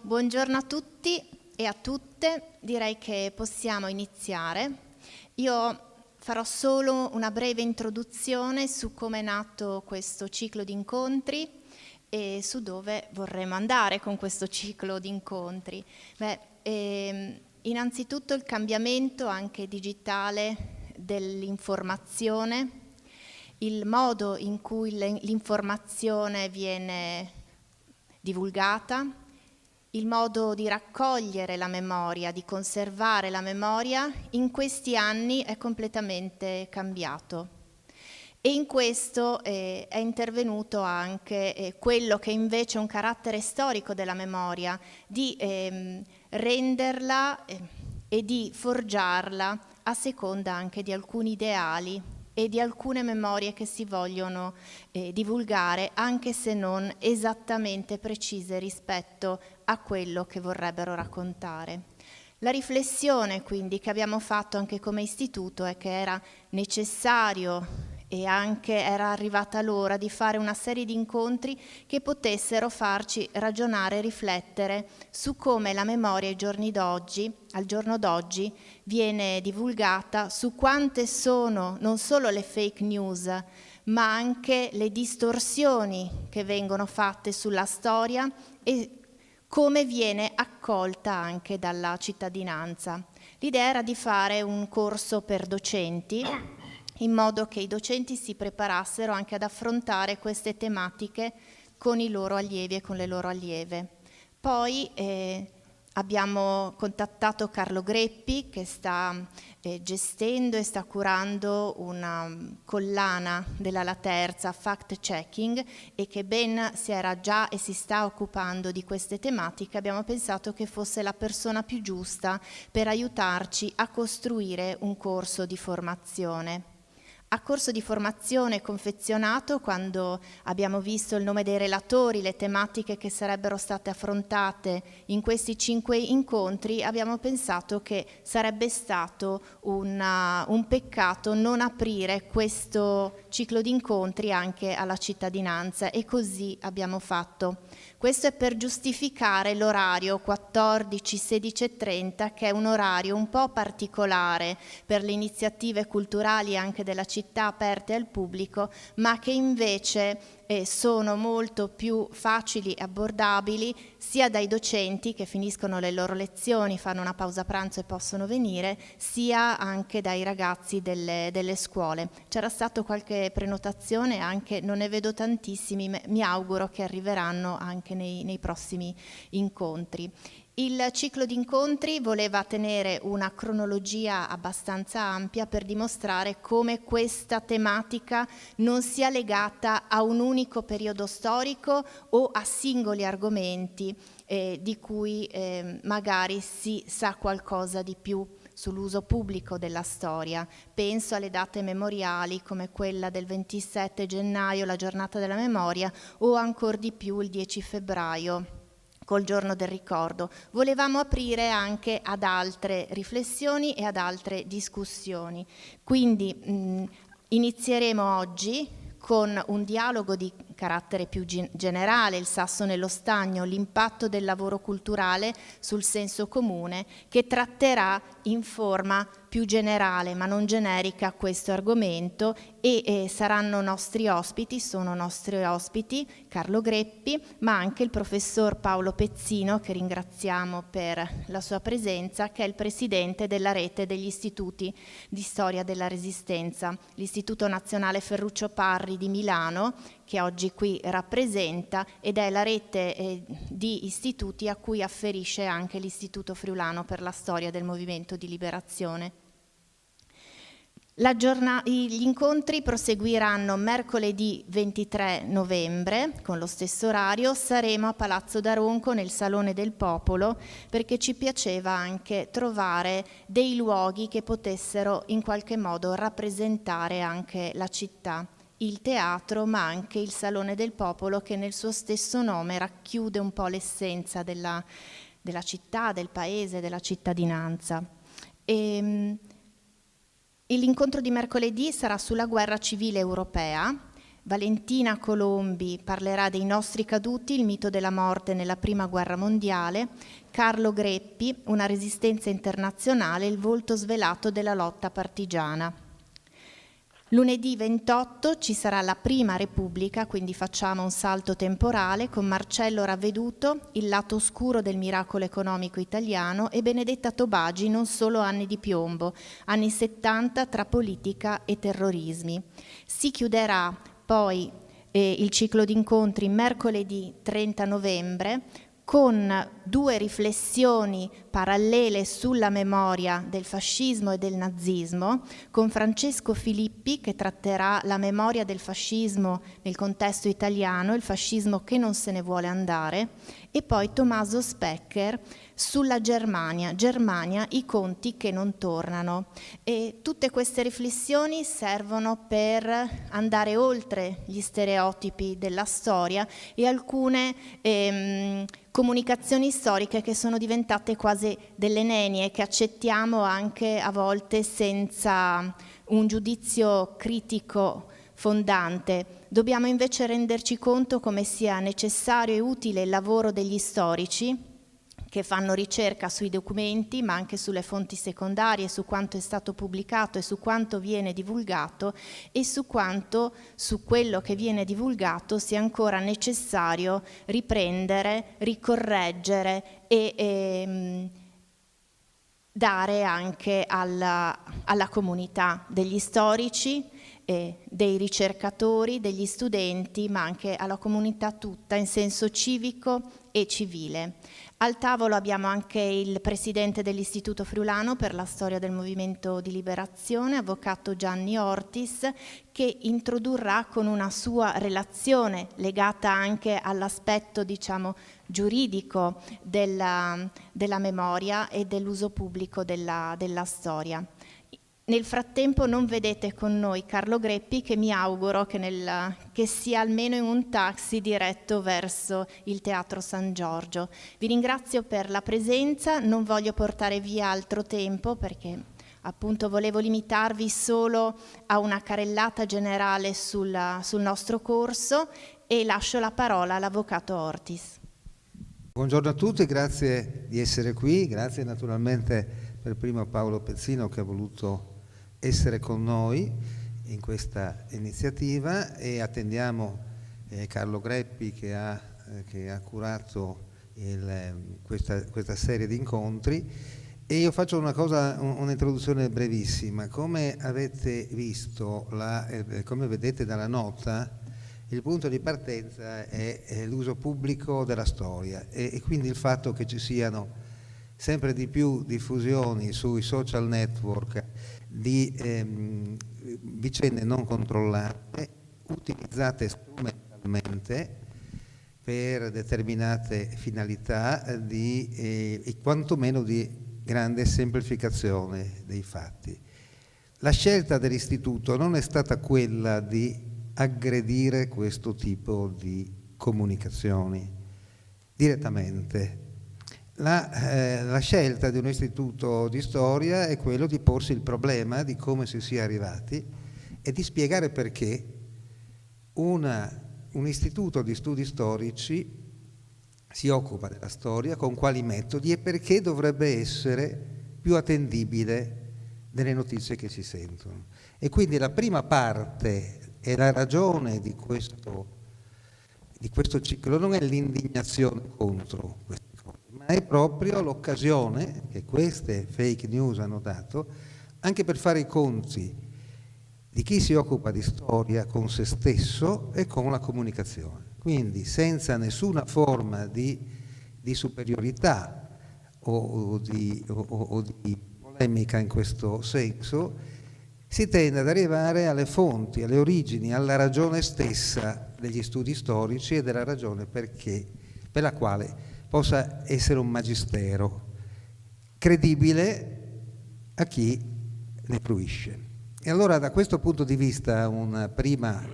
Buongiorno a tutti e a tutte, direi che possiamo iniziare. Io farò solo una breve introduzione su come è nato questo ciclo di incontri e su dove vorremmo andare con questo ciclo di incontri. Innanzitutto il cambiamento anche digitale dell'informazione, il modo in cui l'informazione viene divulgata, il modo di raccogliere la memoria, di conservare la memoria, in questi anni è completamente cambiato. E in questo è intervenuto anche quello che invece è un carattere storico della memoria, di renderla e di forgiarla a seconda anche di alcuni ideali e di alcune memorie che si vogliono divulgare, anche se non esattamente precise rispetto a quello che vorrebbero raccontare. La riflessione quindi che abbiamo fatto anche come istituto è che era necessario e anche era arrivata l'ora di fare una serie di incontri che potessero farci ragionare e riflettere su come la memoria al giorno d'oggi viene divulgata, su quante sono non solo le fake news, ma anche le distorsioni che vengono fatte sulla storia e come viene accolta anche dalla cittadinanza. L'idea era di fare un corso per docenti, in modo che i docenti si preparassero anche ad affrontare queste tematiche con i loro allievi e con le loro allieve. Poi abbiamo contattato Carlo Greppi, che sta gestendo e sta curando una collana della La Terza, Fact Checking, e che ben si era già e si sta occupando di queste tematiche. Abbiamo pensato che fosse la persona più giusta per aiutarci a costruire un corso di formazione. A corso di formazione confezionato, quando abbiamo visto il nome dei relatori, le tematiche che sarebbero state affrontate in questi 5 incontri, abbiamo pensato che sarebbe stato un peccato non aprire questo ciclo di incontri anche alla cittadinanza, e così abbiamo fatto. Questo è per giustificare l'orario 14-16:30, che è un orario un po' particolare per le iniziative culturali anche della città aperte al pubblico, ma che invece sono molto più facili e abbordabili sia dai docenti che finiscono le loro lezioni, fanno una pausa pranzo e possono venire, sia anche dai ragazzi delle scuole. C'era stata qualche prenotazione, anche non ne vedo tantissimi, mi auguro che arriveranno anche nei prossimi incontri. Il ciclo di incontri voleva tenere una cronologia abbastanza ampia per dimostrare come questa tematica non sia legata a un unico periodo storico o a singoli argomenti di cui magari si sa qualcosa di più sull'uso pubblico della storia. Penso alle date memoriali come quella del 27 gennaio, la giornata della memoria, o ancor di più il 10 febbraio. Col giorno del ricordo. Volevamo aprire anche ad altre riflessioni e ad altre discussioni. Quindi inizieremo oggi con un dialogo di carattere più generale, il sasso nello stagno, l'impatto del lavoro culturale sul senso comune, che tratterà in forma più generale ma non generica questo argomento, e saranno nostri ospiti, sono nostri ospiti Carlo Greppi, ma anche il professor Paolo Pezzino, che ringraziamo per la sua presenza, che è il presidente della rete degli istituti di storia della Resistenza, l'Istituto Nazionale Ferruccio Parri di Milano, che oggi qui rappresenta, ed è la rete di istituti a cui afferisce anche l'Istituto Friulano per la Storia del Movimento di Liberazione. Gli incontri proseguiranno mercoledì 23 novembre con lo stesso orario. Saremo a Palazzo d'Aronco nel Salone del Popolo, perché ci piaceva anche trovare dei luoghi che potessero in qualche modo rappresentare anche la città, il teatro, ma anche il Salone del Popolo, che nel suo stesso nome racchiude un po' l'essenza della città, del paese, della cittadinanza. L'incontro di mercoledì sarà sulla guerra civile europea. Valentina Colombi parlerà dei nostri caduti, il mito della morte nella Prima Guerra Mondiale, Carlo Greppi, una resistenza internazionale, il volto svelato della lotta partigiana. Lunedì 28 ci sarà la Prima Repubblica, quindi facciamo un salto temporale con Marcello Ravveduto, Il lato oscuro del miracolo economico italiano, e Benedetta Tobagi, Non solo anni di piombo, anni 70 tra politica e terrorismi. Si chiuderà poi il ciclo di incontri mercoledì 30 novembre con 2 riflessioni parallele sulla memoria del fascismo e del nazismo, con Francesco Filippi che tratterà la memoria del fascismo nel contesto italiano, il fascismo che non se ne vuole andare, e poi Tommaso Specker sulla Germania, i conti che non tornano. E tutte queste riflessioni servono per andare oltre gli stereotipi della storia e alcune comunicazioni storiche che sono diventate quasi delle nenie, che accettiamo anche a volte senza un giudizio critico fondante. Dobbiamo invece renderci conto come sia necessario e utile il lavoro degli storici che fanno ricerca sui documenti, ma anche sulle fonti secondarie, su quanto è stato pubblicato e su quanto viene divulgato, e su quanto su quello che viene divulgato sia ancora necessario riprendere, ricorreggere e dare anche alla comunità degli storici, dei ricercatori, degli studenti, ma anche alla comunità tutta in senso civico e civile. Al tavolo abbiamo anche il presidente dell'Istituto Friulano per la storia del Movimento di Liberazione, avvocato Gianni Ortis, che introdurrà con una sua relazione legata anche all'aspetto, diciamo, giuridico della memoria e dell'uso pubblico della storia. Nel frattempo non vedete con noi Carlo Greppi, che mi auguro che sia almeno in un taxi diretto verso il Teatro San Giorgio. Vi ringrazio per la presenza, non voglio portare via altro tempo perché appunto volevo limitarvi solo a una carrellata generale sul nostro corso, e lascio la parola all'avvocato Ortis. Buongiorno a tutti, grazie di essere qui, grazie naturalmente per primo a Paolo Pezzino che ha voluto essere con noi in questa iniziativa, e attendiamo Carlo Greppi che ha curato questa serie di incontri, e io faccio un'introduzione brevissima. Come avete visto, come vedete dalla nota, il punto di partenza è l'uso pubblico della storia e quindi il fatto che ci siano sempre di più diffusioni sui social network di vicende non controllate, utilizzate strumentalmente per determinate finalità e quantomeno di grande semplificazione dei fatti. La scelta dell'istituto non è stata quella di aggredire questo tipo di comunicazioni direttamente. La scelta di un istituto di storia è quello di porsi il problema di come si sia arrivati e di spiegare perché un istituto di studi storici si occupa della storia, con quali metodi e perché dovrebbe essere più attendibile delle notizie che si sentono. E quindi la prima parte e la ragione di questo ciclo non è l'indignazione contro queste cose, ma è proprio l'occasione che queste fake news hanno dato anche per fare i conti di chi si occupa di storia con se stesso e con la comunicazione. Quindi senza nessuna forma di superiorità o di polemica in questo senso, si tende ad arrivare alle fonti, alle origini, alla ragione stessa degli studi storici e della ragione per la quale possa essere un magistero credibile a chi ne fruisce. E allora da questo punto di vista una prima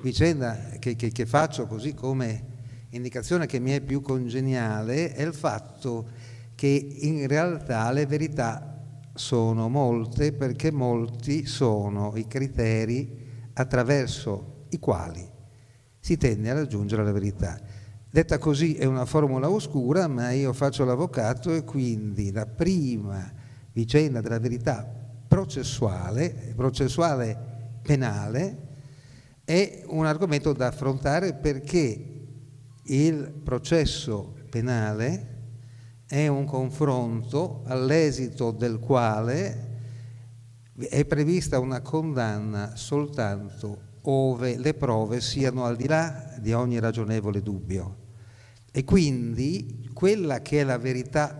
vicenda che faccio così come indicazione che mi è più congeniale è il fatto che in realtà le verità sono molte, perché molti sono i criteri attraverso i quali si tende a raggiungere la verità. Detta così è una formula oscura, ma io faccio l'avvocato e quindi la prima vicenda della verità processuale penale, è un argomento da affrontare, perché il processo penale è un confronto all'esito del quale è prevista una condanna soltanto ove le prove siano al di là di ogni ragionevole dubbio. E quindi quella che è la verità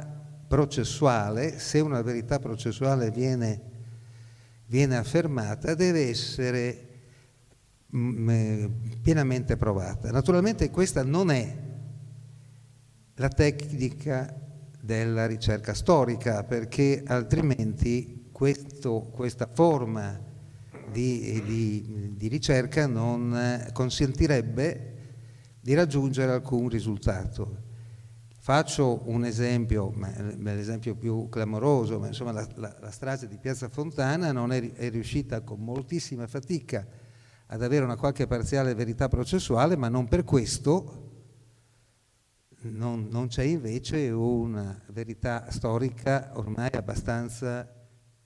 processuale, se una verità processuale viene affermata, deve essere pienamente provata. Naturalmente questa non è la tecnica della ricerca storica, perché altrimenti questa forma di ricerca non consentirebbe di raggiungere alcun risultato. Faccio un esempio, ma l'esempio più clamoroso, ma insomma la strage di Piazza Fontana non è riuscita con moltissima fatica ad avere una qualche parziale verità processuale, ma non per questo non c'è invece una verità storica ormai abbastanza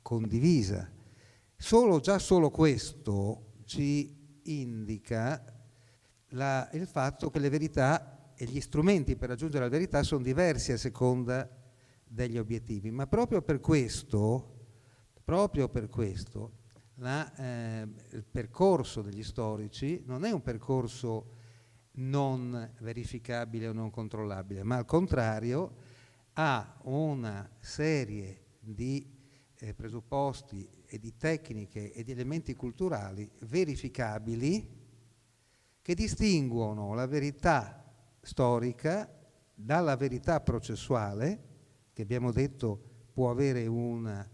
condivisa. Già solo questo ci indica il fatto che le verità e gli strumenti per raggiungere la verità sono diversi a seconda degli obiettivi, ma proprio per questo il percorso degli storici non è un percorso non verificabile o non controllabile, ma al contrario ha una serie di presupposti e di tecniche e di elementi culturali verificabili che distinguono la verità storica dalla verità processuale, che abbiamo detto può avere un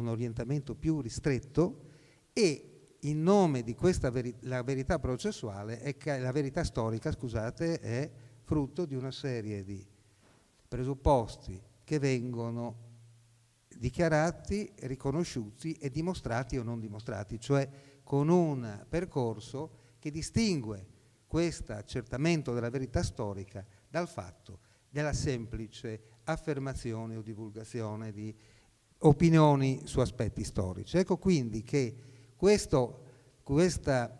orientamento più ristretto, e in nome di questa la verità processuale la verità storica, scusate, è frutto di una serie di presupposti che vengono dichiarati, riconosciuti e dimostrati o non dimostrati, cioè con un percorso che distingue questo accertamento della verità storica dal fatto della semplice affermazione o divulgazione di opinioni su aspetti storici. Ecco quindi che questa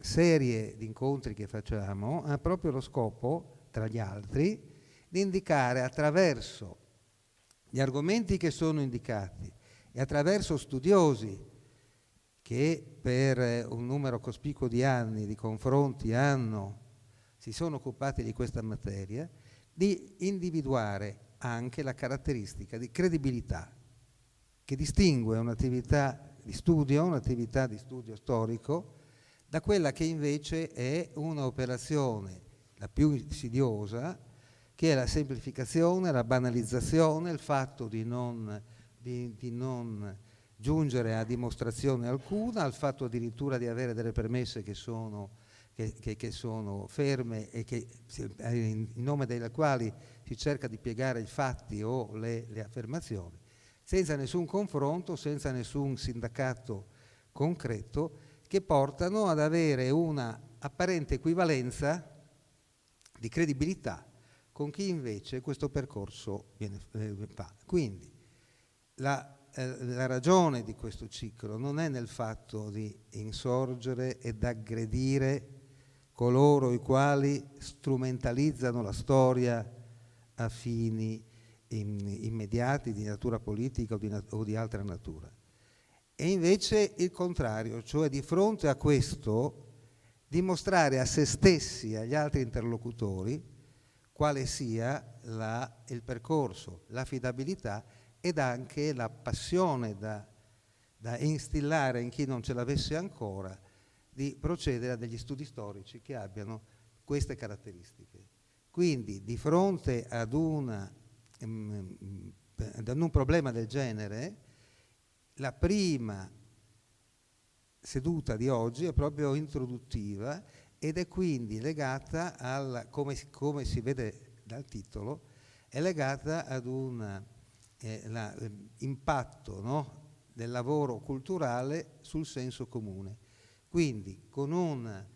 serie di incontri che facciamo ha proprio lo scopo, tra gli altri, di indicare attraverso gli argomenti che sono indicati e attraverso studiosi che per un numero cospicuo di anni di confronti si sono occupati di questa materia, di individuare anche la caratteristica di credibilità che distingue un'attività di studio storico, da quella che invece è un'operazione, la più insidiosa, che è la semplificazione, la banalizzazione, il fatto di non giungere a dimostrazione alcuna, al fatto addirittura di avere delle premesse che sono ferme e in nome delle quali si cerca di piegare i fatti o le affermazioni, senza nessun confronto, senza nessun sindacato concreto, che portano ad avere una apparente equivalenza di credibilità con chi invece questo percorso fa. Quindi la ragione di questo ciclo non è nel fatto di insorgere ed aggredire coloro i quali strumentalizzano la storia a fini immediati di natura politica o di altra natura. E invece il contrario, cioè di fronte a questo dimostrare a se stessi e agli altri interlocutori quale sia il percorso, l'affidabilità ed anche la passione da instillare in chi non ce l'avesse ancora di procedere a degli studi storici che abbiano queste caratteristiche. Quindi di fronte ad un problema del genere, la prima seduta di oggi è proprio introduttiva ed è quindi legata come si vede dal titolo, è legata ad un impatto, no, del lavoro culturale sul senso comune. Quindi con un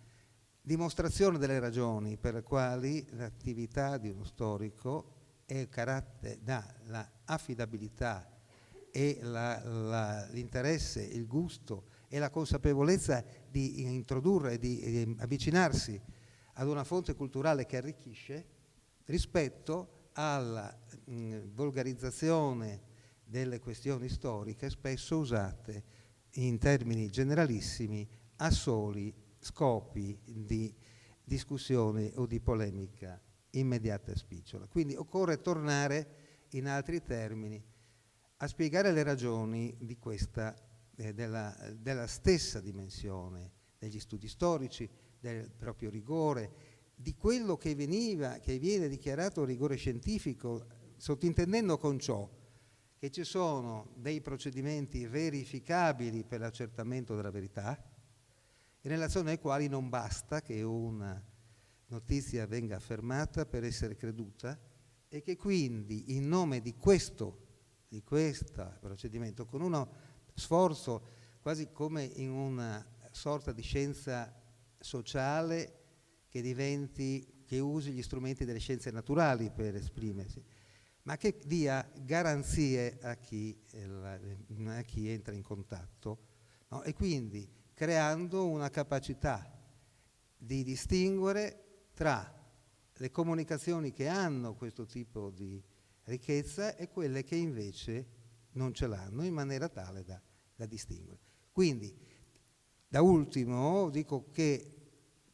dimostrazione delle ragioni per le quali l'attività di uno storico dà la affidabilità e l'interesse, il gusto e la consapevolezza di introdurre, di avvicinarsi ad una fonte culturale che arricchisce rispetto alla volgarizzazione delle questioni storiche spesso usate in termini generalissimi a soli scopi di discussione o di polemica immediata e spicciola. Quindi occorre tornare in altri termini a spiegare le ragioni di questa, della stessa dimensione degli studi storici, del proprio rigore, di quello che viene dichiarato rigore scientifico, sottintendendo con ciò che ci sono dei procedimenti verificabili per l'accertamento della verità, in relazione ai quali non basta che una notizia venga affermata per essere creduta e che quindi in nome di questo procedimento, con uno sforzo quasi come in una sorta di scienza sociale che usi gli strumenti delle scienze naturali per esprimersi, ma che dia garanzie a chi entra in contatto, no? E quindi creando una capacità di distinguere tra le comunicazioni che hanno questo tipo di ricchezza e quelle che invece non ce l'hanno, in maniera tale da distinguere. Quindi, da ultimo, dico che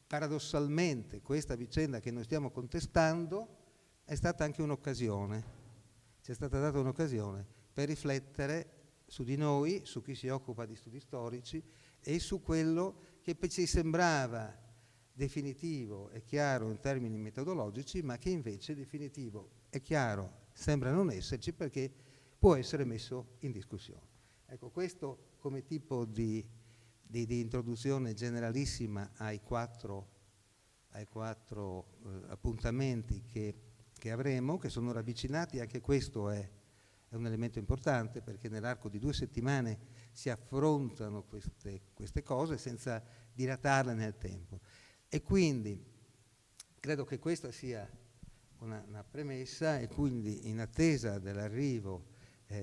paradossalmente questa vicenda che noi stiamo contestando è stata anche un'occasione, ci è stata data un'occasione per riflettere su di noi, su chi si occupa di studi storici e su quello che ci sembrava definitivo e chiaro in termini metodologici, ma che invece definitivo e chiaro sembra non esserci perché può essere messo in discussione. Ecco, questo come tipo di introduzione generalissima ai quattro appuntamenti che avremo, che sono ravvicinati. Anche questo è un elemento importante, perché nell'arco di 2 settimane si affrontano queste cose senza dilatarle nel tempo. E quindi credo che questa sia una premessa, e quindi in attesa dell'arrivo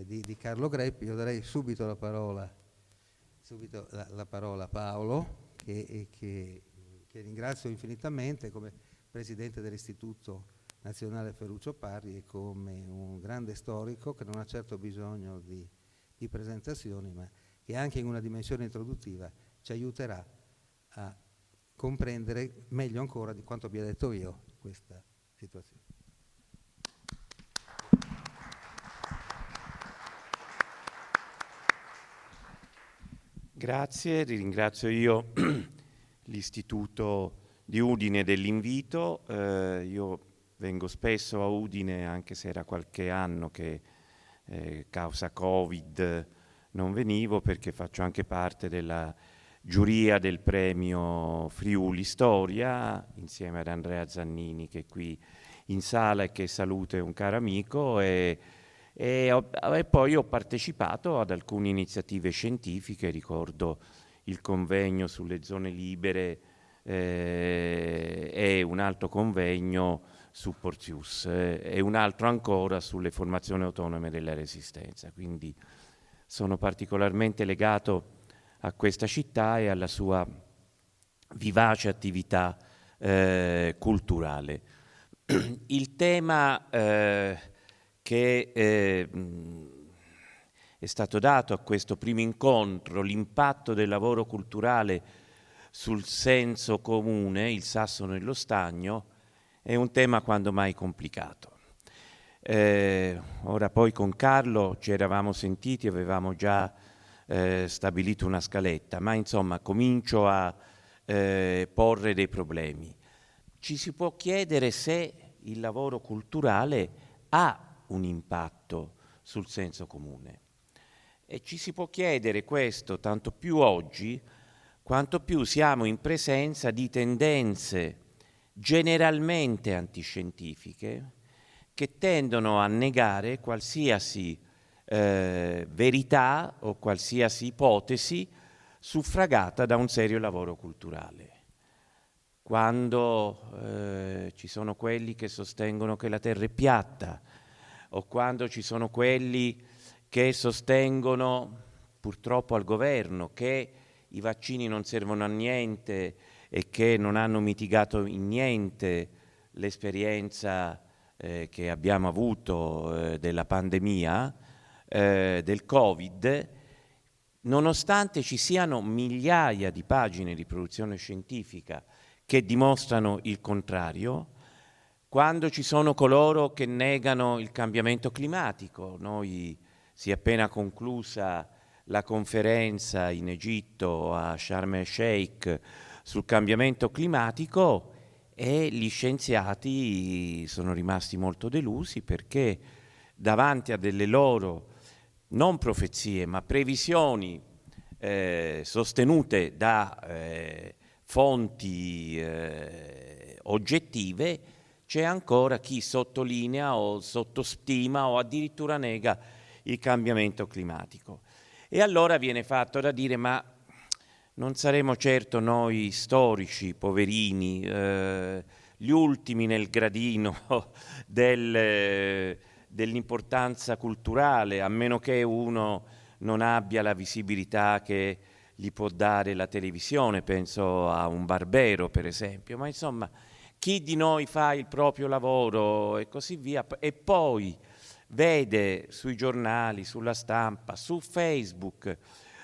di Carlo Greppi io darei subito la parola a Paolo, che ringrazio infinitamente come presidente dell'Istituto Nazionale Ferruccio Parri e come un grande storico che non ha certo bisogno di presentazioni, ma che anche in una dimensione introduttiva ci aiuterà a comprendere meglio ancora di quanto abbia detto io questa situazione. Grazie, ringrazio io l'Istituto di Udine dell'invito. Io vengo spesso a Udine, anche se era qualche anno che causa Covid non venivo, perché faccio anche parte della giuria del premio Friuli Storia, insieme ad Andrea Zannini, che è qui in sala e che saluto, è un caro amico, e poi ho partecipato ad alcune iniziative scientifiche. Ricordo il convegno sulle zone libere e un altro convegno su Porzius e un altro ancora sulle formazioni autonome della resistenza. Quindi sono particolarmente legato a questa città e alla sua vivace attività culturale. Il tema che è stato dato a questo primo incontro, l'impatto del lavoro culturale sul senso comune, il sasso nello stagno, è un tema quando mai complicato. Ora poi con Carlo ci eravamo sentiti, avevamo già stabilito una scaletta, ma insomma comincio a porre dei problemi. Ci si può chiedere se il lavoro culturale ha un impatto sul senso comune, e ci si può chiedere questo tanto più oggi, quanto più siamo in presenza di tendenze generalmente antiscientifiche che tendono a negare qualsiasi verità o qualsiasi ipotesi suffragata da un serio lavoro culturale. quando ci sono quelli che sostengono che la Terra è piatta, o quando ci sono quelli che sostengono, purtroppo al governo, che i vaccini non servono a niente e che non hanno mitigato in niente l'esperienza che abbiamo avuto della pandemia, del Covid, nonostante ci siano migliaia di pagine di produzione scientifica che dimostrano il contrario, quando ci sono coloro che negano il cambiamento climatico. Noi si è appena conclusa la conferenza in Egitto a Sharm el Sheikh sul cambiamento climatico e gli scienziati sono rimasti molto delusi perché davanti a delle loro non profezie ma previsioni sostenute da fonti oggettive, c'è ancora chi sottolinea o sottostima o addirittura nega il cambiamento climatico. E allora viene fatto da dire: ma non saremo certo noi storici, poverini, gli ultimi nel gradino dell'importanza culturale, a meno che uno non abbia la visibilità che gli può dare la televisione, penso a un Barbero per esempio, ma insomma chi di noi fa il proprio lavoro e così via, e poi vede sui giornali, sulla stampa, su Facebook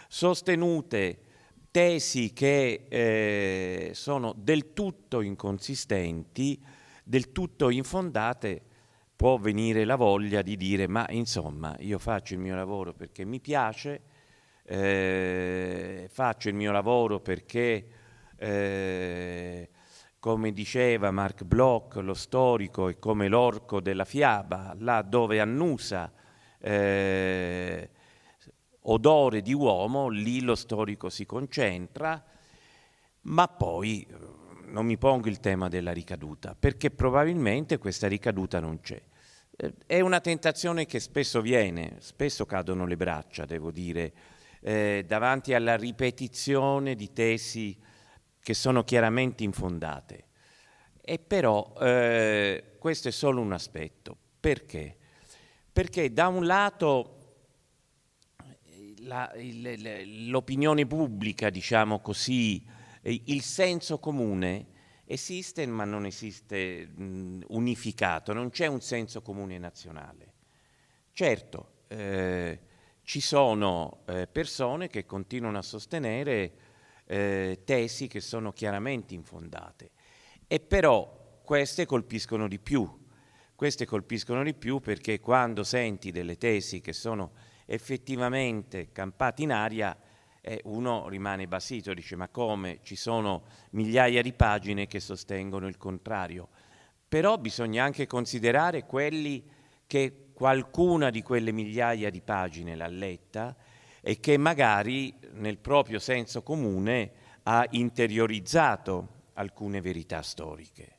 sostenute tesi che sono del tutto inconsistenti, del tutto infondate, può venire la voglia di dire: ma insomma, io faccio il mio lavoro perché mi piace, faccio il mio lavoro perché come diceva Marc Bloch, lo storico è come l'orco della fiaba, là dove annusa odore di uomo, lì lo storico si concentra, ma poi non mi pongo il tema della ricaduta, perché probabilmente questa ricaduta non c'è. È una tentazione che spesso viene, spesso cadono le braccia, devo dire, davanti alla ripetizione di tesi che sono chiaramente infondate. E però questo è solo un aspetto. Perché? Perché da un lato l'opinione pubblica, diciamo così, il senso comune esiste ma non esiste unificato, non c'è un senso comune nazionale. Certo, ci sono persone che continuano a sostenere tesi che sono chiaramente infondate, e però queste colpiscono di più. Queste colpiscono di più perché quando senti delle tesi che sono effettivamente campate in aria, uno rimane basito, dice: ma come, ci sono migliaia di pagine che sostengono il contrario. Però bisogna anche considerare quelli che qualcuna di quelle migliaia di pagine l'ha letta e che magari nel proprio senso comune ha interiorizzato alcune verità storiche.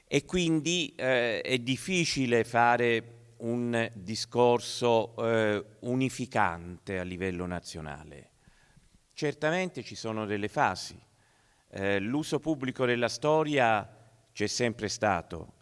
E quindi è difficile fare un discorso unificante a livello nazionale. Certamente ci sono delle fasi. L'uso pubblico della storia c'è sempre stato,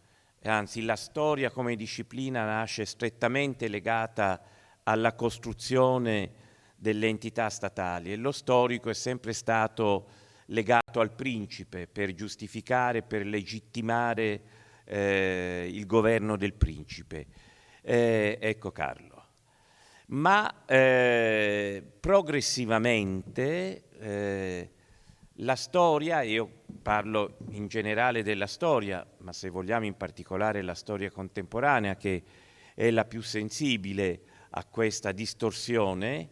anzi la storia come disciplina nasce strettamente legata alla costruzione delle entità statali e lo storico è sempre stato legato al principe per giustificare, per legittimare il governo del principe. Ecco Carlo. Ma progressivamente la storia, io parlo in generale della storia, ma se vogliamo in particolare la storia contemporanea, che è la più sensibile a questa distorsione,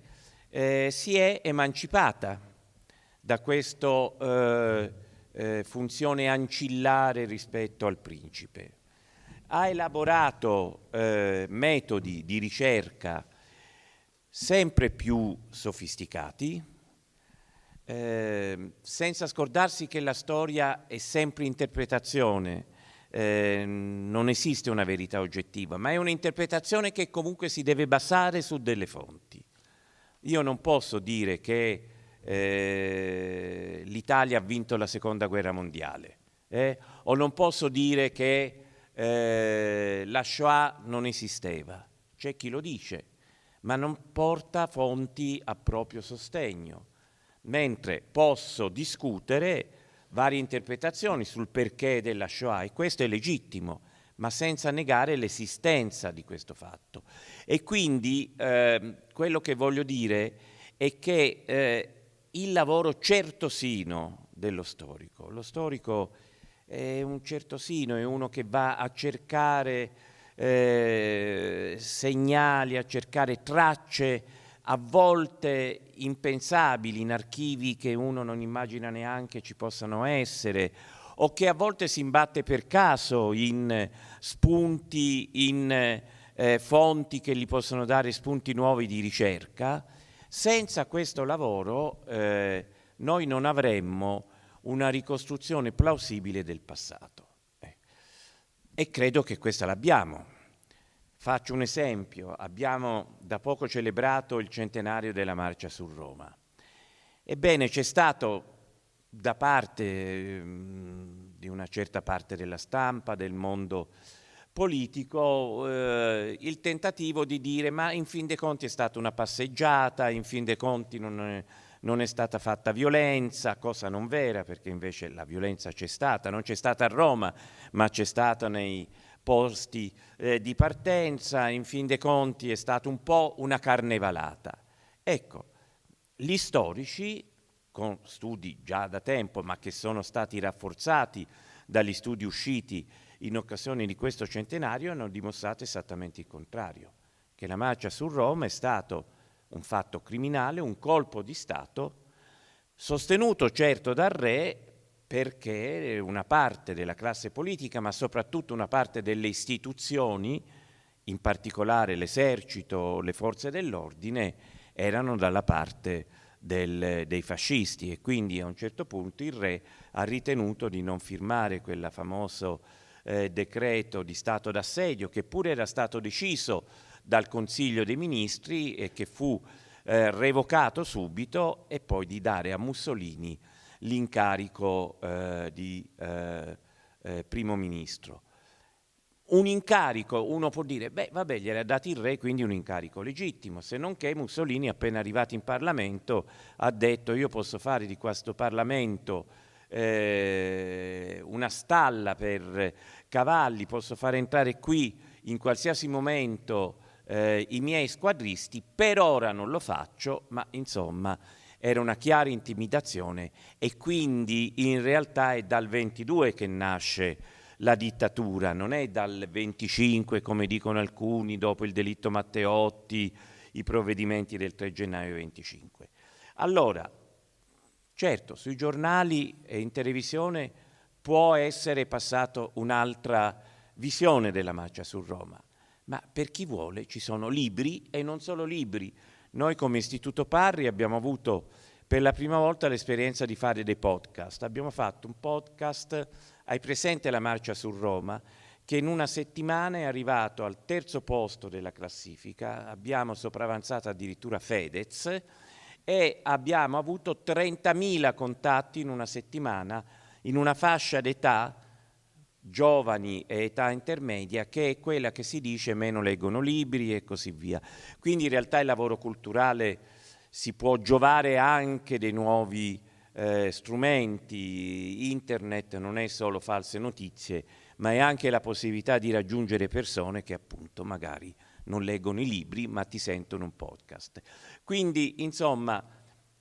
si è emancipata da questa funzione ancillare rispetto al principe. Ha elaborato metodi di ricerca sempre più sofisticati, senza scordarsi che la storia è sempre interpretazione, non esiste una verità oggettiva, ma è un'interpretazione che comunque si deve basare su delle fonti. Io non posso dire che l'Italia ha vinto la seconda guerra mondiale, o non posso dire che la Shoah non esisteva. C'è chi lo dice, ma non porta fonti a proprio sostegno, mentre posso discutere varie interpretazioni sul perché della Shoah, e questo è legittimo, ma senza negare l'esistenza di questo fatto. E quindi quello che voglio dire è che il lavoro certosino dello storico, lo storico è un certosino, è uno che va a cercare segnali, a cercare tracce a volte impensabili in archivi che uno non immagina neanche ci possano essere, o che a volte si imbatte per caso in spunti, in fonti che gli possono dare spunti nuovi di ricerca. Senza questo lavoro noi non avremmo una ricostruzione plausibile del passato. E credo che questa l'abbiamo. Faccio un esempio: abbiamo da poco celebrato il centenario della Marcia su Roma. Ebbene, c'è stato da parte di una certa parte della stampa, del mondo politico, il tentativo di dire ma in fin dei conti è stata una passeggiata, in fin dei conti non è stata fatta violenza, cosa non vera, perché invece la violenza c'è stata, non c'è stata a Roma, ma c'è stata nei posti di partenza, in fin dei conti è stata un po' una carnevalata. Ecco, gli storici, con studi già da tempo, ma che sono stati rafforzati dagli studi usciti in occasione di questo centenario, hanno dimostrato esattamente il contrario, che la marcia su Roma è stato un fatto criminale, un colpo di Stato, sostenuto certo dal re, perché una parte della classe politica, ma soprattutto una parte delle istituzioni, in particolare l'esercito, le forze dell'ordine, erano dalla parte dei fascisti, e quindi a un certo punto il re ha ritenuto di non firmare quel famoso decreto di stato d'assedio, che pure era stato deciso dal Consiglio dei Ministri e che fu revocato subito, e poi di dare a Mussolini l'incarico di primo ministro. Un incarico, uno può dire, beh vabbè, gliel'ha dato il re, quindi un incarico legittimo, se non che Mussolini, appena arrivato in Parlamento, ha detto io posso fare di questo Parlamento una stalla per cavalli, posso fare entrare qui in qualsiasi momento i miei squadristi, per ora non lo faccio, ma insomma era una chiara intimidazione, e quindi in realtà è dal 22 che nasce la dittatura, non è dal 25 come dicono alcuni, dopo il delitto Matteotti, i provvedimenti del 3 gennaio 25. Allora, certo, sui giornali e in televisione può essere passato un'altra visione della marcia su Roma, ma per chi vuole ci sono libri, e non solo libri. Noi come Istituto Parri abbiamo avuto per la prima volta l'esperienza di fare dei podcast. Abbiamo fatto un podcast, hai presente la marcia su Roma, che in una settimana è arrivato al 3° posto della classifica, abbiamo sopravanzato addirittura Fedez, e abbiamo avuto 30.000 contatti in una settimana, in una fascia d'età, giovani e età intermedia, che è quella che si dice meno leggono libri e così via. Quindi in realtà il lavoro culturale si può giovare anche dei nuovi strumenti. Internet non è solo false notizie, ma è anche la possibilità di raggiungere persone che appunto magari non leggono i libri ma ti sentono un podcast. Quindi insomma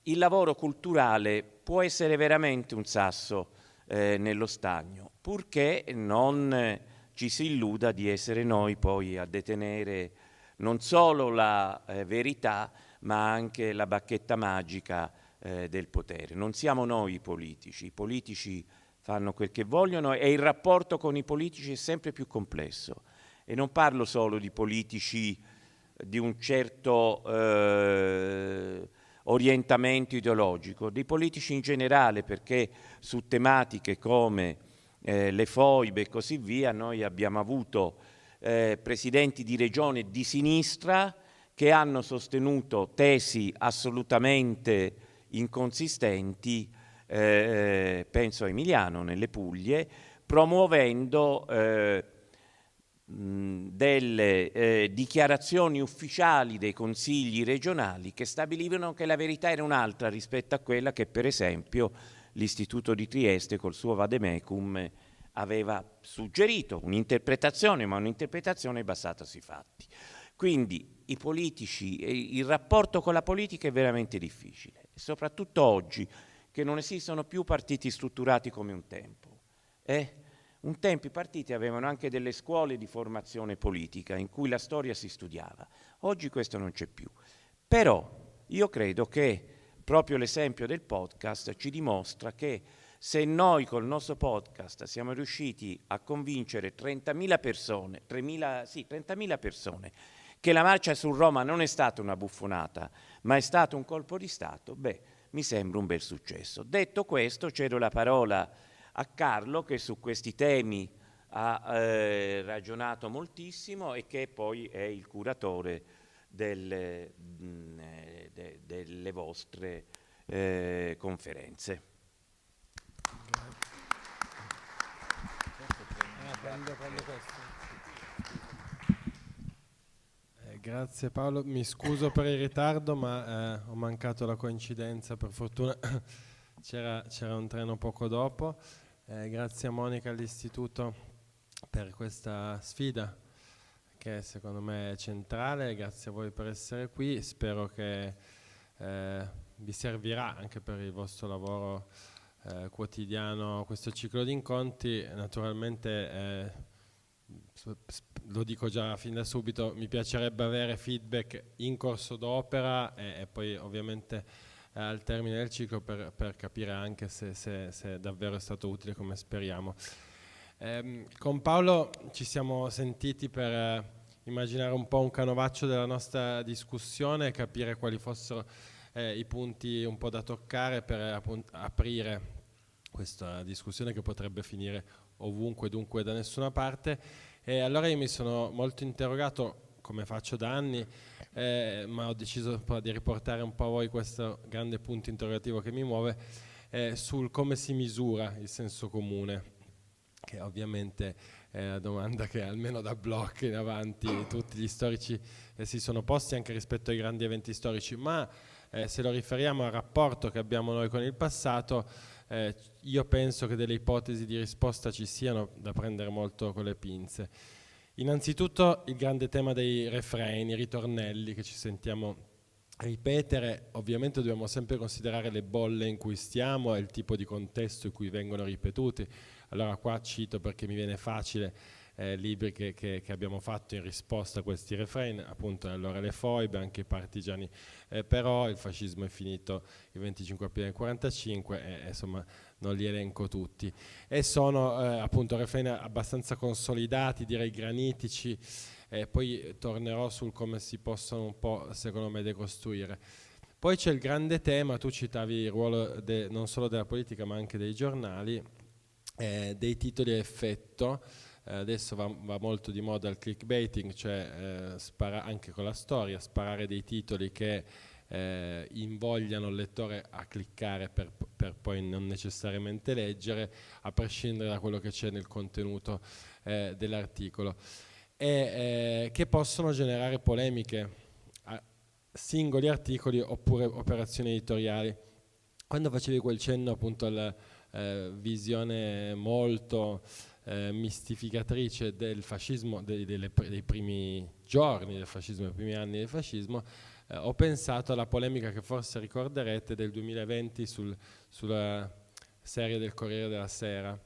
il lavoro culturale può essere veramente un sasso nello stagno, purché non ci si illuda di essere noi poi a detenere non solo la verità, ma anche la bacchetta magica del potere. Non siamo noi i politici fanno quel che vogliono, e il rapporto con i politici è sempre più complesso. E non parlo solo di politici di un certo orientamento ideologico, di politici in generale, perché su tematiche come le foibe e così via noi abbiamo avuto presidenti di regione di sinistra che hanno sostenuto tesi assolutamente inconsistenti, penso a Emiliano nelle Puglie, promuovendo delle dichiarazioni ufficiali dei consigli regionali che stabilivano che la verità era un'altra rispetto a quella che per esempio l'Istituto di Trieste col suo vademecum aveva suggerito, un'interpretazione, ma un'interpretazione basata sui fatti. Quindi i politici, il rapporto con la politica è veramente difficile, soprattutto oggi che non esistono più partiti strutturati come un tempo. Un tempo i partiti avevano anche delle scuole di formazione politica in cui la storia si studiava. Oggi questo non c'è più. Però io credo che proprio l'esempio del podcast ci dimostra che se noi col nostro podcast siamo riusciti a convincere 30.000 persone che la marcia su Roma non è stata una buffonata, ma è stato un colpo di Stato, mi sembra un bel successo. Detto questo, cedo la parola a Carlo, che su questi temi ha ragionato moltissimo e che poi è il curatore delle vostre conferenze. Grazie Paolo, mi scuso per il ritardo, ma ho mancato la coincidenza, per fortuna c'era un treno poco dopo. Grazie a Monica e all'Istituto per questa sfida che secondo me è centrale, grazie a voi per essere qui, spero che vi servirà anche per il vostro lavoro quotidiano questo ciclo di incontri. Naturalmente lo dico già fin da subito, mi piacerebbe avere feedback in corso d'opera e poi ovviamente al termine del ciclo per capire anche se davvero è stato utile come speriamo. Con Paolo ci siamo sentiti per immaginare un po' un canovaccio della nostra discussione, capire quali fossero i punti un po' da toccare per aprire questa discussione che potrebbe finire ovunque, dunque da nessuna parte. E allora io mi sono molto interrogato, come faccio da anni, ma ho deciso un po' di riportare un po' a voi questo grande punto interrogativo che mi muove, sul come si misura il senso comune, che ovviamente è una domanda che almeno da Bloch in avanti tutti gli storici si sono posti anche rispetto ai grandi eventi storici, ma se lo riferiamo al rapporto che abbiamo noi con il passato, io penso che delle ipotesi di risposta ci siano da prendere molto con le pinze. Innanzitutto il grande tema dei refrain, i ritornelli che ci sentiamo ripetere. Ovviamente dobbiamo sempre considerare le bolle in cui stiamo e il tipo di contesto in cui vengono ripetuti. Allora qua cito, perché mi viene facile, libri che abbiamo fatto in risposta a questi refrain, appunto Allora le foibe, anche i partigiani, però il fascismo è finito il 25 aprile del 45 e insomma non li elenco tutti, e sono appunto refrain abbastanza consolidati, direi granitici, poi tornerò sul come si possono un po' secondo me decostruire. Poi c'è il grande tema, tu citavi il ruolo non solo della politica ma anche dei giornali, dei titoli a effetto. Adesso va molto di moda il clickbaiting, cioè anche con la storia, sparare dei titoli che invogliano il lettore a cliccare per poi non necessariamente leggere, a prescindere da quello che c'è nel contenuto dell'articolo, e che possono generare polemiche a singoli articoli oppure operazioni editoriali. Quando facevi quel cenno appunto alla visione molto mistificatrice del fascismo, dei primi giorni del fascismo, dei primi anni del fascismo, ho pensato alla polemica che forse ricorderete del 2020 sulla serie del Corriere della Sera,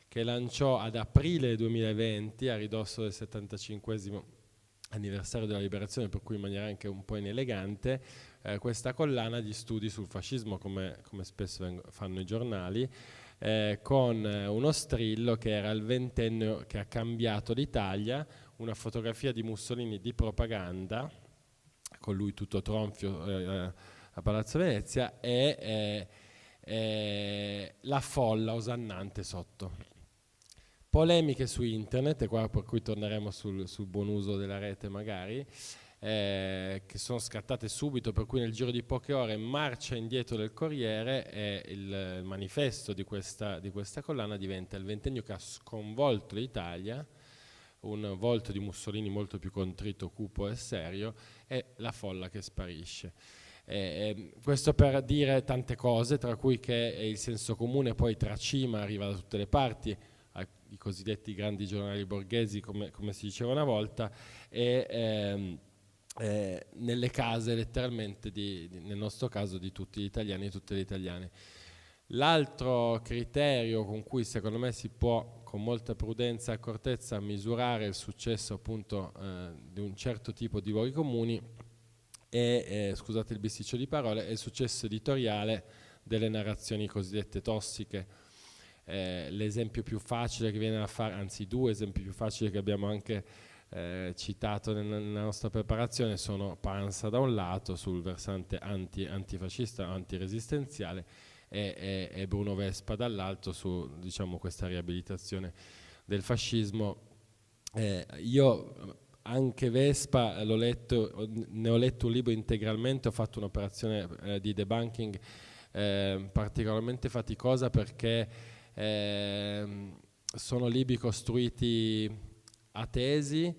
che lanciò ad aprile 2020, a ridosso del 75esimo anniversario della liberazione, per cui in maniera anche un po' inelegante, questa collana di studi sul fascismo, come spesso fanno i giornali, con uno strillo che era il ventennio che ha cambiato l'Italia, una fotografia di Mussolini di propaganda, con lui tutto tronfio a Palazzo Venezia, e la folla osannante sotto. Polemiche su internet, e qua per cui torneremo sul buon uso della rete magari, che sono scattate subito, per cui nel giro di poche ore marcia indietro del Corriere e il manifesto di questa collana diventa il ventennio che ha sconvolto l'Italia, un volto di Mussolini molto più contrito, cupo e serio, e la folla che sparisce. Questo per dire tante cose, tra cui che il senso comune poi tracima, arriva da tutte le parti, i cosiddetti grandi giornali borghesi, come si diceva una volta, e nelle case letteralmente, nel nostro caso, di tutti gli italiani e tutte le italiane. L'altro criterio con cui secondo me si può con molta prudenza e accortezza misurare il successo appunto di un certo tipo di luoghi comuni è, scusate il bisticcio di parole, è il successo editoriale delle narrazioni cosiddette tossiche. L'esempio più facile che viene da fare, anzi 2 esempi più facili che abbiamo anche citato nella nostra preparazione, sono Pansa da un lato sul versante antifascista, antiresistenziale, e Bruno Vespa dall'altro su, diciamo, questa riabilitazione del fascismo. Io anche Vespa l'ho letto, ne ho letto un libro integralmente, ho fatto un'operazione di debunking particolarmente faticosa, perché sono libri costruiti a tesi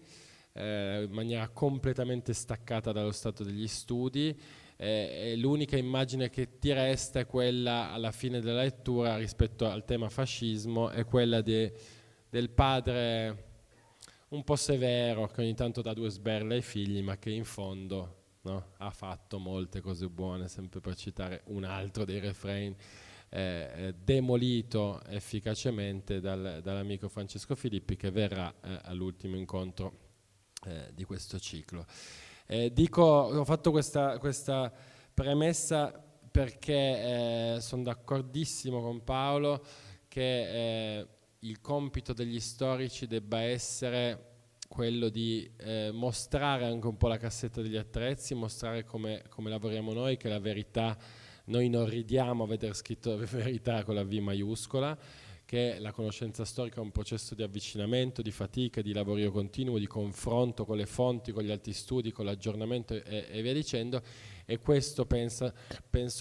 in maniera completamente staccata dallo stato degli studi, e l'unica immagine che ti resta è quella alla fine della lettura rispetto al tema fascismo, è quella del padre un po' severo che ogni tanto dà 2 sberle ai figli, ma che in fondo, no, ha fatto molte cose buone, sempre per citare un altro dei refrain, demolito efficacemente dall'amico Francesco Filippi, che verrà all'ultimo incontro di questo ciclo. Ho fatto questa premessa perché sono d'accordissimo con Paolo che il compito degli storici debba essere quello di mostrare anche un po' la cassetta degli attrezzi, mostrare come lavoriamo noi, che la verità, noi non ridiamo a vedere scritto verità con la V maiuscola, che la conoscenza storica è un processo di avvicinamento, di fatica, di lavorio continuo, di confronto con le fonti, con gli altri studi, con l'aggiornamento e via dicendo, e questo penso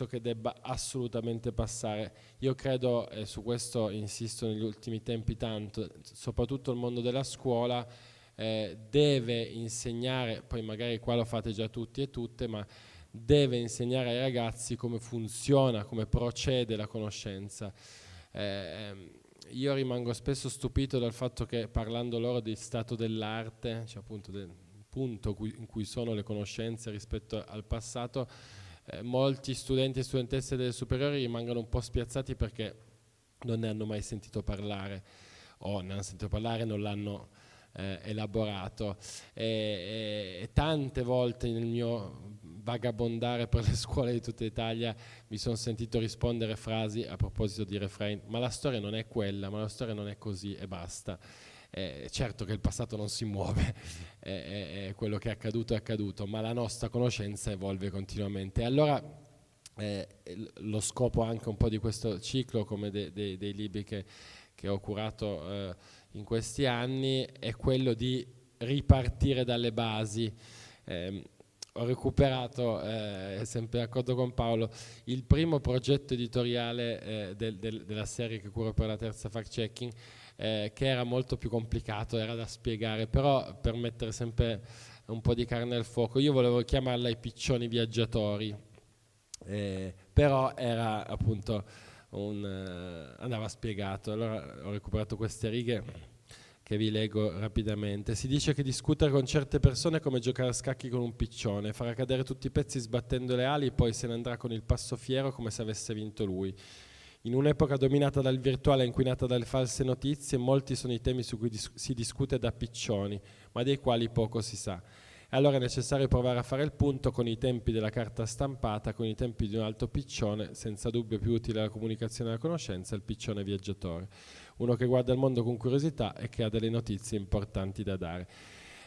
che debba assolutamente passare. Io credo, e su questo insisto negli ultimi tempi tanto, soprattutto il mondo della scuola deve insegnare, poi magari qua lo fate già tutti e tutte, ma deve insegnare ai ragazzi come funziona, come procede la conoscenza. Io rimango spesso stupito dal fatto che, parlando loro di stato dell'arte, cioè appunto del punto in cui sono le conoscenze rispetto al passato, molti studenti e studentesse delle superiori rimangono un po' spiazzati perché non ne hanno mai sentito parlare, o ne hanno sentito parlare e non l'hanno elaborato, e tante volte nel mio vagabondare per le scuole di tutta Italia mi sono sentito rispondere frasi a proposito di refrain: ma la storia non è quella, ma la storia non è così e basta. Certo che il passato non si muove, quello che è accaduto, ma la nostra conoscenza evolve continuamente. Allora lo scopo anche un po' di questo ciclo, come dei libri che ho curato in questi anni, è quello di ripartire dalle basi. Ho recuperato, sempre d'accordo con Paolo, il primo progetto editoriale della serie che curo per la terza fact checking, che era molto più complicato, era da spiegare, però per mettere sempre un po' di carne al fuoco, io volevo chiamarla I piccioni viaggiatori, però era appunto andava spiegato. Allora ho recuperato queste righe che vi leggo rapidamente. Si dice che discutere con certe persone è come giocare a scacchi con un piccione, farà cadere tutti i pezzi sbattendo le ali, poi se ne andrà con il passo fiero come se avesse vinto lui. In un'epoca dominata dal virtuale e inquinata dalle false notizie, molti sono i temi su cui si discute da piccioni, ma dei quali poco si sa. Allora è necessario provare a fare il punto con i tempi della carta stampata, con i tempi di un altro piccione, senza dubbio più utile alla comunicazione e alla conoscenza, il piccione viaggiatore. Uno che guarda il mondo con curiosità e che ha delle notizie importanti da dare.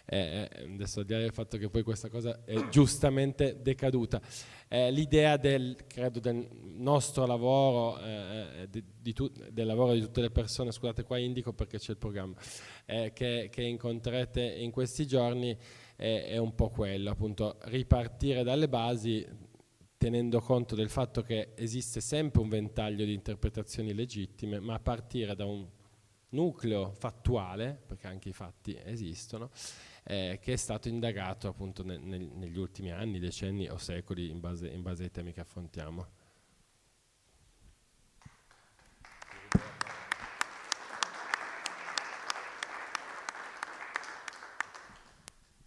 Adesso al di là del fatto che poi questa cosa è giustamente decaduta, l'idea credo del nostro lavoro, del lavoro di tutte le persone, scusate qua indico perché c'è il programma, che incontrerete in questi giorni, è un po' quello, appunto, ripartire dalle basi tenendo conto del fatto che esiste sempre un ventaglio di interpretazioni legittime, ma partire da un nucleo fattuale, perché anche i fatti esistono, che è stato indagato appunto negli ultimi anni, decenni o secoli in base ai temi che affrontiamo.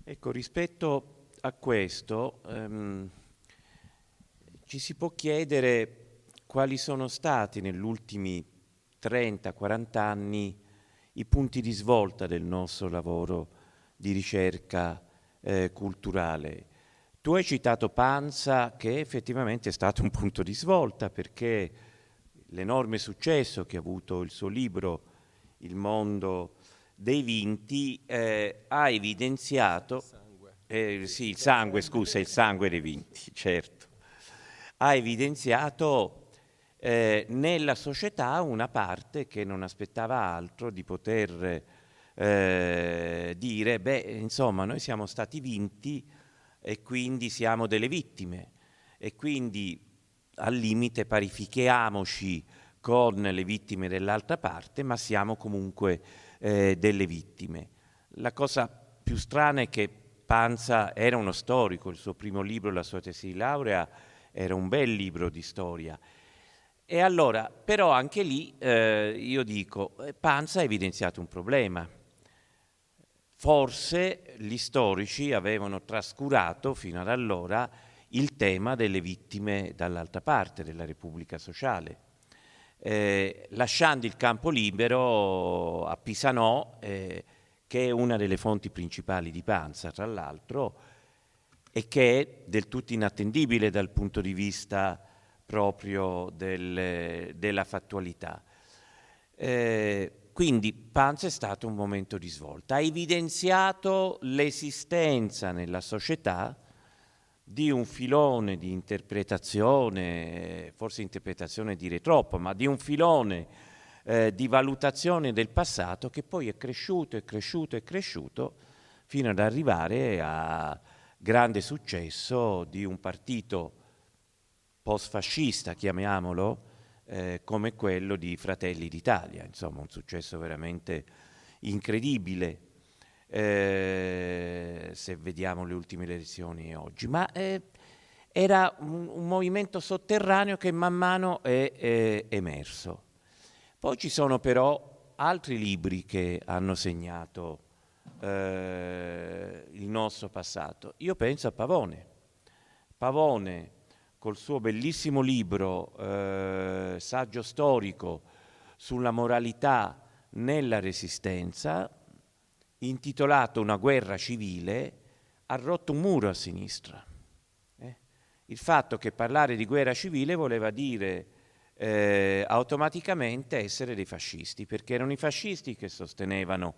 Ecco, rispetto a questo ci si può chiedere quali sono stati negli ultimi 30-40 anni i punti di svolta del nostro lavoro di ricerca culturale. Tu hai citato Pansa, che effettivamente è stato un punto di svolta, perché l'enorme successo che ha avuto il suo libro Il mondo dei vinti ha evidenziato il sangue dei vinti, certo, ha evidenziato nella società una parte che non aspettava altro di poter dire, beh, insomma, noi siamo stati vinti e quindi siamo delle vittime, e quindi al limite parifichiamoci con le vittime dell'altra parte, ma siamo comunque delle vittime. La cosa più strana è che Pansa era uno storico, il suo primo libro, la sua tesi di laurea, era un bel libro di storia. E allora, però anche lì io dico, Pansa ha evidenziato un problema. Forse gli storici avevano trascurato fino ad allora il tema delle vittime dall'altra parte della Repubblica Sociale. Lasciando il campo libero a Pisanò, che è una delle fonti principali di Pansa, tra l'altro, e che è del tutto inattendibile dal punto di vista proprio della fattualità. Quindi Pansa è stato un momento di svolta, ha evidenziato l'esistenza nella società di un filone di interpretazione, forse interpretazione dire troppo, ma di un filone di valutazione del passato che poi è cresciuto fino ad arrivare a grande successo di un partito post-fascista, chiamiamolo, come quello di Fratelli d'Italia, insomma un successo veramente incredibile. Se vediamo le ultime elezioni oggi, ma era un movimento sotterraneo che man mano è emerso. Poi ci sono però altri libri che hanno segnato il nostro passato. Io penso a Pavone. Pavone, col suo bellissimo libro saggio storico sulla moralità nella Resistenza, intitolato Una guerra civile, ha rotto un muro a sinistra. Il fatto che parlare di guerra civile voleva dire automaticamente essere dei fascisti, perché erano i fascisti che sostenevano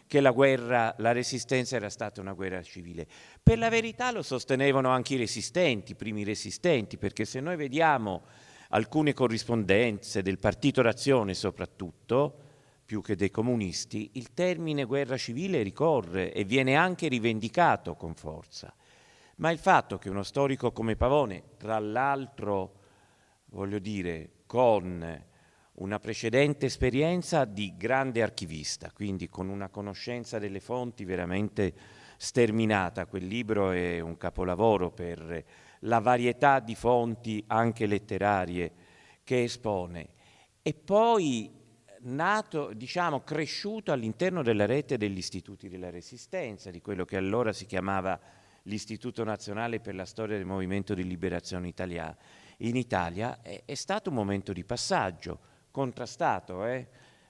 che la resistenza era stata una guerra civile. Per la verità lo sostenevano anche i resistenti, i primi resistenti, perché se noi vediamo alcune corrispondenze del Partito d'Azione soprattutto, più che dei comunisti, il termine guerra civile ricorre e viene anche rivendicato con forza. Ma il fatto che uno storico come Pavone, tra l'altro, voglio dire, con una precedente esperienza di grande archivista, quindi con una conoscenza delle fonti veramente sterminata, quel libro è un capolavoro per la varietà di fonti anche letterarie che espone, e poi nato, diciamo, cresciuto all'interno della rete degli istituti della Resistenza, di quello che allora si chiamava l'Istituto Nazionale per la Storia del Movimento di Liberazione in Italia, è stato un momento di passaggio, contrastato,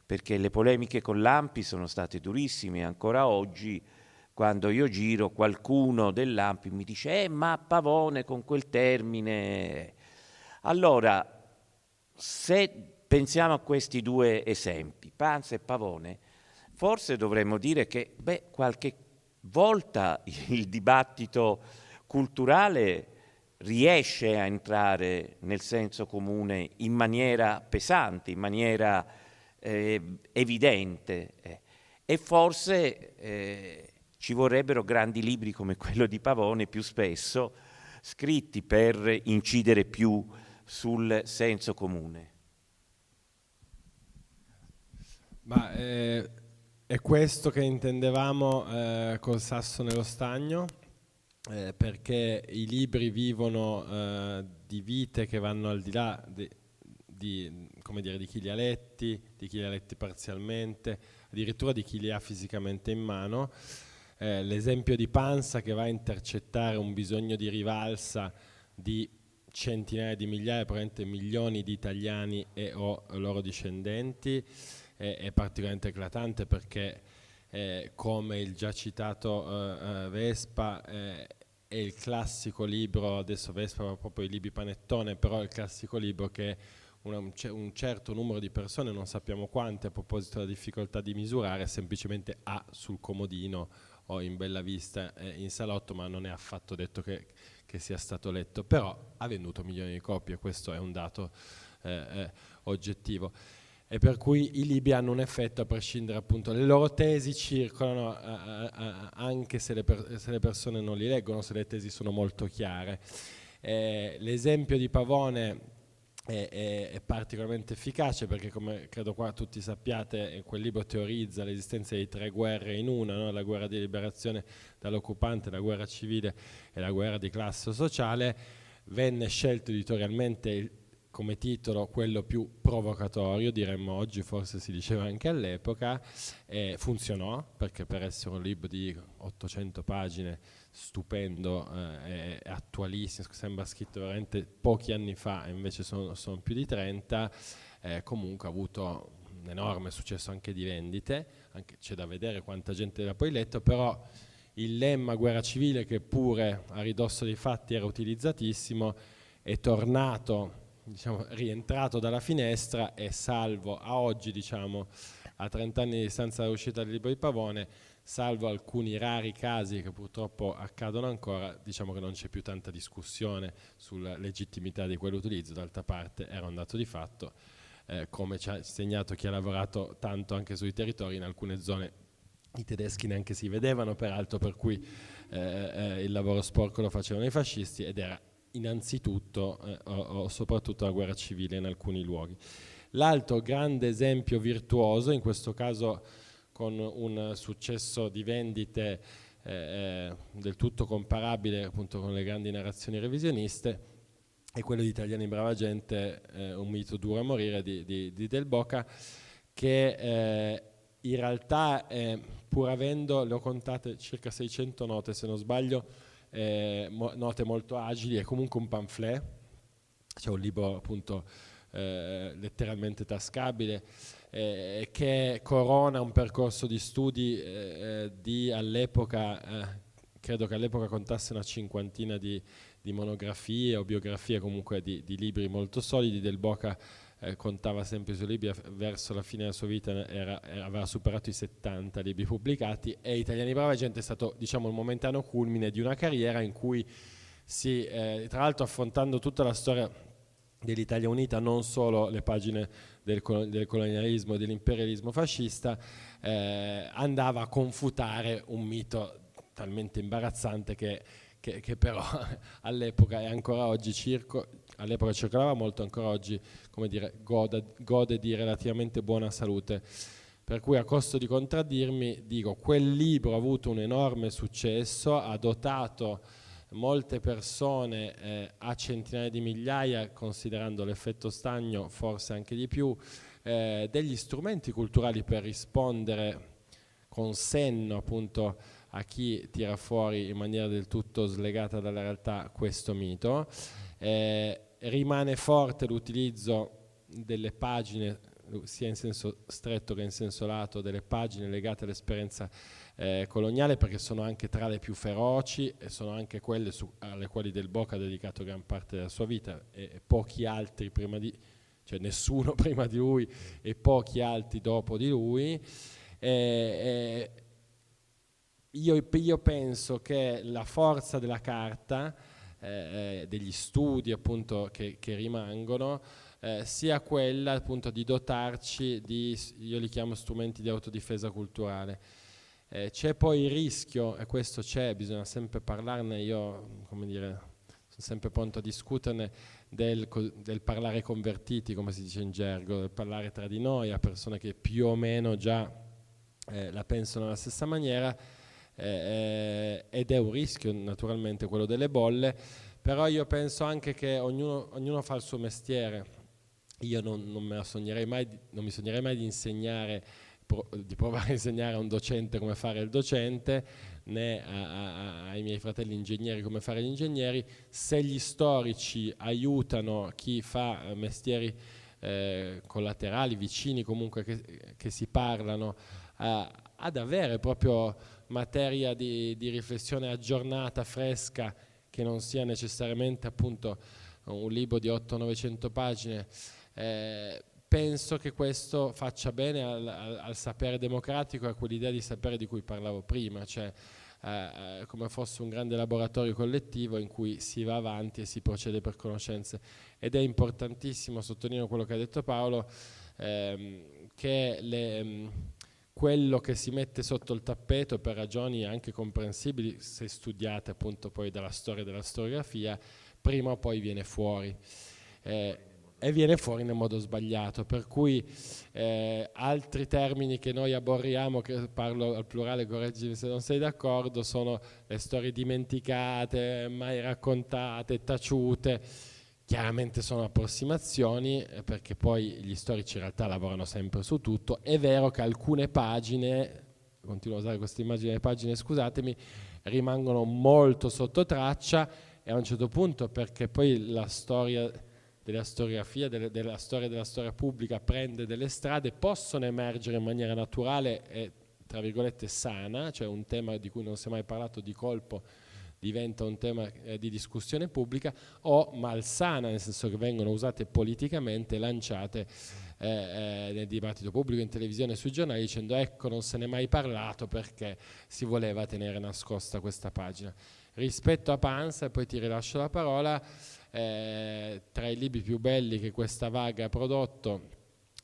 perché le polemiche con l'ANPI sono state durissime. Ancora oggi, quando io giro, qualcuno dell'ANPI mi dice ma Pavone con quel termine. Allora, se pensiamo a questi due esempi, Pansa e Pavone, forse dovremmo dire che qualche volta il dibattito culturale riesce a entrare nel senso comune in maniera pesante, in maniera evidente, e forse Ci vorrebbero grandi libri come quello di Pavone più spesso, scritti per incidere più sul senso comune. Ma è questo che intendevamo col Sasso nello Stagno, perché i libri vivono di vite che vanno al di là come dire, di chi li ha letti, di chi li ha letti parzialmente, addirittura di chi li ha fisicamente in mano. L'esempio di Pansa che va a intercettare un bisogno di rivalsa di centinaia di migliaia, probabilmente milioni di italiani e o loro discendenti, è particolarmente eclatante perché come il già citato Vespa è il classico libro, adesso Vespa va proprio i libri panettone, però è il classico libro che un certo numero di persone, non sappiamo quante, a proposito della difficoltà di misurare, semplicemente ha sul comodino o in bella vista in salotto, ma non è affatto detto che sia stato letto, però ha venduto milioni di copie, questo è un dato oggettivo. E per cui i libri hanno un effetto a prescindere, appunto, le loro tesi circolano anche se le persone non li leggono, se le tesi sono molto chiare. L'esempio di Pavone è particolarmente efficace perché, come credo qua tutti sappiate, quel libro teorizza l'esistenza di 3 guerre in una, no? La guerra di liberazione dall'occupante, la guerra civile e la guerra di classe sociale. Venne scelto editorialmente come titolo quello più provocatorio, diremmo oggi, forse si diceva anche all'epoca, funzionò perché per essere un libro di 800 pagine stupendo, attualissimo, sembra scritto veramente pochi anni fa, invece sono più di 30, comunque ha avuto un enorme successo anche di vendite, anche c'è da vedere quanta gente l'ha poi letto, però il lemma guerra civile, che pure a ridosso dei fatti era utilizzatissimo, è tornato, diciamo, rientrato dalla finestra, e salvo a oggi, diciamo, a 30 anni di distanza dall'uscita del libro di Pavone, salvo alcuni rari casi che purtroppo accadono ancora, diciamo che non c'è più tanta discussione sulla legittimità di quell'utilizzo. D'altra parte era un dato di fatto, come ci ha insegnato chi ha lavorato tanto anche sui territori. In alcune zone i tedeschi neanche si vedevano, peraltro, per cui il lavoro sporco lo facevano i fascisti, ed era innanzitutto o soprattutto la guerra civile in alcuni luoghi. L'altro grande esempio virtuoso, in questo caso con un successo di vendite del tutto comparabile, appunto, con le grandi narrazioni revisioniste, è quello di Italiani brava gente, un mito duro a morire di Del Boca, che in realtà, pur avendo, le ho contate, circa 600 note se non sbaglio, note molto agili, è comunque un pamphlet, c'è un libro, appunto, letteralmente tascabile, che corona un percorso di studi di all'epoca, credo che all'epoca contasse una cinquantina di monografie o biografie, comunque di libri molto solidi. Del Boca contava sempre i suoi libri, verso la fine della sua vita aveva superato i 70 libri pubblicati, e Italiani brava gente è stato, diciamo, il momentaneo culmine di una carriera in cui tra l'altro, affrontando tutta la storia dell'Italia unita, non solo le pagine del colonialismo e dell'imperialismo fascista, andava a confutare un mito talmente imbarazzante che però all'epoca, e ancora oggi all'epoca circolava molto, ancora oggi, come dire, gode di relativamente buona salute. Per cui, a costo di contraddirmi, dico, quel libro ha avuto un enorme successo, ha dotato molte persone, a centinaia di migliaia, considerando l'effetto stagno forse anche di più, degli strumenti culturali per rispondere con senno, appunto, a chi tira fuori in maniera del tutto slegata dalla realtà questo mito. Rimane forte l'utilizzo delle pagine, sia in senso stretto che in senso lato, delle pagine legate all'esperienza coloniale, perché sono anche tra le più feroci e sono anche quelle alle quali Del Boca ha dedicato gran parte della sua vita, e pochi altri cioè nessuno prima di lui e pochi altri dopo di lui. Io penso che la forza della carta, degli studi, appunto, che rimangono, sia quella, appunto, di dotarci di, io li chiamo strumenti di autodifesa culturale, C'è poi il rischio, e questo c'è, bisogna sempre parlarne, io come dire, sono sempre pronto a discuterne, del parlare convertiti, come si dice in gergo, del parlare tra di noi a persone che più o meno già la pensano alla stessa maniera, ed è un rischio naturalmente quello delle bolle, però io penso anche che ognuno fa il suo mestiere. Io non mi sognerei mai di insegnare, di provare a insegnare a un docente come fare il docente, né ai miei fratelli ingegneri come fare gli ingegneri. Se gli storici aiutano chi fa mestieri collaterali, vicini comunque, che si parlano, ad avere proprio materia di riflessione aggiornata, fresca, che non sia necessariamente appunto un libro di 800-900 pagine, penso che questo faccia bene al sapere democratico, a quell'idea di sapere di cui parlavo prima, cioè come fosse un grande laboratorio collettivo in cui si va avanti e si procede per conoscenze. Ed è importantissimo, sottolineo quello che ha detto Paolo, che quello che si mette sotto il tappeto, per ragioni anche comprensibili se studiate appunto poi dalla storia e della storiografia, prima o poi viene fuori. E viene fuori nel modo sbagliato, per cui altri termini che noi aborriamo, che parlo al plurale, correggimi se non sei d'accordo, sono le storie dimenticate, mai raccontate, taciute. Chiaramente sono approssimazioni, perché poi gli storici in realtà lavorano sempre su tutto. È vero che alcune pagine, continuo a usare questa immagine delle pagine, scusatemi, rimangono molto sotto traccia, e a un certo punto, perché poi la storia della storiografia, della storia pubblica prende delle strade, possono emergere in maniera naturale e tra virgolette sana, cioè un tema di cui non si è mai parlato di colpo diventa un tema di discussione pubblica, o malsana, nel senso che vengono usate politicamente, lanciate nel dibattito pubblico, in televisione, sui giornali, dicendo ecco non se n'è mai parlato perché si voleva tenere nascosta questa pagina. Rispetto a Pansa, e poi ti rilascio la parola, tra i libri più belli che questa vaga ha prodotto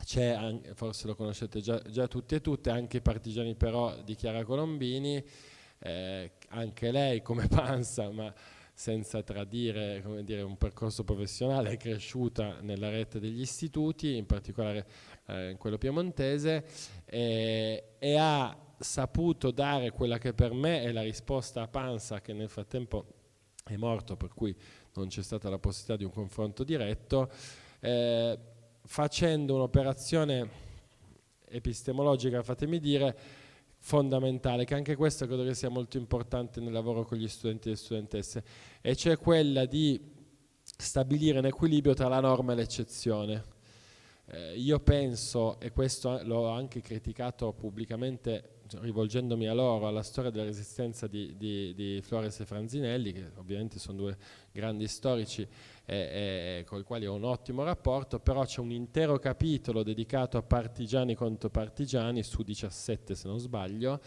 c'è, forse lo conoscete già tutti e tutte, Anche i partigiani però di Chiara Colombini, anche lei come Pansa, ma senza tradire, come dire, un percorso professionale, è cresciuta nella rete degli istituti, in particolare in quello piemontese, e ha saputo dare quella che per me è la risposta a Pansa, che nel frattempo è morto, per cui non c'è stata la possibilità di un confronto diretto, facendo un'operazione epistemologica, fatemi dire, fondamentale, che anche questo credo che sia molto importante nel lavoro con gli studenti e le studentesse, e cioè quella di stabilire un equilibrio tra la norma e l'eccezione. Io penso, e questo l'ho anche criticato pubblicamente rivolgendomi a loro, alla storia della resistenza di Flores e Franzinelli, che ovviamente sono due grandi storici con i quali ho un ottimo rapporto, però c'è un intero capitolo dedicato a partigiani contro partigiani, su 17 se non sbaglio,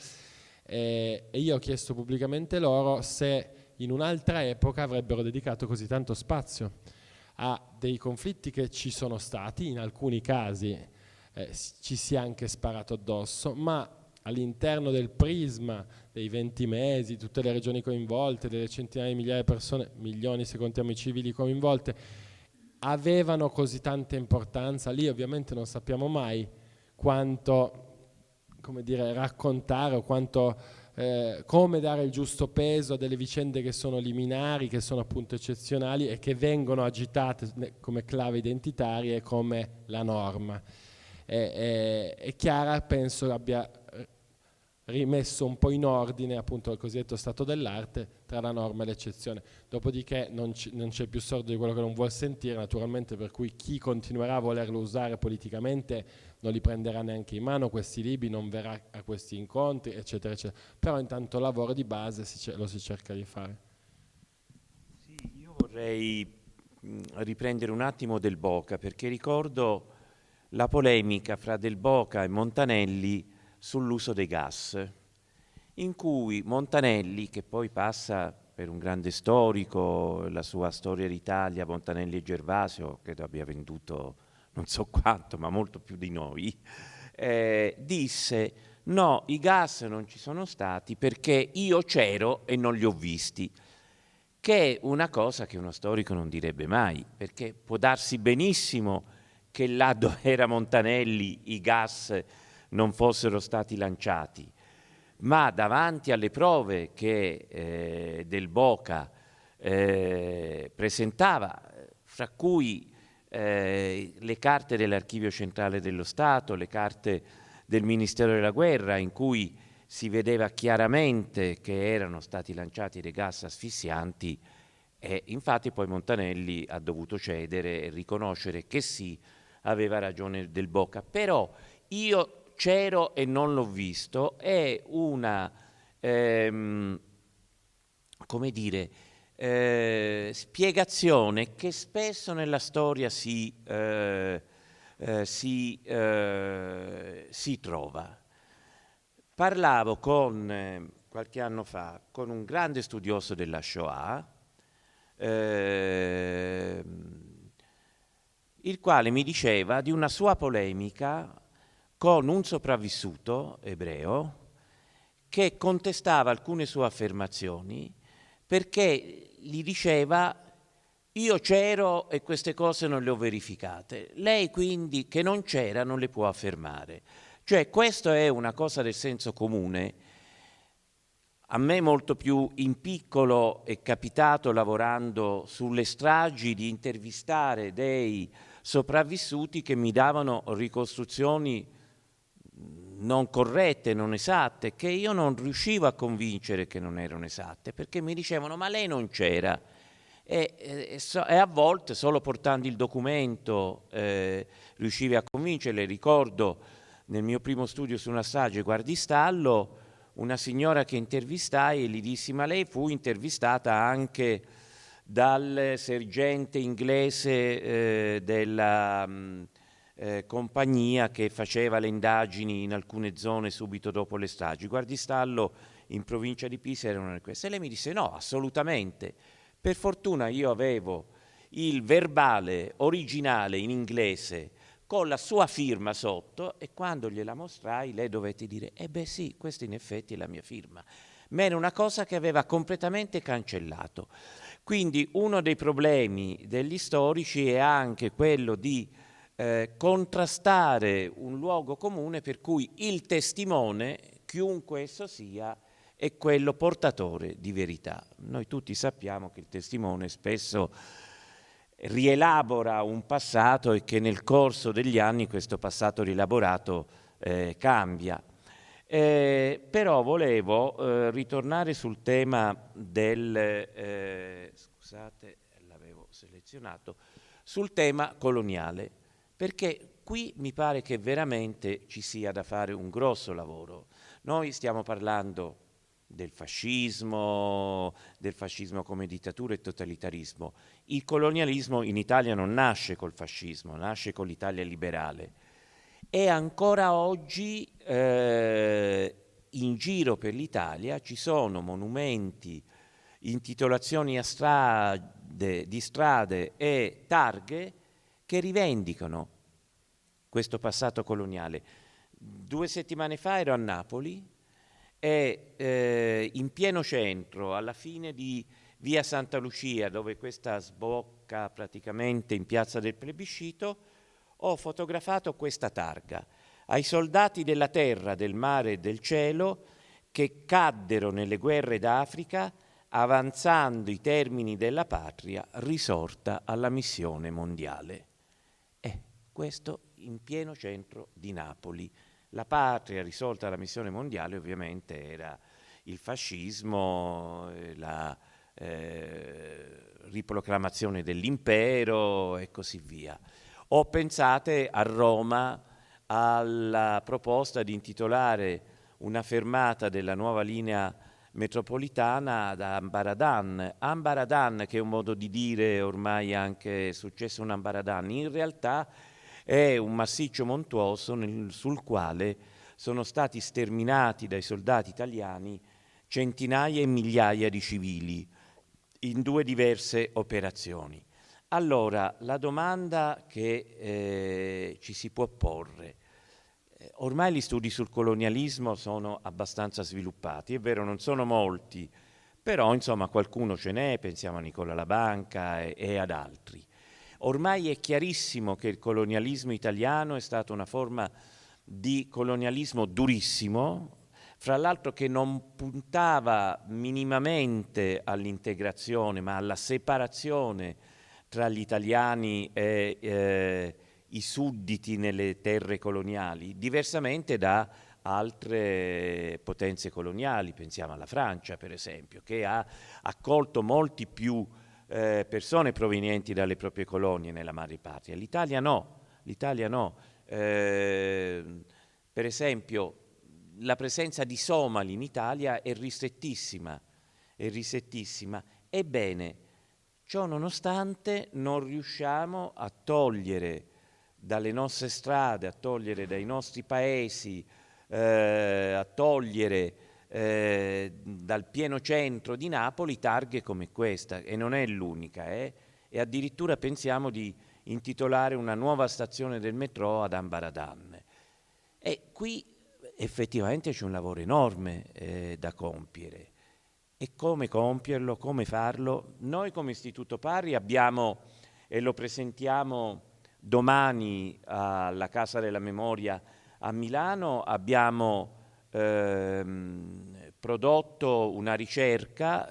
e io ho chiesto pubblicamente loro se in un'altra epoca avrebbero dedicato così tanto spazio a dei conflitti che ci sono stati, in alcuni casi ci si è anche sparato addosso, ma all'interno del prisma dei 20 mesi, tutte le regioni coinvolte, delle centinaia di migliaia di persone, milioni se contiamo i civili coinvolte, avevano così tanta importanza. Lì ovviamente non sappiamo mai quanto, come dire, raccontare o quanto come dare il giusto peso a delle vicende che sono liminari, che sono appunto eccezionali e che vengono agitate come clave identitarie, come la norma. E Chiara penso abbia rimesso un po' in ordine appunto il cosiddetto stato dell'arte tra la norma e l'eccezione. Dopodiché non c'è più sordo di quello che non vuol sentire, naturalmente, per cui chi continuerà a volerlo usare politicamente non li prenderà neanche in mano questi libri, non verrà a questi incontri, eccetera, eccetera. Però intanto lavoro di base lo si cerca di fare. Sì, io vorrei riprendere un attimo Del Boca, perché ricordo la polemica fra Del Boca e Montanelli sull'uso dei gas, in cui Montanelli, che poi passa per un grande storico, la sua Storia d'Italia, Montanelli e Gervasio, credo abbia venduto non so quanto, ma molto più di noi, disse: no, i gas non ci sono stati perché io c'ero e non li ho visti, che è una cosa che uno storico non direbbe mai, perché può darsi benissimo che là dove era Montanelli i gas non fossero stati lanciati, ma davanti alle prove che Del Boca presentava, fra cui le carte dell'Archivio Centrale dello Stato, le carte del Ministero della Guerra, in cui si vedeva chiaramente che erano stati lanciati dei gas asfissianti, e infatti poi Montanelli ha dovuto cedere e riconoscere che sì, aveva ragione Del Boca. Però io c'ero e non l'ho visto è una, come dire, spiegazione che spesso nella storia si trova. Parlavo qualche anno fa con un grande studioso della Shoah, il quale mi diceva di una sua polemica con un sopravvissuto ebreo che contestava alcune sue affermazioni perché gli diceva: io c'ero e queste cose non le ho verificate, lei quindi che non c'era non le può affermare. Cioè, questo è una cosa del senso comune. A me molto più in piccolo è capitato, lavorando sulle stragi, di intervistare dei sopravvissuti che mi davano ricostruzioni non corrette, non esatte, che io non riuscivo a convincere che non erano esatte, perché mi dicevano: ma lei non c'era. E a volte solo portando il documento riuscivi a convincerle. Ricordo nel mio primo studio su una strage Guardistallo una signora che intervistai e gli dissi: ma lei fu intervistata anche dal sergente inglese della compagnia che faceva le indagini in alcune zone subito dopo le stragi. Guardistallo in provincia di Pisa era una di queste. E lei mi disse: no, assolutamente. Per fortuna io avevo il verbale originale in inglese con la sua firma sotto, e quando gliela mostrai lei dovette dire: eh beh sì, questa in effetti è la mia firma. Ma era una cosa che aveva completamente cancellato. Quindi uno dei problemi degli storici è anche quello di contrastare un luogo comune per cui il testimone, chiunque esso sia, è quello portatore di verità. Noi tutti sappiamo che il testimone spesso rielabora un passato e che nel corso degli anni questo passato rielaborato cambia. Però volevo ritornare sul tema scusate, l'avevo selezionato, sul tema coloniale, perché qui mi pare che veramente ci sia da fare un grosso lavoro. Noi stiamo parlando del fascismo come dittatura e totalitarismo. Il colonialismo in Italia non nasce col fascismo, nasce con l'Italia liberale. E ancora oggi in giro per l'Italia ci sono monumenti, intitolazioni di strade e targhe che rivendicano questo passato coloniale. 2 settimane fa ero a Napoli e in pieno centro, alla fine di via Santa Lucia, dove questa sbocca praticamente in piazza del Plebiscito, ho fotografato questa targa: ai soldati della terra, del mare e del cielo che caddero nelle guerre d'Africa, avanzando i termini della patria, risorta alla missione mondiale. Questo in pieno centro di Napoli. La patria risolta alla missione mondiale ovviamente era il fascismo, la riproclamazione dell'impero e così via. O pensate a Roma alla proposta di intitolare una fermata della nuova linea metropolitana ad Ambaradan. Ambaradan, che è un modo di dire ormai anche successo un Ambaradan, in realtà è un massiccio montuoso sul quale sono stati sterminati dai soldati italiani centinaia e migliaia di civili in 2 diverse operazioni. Allora, la domanda che ci si può porre, ormai gli studi sul colonialismo sono abbastanza sviluppati, è vero, non sono molti, però insomma qualcuno ce n'è, pensiamo a Nicola Labanca e ad altri. Ormai è chiarissimo che il colonialismo italiano è stata una forma di colonialismo durissimo, fra l'altro che non puntava minimamente all'integrazione, ma alla separazione tra gli italiani e i sudditi nelle terre coloniali, diversamente da altre potenze coloniali, pensiamo alla Francia per esempio, che ha accolto molti più persone provenienti dalle proprie colonie nella madrepatria. L'Italia no, l'Italia no. Per esempio la presenza di somali in Italia è ristrettissima, è ristrettissima. Ebbene, ciò nonostante non riusciamo a togliere dalle nostre strade, a togliere dai nostri paesi, a togliere dal pieno centro di Napoli targhe come questa, e non è l'unica, e addirittura pensiamo di intitolare una nuova stazione del metro ad Ambaradan. E qui effettivamente c'è un lavoro enorme da compiere. E come compierlo, come farlo? Noi come Istituto Parri abbiamo, e lo presentiamo domani alla Casa della Memoria a Milano, abbiamo prodotto una ricerca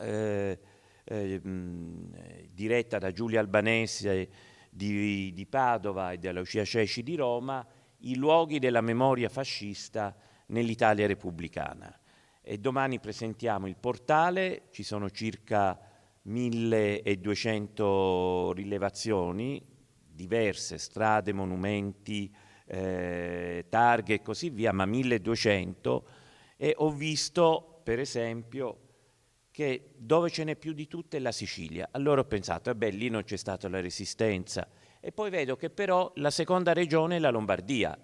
diretta da Giulia Albanese di Padova e dalla Lucia Ceci di Roma, i luoghi della memoria fascista nell'Italia repubblicana. E domani presentiamo il portale, ci sono circa 1200 rilevazioni, diverse, strade, monumenti, targhe e così via, ma 1200, e ho visto per esempio che dove ce n'è più di tutte è la Sicilia. Allora ho pensato, lì non c'è stata la resistenza, e poi vedo che però la seconda regione è la Lombardia,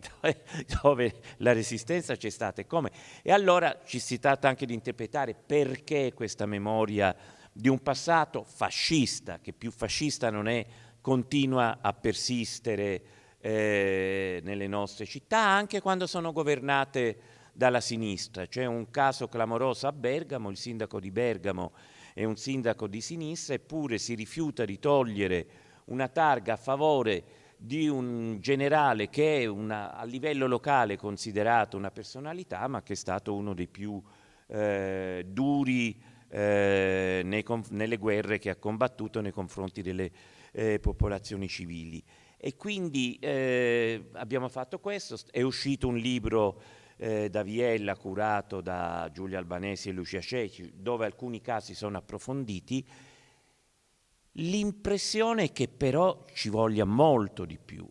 dove la resistenza c'è stata e come. E allora ci si tratta anche di interpretare perché questa memoria di un passato fascista, che più fascista non è, continua a persistere nelle nostre città, anche quando sono governate dalla sinistra. C'è un caso clamoroso a Bergamo, il sindaco di Bergamo è un sindaco di sinistra, eppure si rifiuta di togliere una targa a favore di un generale che è a livello locale considerato una personalità, ma che è stato uno dei più duri nelle guerre che ha combattuto nei confronti delle popolazioni civili. E quindi abbiamo fatto questo, è uscito un libro da Viella curato da Giulia Albanesi e Lucia Ceci, dove alcuni casi sono approfonditi. L'impressione è che però ci voglia molto di più,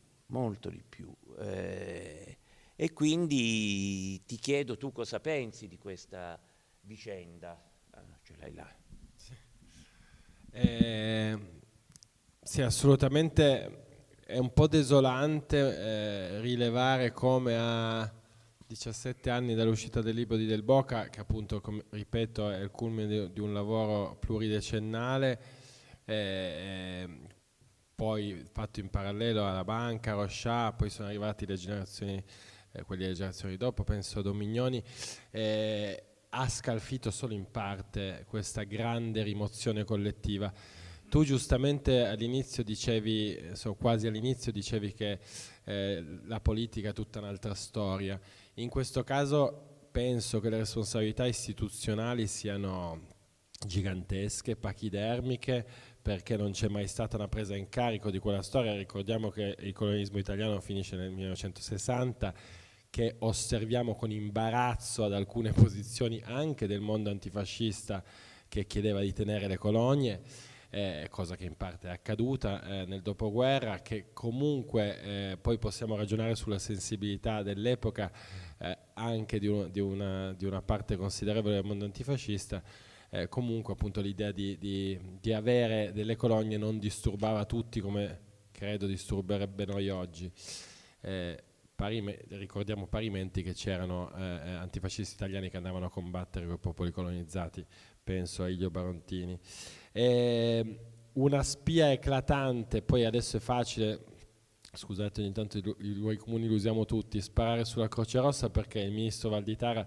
e quindi ti chiedo tu cosa pensi di questa vicenda. Ce l'hai là. Sì, assolutamente. È un po' desolante rilevare come a 17 anni dall'uscita del libro di Del Boca, che appunto, ripeto, è il culmine di un lavoro pluridecennale, poi fatto in parallelo alla Banca, Rochat, poi sono arrivati le generazioni, quelli delle generazioni dopo, penso Domignoni, ha scalfito solo in parte questa grande rimozione collettiva. Tu giustamente all'inizio dicevi, quasi all'inizio dicevi che la politica è tutta un'altra storia. In questo caso penso che le responsabilità istituzionali siano gigantesche, pachidermiche, perché non c'è mai stata una presa in carico di quella storia. Ricordiamo che il colonialismo italiano finisce nel 1960, che osserviamo con imbarazzo ad alcune posizioni anche del mondo antifascista che chiedeva di tenere le colonie, cosa che in parte è accaduta nel dopoguerra, che comunque poi possiamo ragionare sulla sensibilità dell'epoca anche di una parte considerevole del mondo antifascista. Comunque appunto l'idea di avere delle colonie non disturbava tutti come credo disturberebbe noi oggi. Ricordiamo parimenti che c'erano antifascisti italiani che andavano a combattere con i popoli colonizzati, penso a Ilio Barontini. una spia eclatante, poi adesso è facile, scusate ogni tanto i luoghi comuni li usiamo tutti, sparare sulla Croce Rossa, perché il ministro Valditara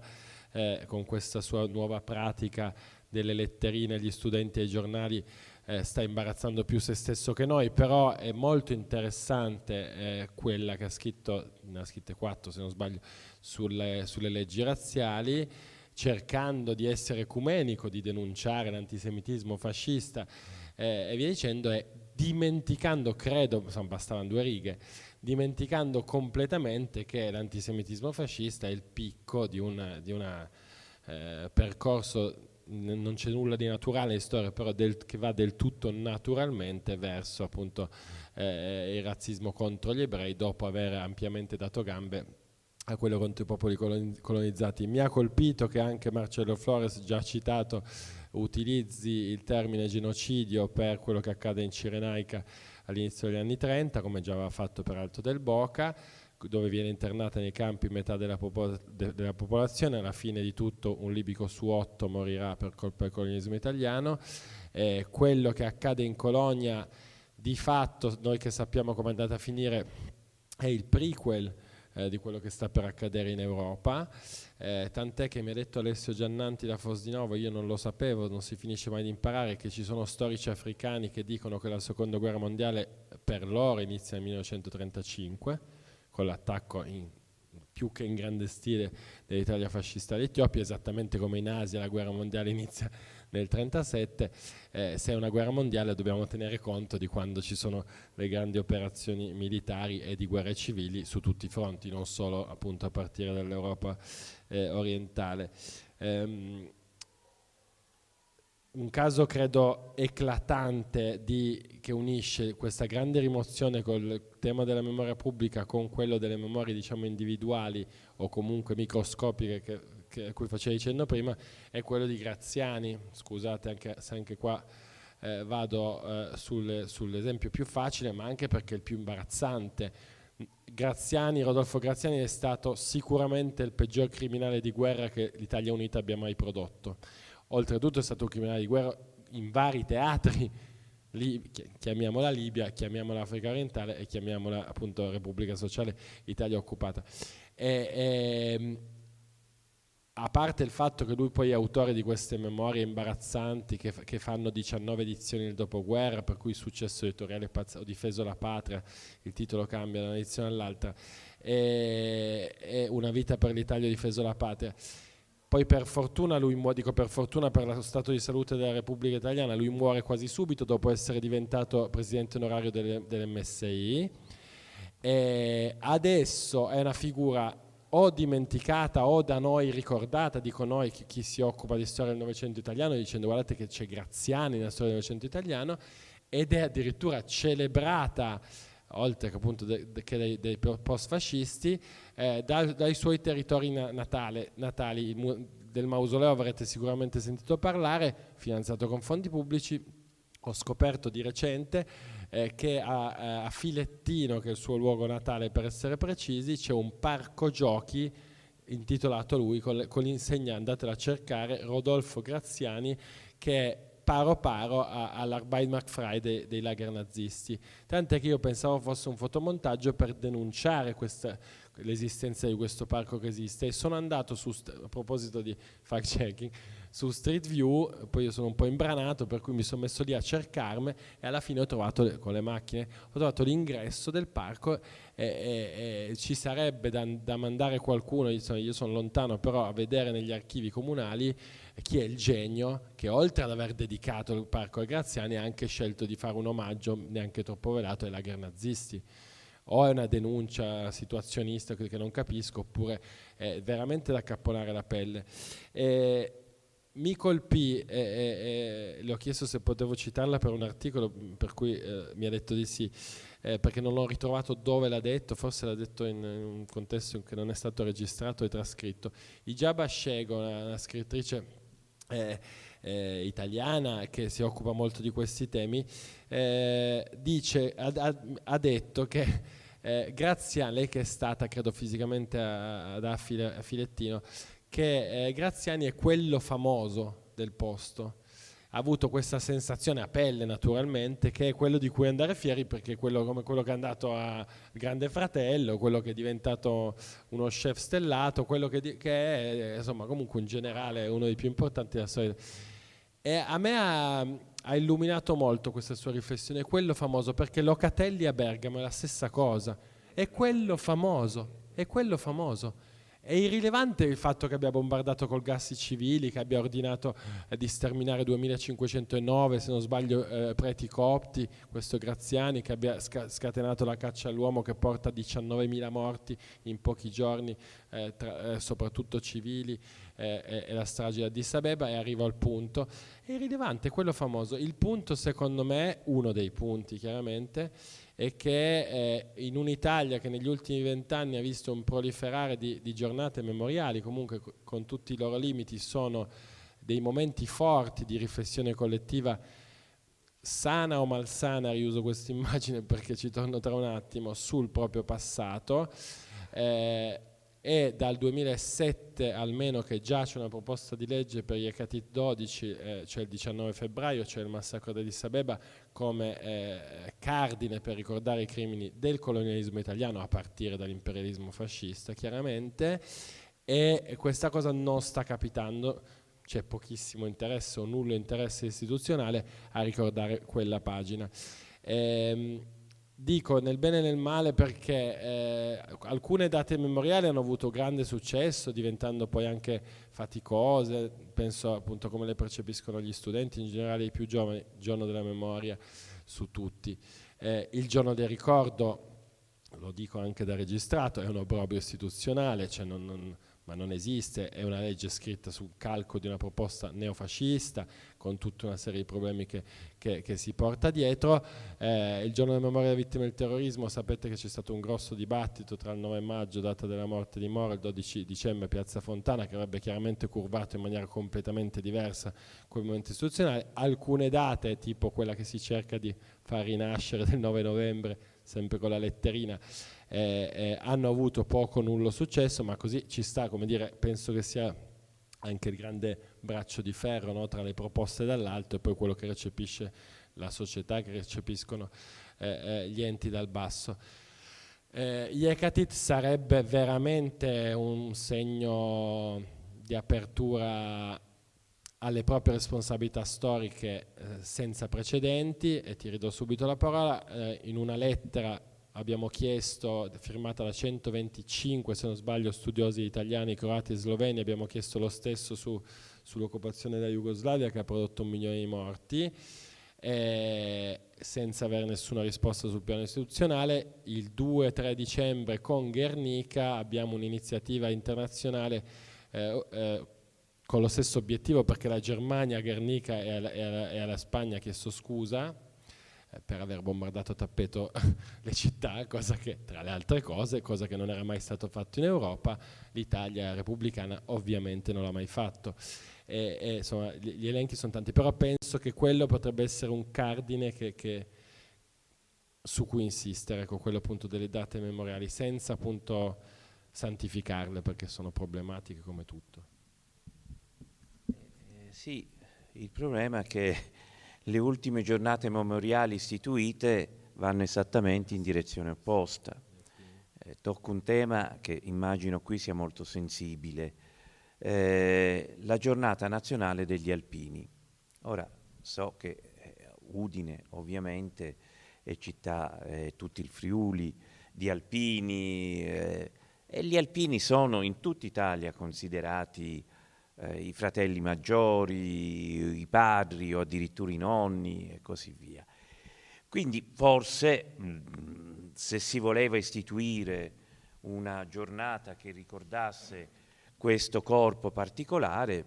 con questa sua nuova pratica delle letterine agli studenti e ai giornali sta imbarazzando più se stesso che noi, però è molto interessante quella che ha scritto, ne ha scritte 4 se non sbaglio, sulle leggi razziali, cercando di essere ecumenico, di denunciare l'antisemitismo fascista e via dicendo, e dimenticando, credo, insomma, bastavano 2 righe, dimenticando completamente che l'antisemitismo fascista è il picco di un percorso, non c'è nulla di naturale in storia, però che va del tutto naturalmente verso appunto il razzismo contro gli ebrei, dopo aver ampiamente dato gambe a quello contro i popoli colonizzati. Mi ha colpito che anche Marcello Flores, già citato, utilizzi il termine genocidio per quello che accade in Cirenaica all'inizio degli anni 30, come già aveva fatto peraltro Del Boca, dove viene internata nei campi metà della popolazione. Alla fine di tutto un libico su 8 morirà per colpa del colonialismo italiano. Quello che accade in Colonia, di fatto, noi che sappiamo come è andata a finire, è il prequel di quello che sta per accadere in Europa, tant'è che mi ha detto Alessio Giannanti da Fosdinovo, io non lo sapevo, non si finisce mai di imparare, che ci sono storici africani che dicono che la seconda guerra mondiale per loro inizia nel 1935 con l'attacco più che in grande stile dell'Italia fascista all'Etiopia, esattamente come in Asia la guerra mondiale inizia nel 1937. Se è una guerra mondiale dobbiamo tenere conto di quando ci sono le grandi operazioni militari e di guerre civili su tutti i fronti, non solo appunto a partire dall'Europa orientale. Un caso credo eclatante che unisce questa grande rimozione col tema della memoria pubblica con quello delle memorie, diciamo, individuali o comunque microscopiche a cui facevo cenno prima, è quello di Graziani. Scusate anche se anche qua vado sull'esempio più facile, ma anche perché è il più imbarazzante. Rodolfo Graziani è stato sicuramente il peggior criminale di guerra che l'Italia Unita abbia mai prodotto. Oltretutto è stato un criminale di guerra in vari teatri, chiamiamola Libia, chiamiamola Africa orientale e chiamiamola appunto Repubblica Sociale Italia occupata. A parte il fatto che lui poi è autore di queste memorie imbarazzanti che fanno 19 edizioni del dopoguerra, per cui il successo editoriale ho difeso la patria, il titolo cambia da un'edizione all'altra, è Una vita per l'Italia, ho difeso la patria. Poi per fortuna per fortuna per lo stato di salute della Repubblica Italiana, lui muore quasi subito dopo essere diventato presidente onorario dell'MSI. Adesso è una figura o dimenticata o da noi ricordata, dico noi, chi si occupa di storia del Novecento italiano, dicendo guardate che c'è Graziani nella storia del Novecento italiano, ed è addirittura celebrata, oltre che appunto che dei post-fascisti, dai suoi territori natali. Del mausoleo avrete sicuramente sentito parlare, finanziato con fondi pubblici. Ho scoperto di recente che a Filettino, che è il suo luogo natale per essere precisi, c'è un parco giochi intitolato a lui, con l'insegna, andatelo a cercare, Rodolfo Graziani, che è paro all'Arbeitsmarktfrei dei lager nazisti. Tant'è che io pensavo fosse un fotomontaggio per denunciare l'esistenza di questo parco che esiste, e sono andato a proposito di fact checking su Street View, poi io sono un po' imbranato, per cui mi sono messo lì a cercarmi e alla fine ho trovato, con le macchine, ho trovato l'ingresso del parco e ci sarebbe da mandare qualcuno, io sono lontano, però a vedere negli archivi comunali chi è il genio che, oltre ad aver dedicato il parco ai Graziani, ha anche scelto di fare un omaggio neanche troppo velato ai lager nazisti. O è una denuncia situazionista che non capisco, oppure è veramente da accapponare la pelle. Mi colpì, le ho chiesto se potevo citarla per un articolo, per cui mi ha detto di sì, perché non l'ho ritrovato dove l'ha detto, forse l'ha detto in un contesto che non è stato registrato e trascritto. Ijaba Shego, una scrittrice italiana che si occupa molto di questi temi, ha detto che Graziani, lei che è stata credo fisicamente a Filettino, che Graziani è quello famoso del posto. avuto questa sensazione a pelle naturalmente, che è quello di cui andare fieri, perché è come quello che è andato a Grande Fratello, quello che è diventato uno chef stellato, quello che è insomma comunque in generale uno dei più importanti della storia. E a me ha illuminato molto questa sua riflessione, quello famoso, perché Locatelli a Bergamo è la stessa cosa, è quello famoso. È irrilevante il fatto che abbia bombardato col gas i civili, che abbia ordinato di sterminare 2509, se non sbaglio, preti copti, questo Graziani, che abbia scatenato la caccia all'uomo che porta 19.000 morti in pochi giorni, soprattutto civili, e la strage di Addis Abeba, e arrivo al punto. È irrilevante, quello famoso. Il punto, secondo me, uno dei punti chiaramente, è che in un'Italia che negli ultimi 20 anni ha visto un proliferare di giornate memoriali, comunque con tutti i loro limiti, sono dei momenti forti di riflessione collettiva, sana o malsana, riuso questa immagine perché ci torno tra un attimo, sul proprio passato. E dal 2007 almeno che già c'è una proposta di legge per gli Hecatit 12, cioè il 19 febbraio, cioè il massacro di Addis Abeba, come cardine per ricordare i crimini del colonialismo italiano a partire dall'imperialismo fascista, chiaramente, e questa cosa non sta capitando, c'è pochissimo interesse o nullo interesse istituzionale a ricordare quella pagina. Dico nel bene e nel male perché alcune date memoriali hanno avuto grande successo, diventando poi anche faticose, penso appunto come le percepiscono gli studenti, in generale i più giovani, giorno della memoria su tutti. Il giorno del ricordo, lo dico anche da registrato, è un obbrobrio istituzionale, cioè ma non esiste, è una legge scritta sul calco di una proposta neofascista, con tutta una serie di problemi che si porta dietro. Il giorno della memoria delle vittime del terrorismo, sapete che c'è stato un grosso dibattito tra il 9 maggio, data della morte di Moro, e il 12 dicembre, Piazza Fontana, che avrebbe chiaramente curvato in maniera completamente diversa quel momento istituzionale. Alcune date, tipo quella che si cerca di far rinascere del 9 novembre, sempre con la letterina, hanno avuto poco o nullo successo, ma così ci sta, come dire, penso che sia anche il grande braccio di ferro, no, tra le proposte dall'alto e poi quello che recepisce la società, che recepiscono gli enti dal basso. Gli Hecatit sarebbe veramente un segno di apertura alle proprie responsabilità storiche senza precedenti, e ti ridò subito la parola. In una lettera abbiamo chiesto, firmata da 125, se non sbaglio, studiosi italiani, croati e sloveni, abbiamo chiesto lo stesso sull'occupazione della Jugoslavia, che ha prodotto 1 milione di morti, senza avere nessuna risposta sul piano istituzionale. Il 2-3 dicembre con Guernica abbiamo un'iniziativa internazionale con lo stesso obiettivo, perché la Germania a Guernica e alla Spagna ha chiesto scusa per aver bombardato a tappeto le città, cosa che, tra le altre cose, cosa che non era mai stato fatto in Europa, l'Italia repubblicana ovviamente non l'ha mai fatto. Insomma, gli elenchi sono tanti, però penso che quello potrebbe essere un cardine su cui insistere, con quello appunto delle date memoriali, senza appunto santificarle, perché sono problematiche come tutto. Sì, il problema è che le ultime giornate memoriali istituite vanno esattamente in direzione opposta. Tocco un tema che immagino qui sia molto sensibile, la giornata nazionale degli alpini. Ora, so che Udine ovviamente è città, tutto il Friuli di alpini, e gli alpini sono in tutta Italia considerati i fratelli maggiori, i padri o addirittura i nonni e così via. Quindi forse se si voleva istituire una giornata che ricordasse questo corpo particolare,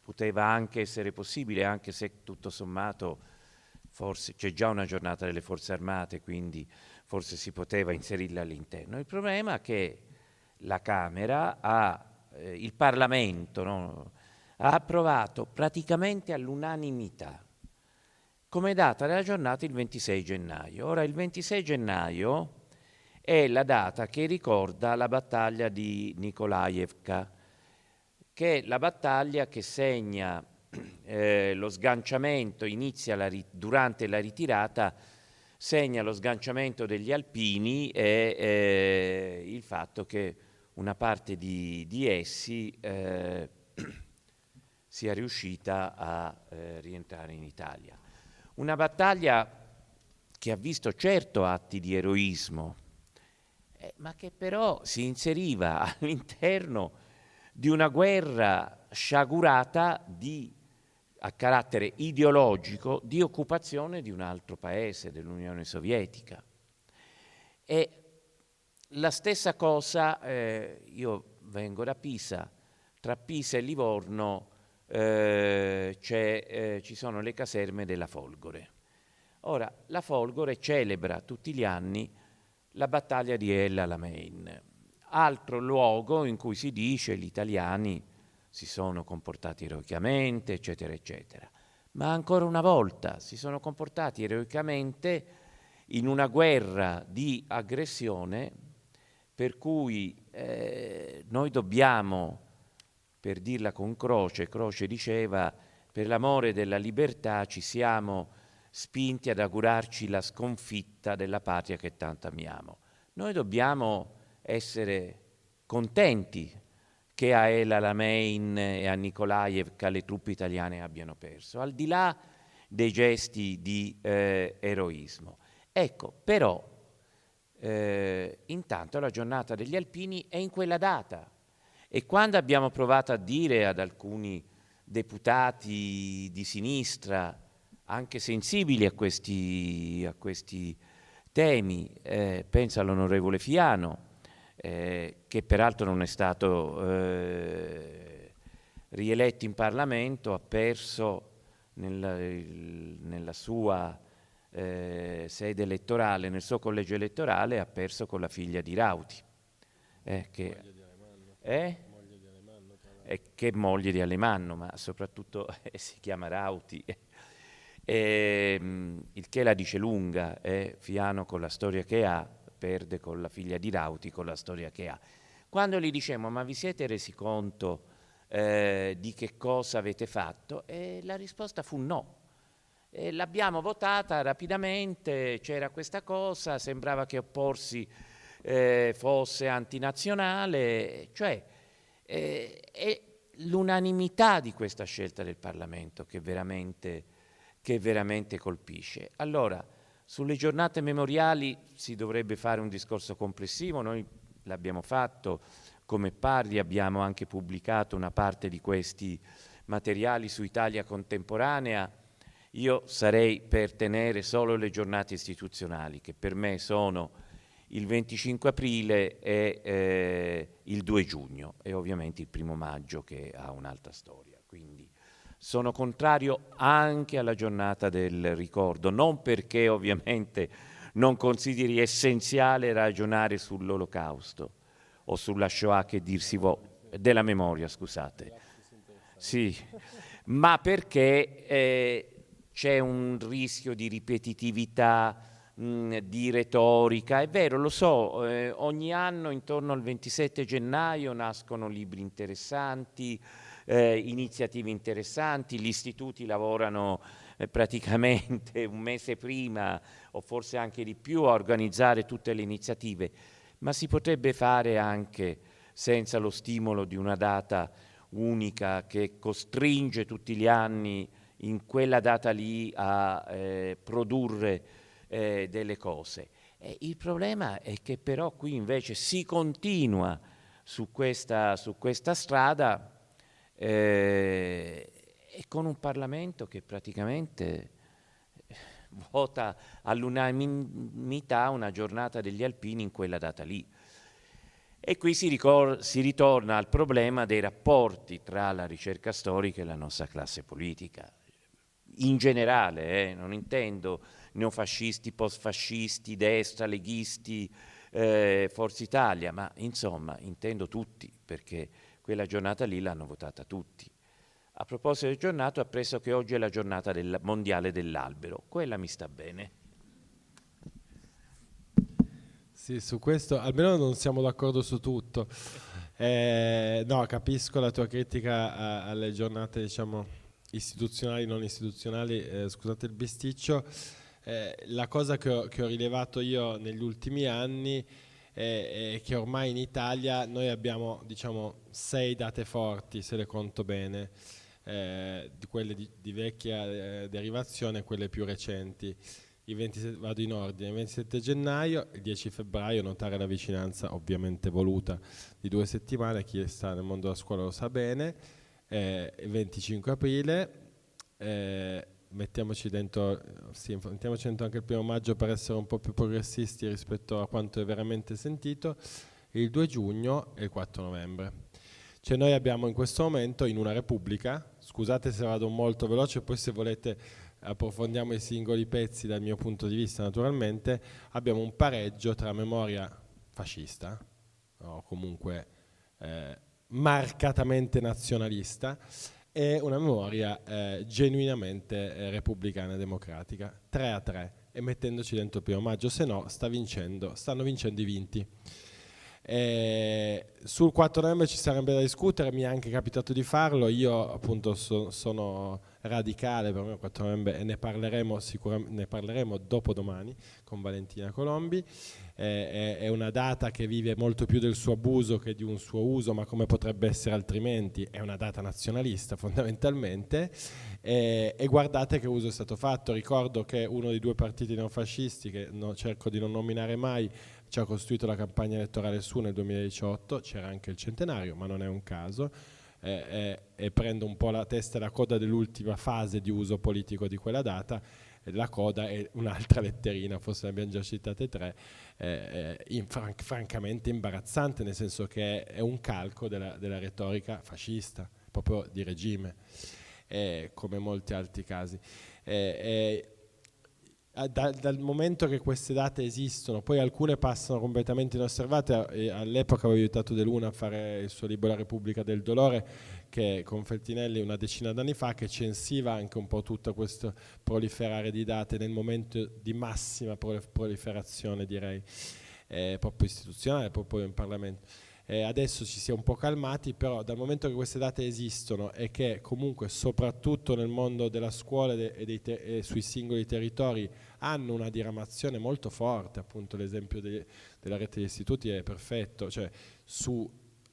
poteva anche essere possibile, anche se tutto sommato forse c'è già una giornata delle forze armate, quindi forse si poteva inserirla all'interno. Il problema è che la Camera il Parlamento, no, ha approvato praticamente all'unanimità come data della giornata il 26 gennaio. Ora, il 26 gennaio è la data che ricorda la battaglia di Nikolaevka, che è la battaglia che segna lo sganciamento inizia durante la ritirata, segna lo sganciamento degli alpini e il fatto che una parte di essi sia riuscita a rientrare in Italia. Una battaglia che ha visto certo atti di eroismo, ma che però si inseriva all'interno di una guerra sciagurata a carattere ideologico di occupazione di un altro paese, dell'Unione Sovietica. E la stessa cosa, io vengo da Pisa, tra Pisa e Livorno ci sono le caserme della Folgore. Ora, la Folgore celebra tutti gli anni la battaglia di El Alamein, altro luogo in cui si dice gli italiani si sono comportati eroicamente, eccetera, eccetera. Ma ancora una volta si sono comportati eroicamente in una guerra di aggressione per cui noi dobbiamo, per dirla con Croce diceva, per l'amore della libertà ci siamo spinti ad augurarci la sconfitta della patria che tanto amiamo. Noi dobbiamo essere contenti che a El Alamein e a Nikolaevka le truppe italiane abbiano perso, al di là dei gesti di eroismo. Ecco, però, intanto la giornata degli alpini è in quella data e quando abbiamo provato a dire ad alcuni deputati di sinistra, anche sensibili a questi temi, penso all'onorevole Fiano, che peraltro non è stato rieletto in Parlamento, ha perso nella sua sede elettorale, nel suo collegio elettorale, ha perso con la figlia di Rauti. Che è moglie di Alemanno, ma soprattutto si chiama Rauti. Il che la dice lunga, Fiano con la storia che ha, perde con la figlia di Rauti con la storia che ha. Quando gli dicemmo ma vi siete resi conto di che cosa avete fatto? La risposta fu no. L'abbiamo votata rapidamente, c'era questa cosa, sembrava che opporsi fosse antinazionale, cioè è l'unanimità di questa scelta del Parlamento che veramente colpisce. Allora, sulle giornate memoriali si dovrebbe fare un discorso complessivo, noi l'abbiamo fatto come Pardi, abbiamo anche pubblicato una parte di questi materiali su Italia Contemporanea. Io sarei per tenere solo le giornate istituzionali, che per me sono il 25 aprile e il 2 giugno e ovviamente il 1° maggio che ha un'altra storia. Quindi sono contrario anche alla giornata del ricordo, non perché ovviamente non consideri essenziale ragionare sull'Olocausto o sulla Shoah, che dir si vuole, della memoria, scusate. Sì, ma perché c'è un rischio di ripetitività, di retorica. È vero, lo so, ogni anno intorno al 27 gennaio nascono libri interessanti, iniziative interessanti, gli istituti lavorano praticamente un mese prima o forse anche di più a organizzare tutte le iniziative, ma si potrebbe fare anche senza lo stimolo di una data unica che costringe tutti gli anni in quella data lì a produrre delle cose. Il problema è che però qui invece si continua su questa strada e con un Parlamento che praticamente vota all'unanimità una giornata degli alpini in quella data lì. E qui si ritorna al problema dei rapporti tra la ricerca storica e la nostra classe politica. In generale, non intendo neofascisti, postfascisti, destra, leghisti, Forza Italia, ma insomma intendo tutti, perché quella giornata lì l'hanno votata tutti. A proposito del giornato, ho appreso che oggi è la giornata mondiale dell'albero, quella mi sta bene. Sì, su questo almeno non siamo d'accordo su tutto. No, capisco la tua critica alle giornate, diciamo, istituzionali, non istituzionali, scusate il bisticcio, la cosa che ho rilevato io negli ultimi anni è che ormai in Italia noi abbiamo, diciamo, 6 date forti, se le conto bene, di quelle di vecchia derivazione e quelle più recenti. Vado in ordine: il 27 gennaio, il 10 febbraio, notare la vicinanza ovviamente voluta di 2 settimane, chi sta nel mondo della scuola lo sa bene, il 25 aprile, mettiamoci dentro anche il 1 maggio per essere un po' più progressisti rispetto a quanto è veramente sentito, il 2 giugno e il 4 novembre. Cioè noi abbiamo in questo momento in una repubblica, scusate se vado molto veloce, poi se volete approfondiamo i singoli pezzi dal mio punto di vista naturalmente, abbiamo un pareggio tra memoria fascista, o comunque marcatamente nazionalista, e una memoria genuinamente repubblicana e democratica, 3-3, e mettendoci dentro il 1 maggio, se no stanno vincendo i vinti. Sul 4 novembre ci sarebbe da discutere, mi è anche capitato di farlo, io appunto sono radicale per me il 4 novembre e ne parleremo dopodomani con Valentina Colombi. È una data che vive molto più del suo abuso che di un suo uso, ma come potrebbe essere altrimenti, è una data nazionalista fondamentalmente, e guardate che uso è stato fatto. Ricordo che uno dei 2 partiti neofascisti, che cerco di non nominare mai, ci ha costruito la campagna elettorale su nel 2018, c'era anche il centenario, ma non è un caso, e prendo un po' la testa e la coda dell'ultima fase di uso politico di quella data. La coda è un'altra letterina, forse ne abbiamo già citate 3, francamente imbarazzante, nel senso che è un calco della retorica fascista, proprio di regime, come molti altri casi. Dal momento che queste date esistono, poi alcune passano completamente inosservate, all'epoca avevo aiutato De Luna a fare il suo libro La Repubblica del Dolore, che con Feltinelli una decina d'anni fa, che censiva anche un po' tutto questo proliferare di date nel momento di massima proliferazione, direi, proprio istituzionale, proprio in Parlamento. Adesso ci si è un po' calmati, però dal momento che queste date esistono e che comunque soprattutto nel mondo della scuola e sui singoli territori hanno una diramazione molto forte, appunto l'esempio della rete di istituti è perfetto, cioè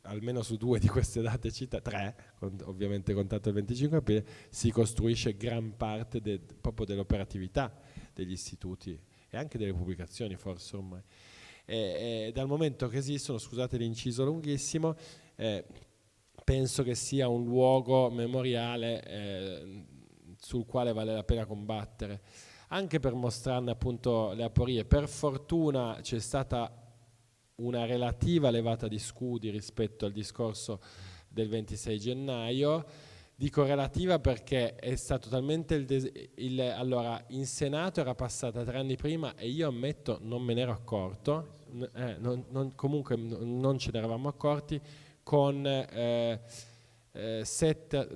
almeno su 2 di queste date 3, ovviamente contato il 25 aprile, si costruisce gran parte proprio dell'operatività degli istituti e anche delle pubblicazioni, forse ormai. Dal momento che esistono, scusate l'inciso lunghissimo, penso che sia un luogo memoriale sul quale vale la pena combattere, anche per mostrarne appunto le aporie. Per fortuna c'è stata una relativa levata di scudi rispetto al discorso del 26 gennaio, dico relativa perché è stato talmente allora in Senato era passata 3 anni prima e io ammetto non me ne ero accorto, comunque non ce ne eravamo accorti, con 7,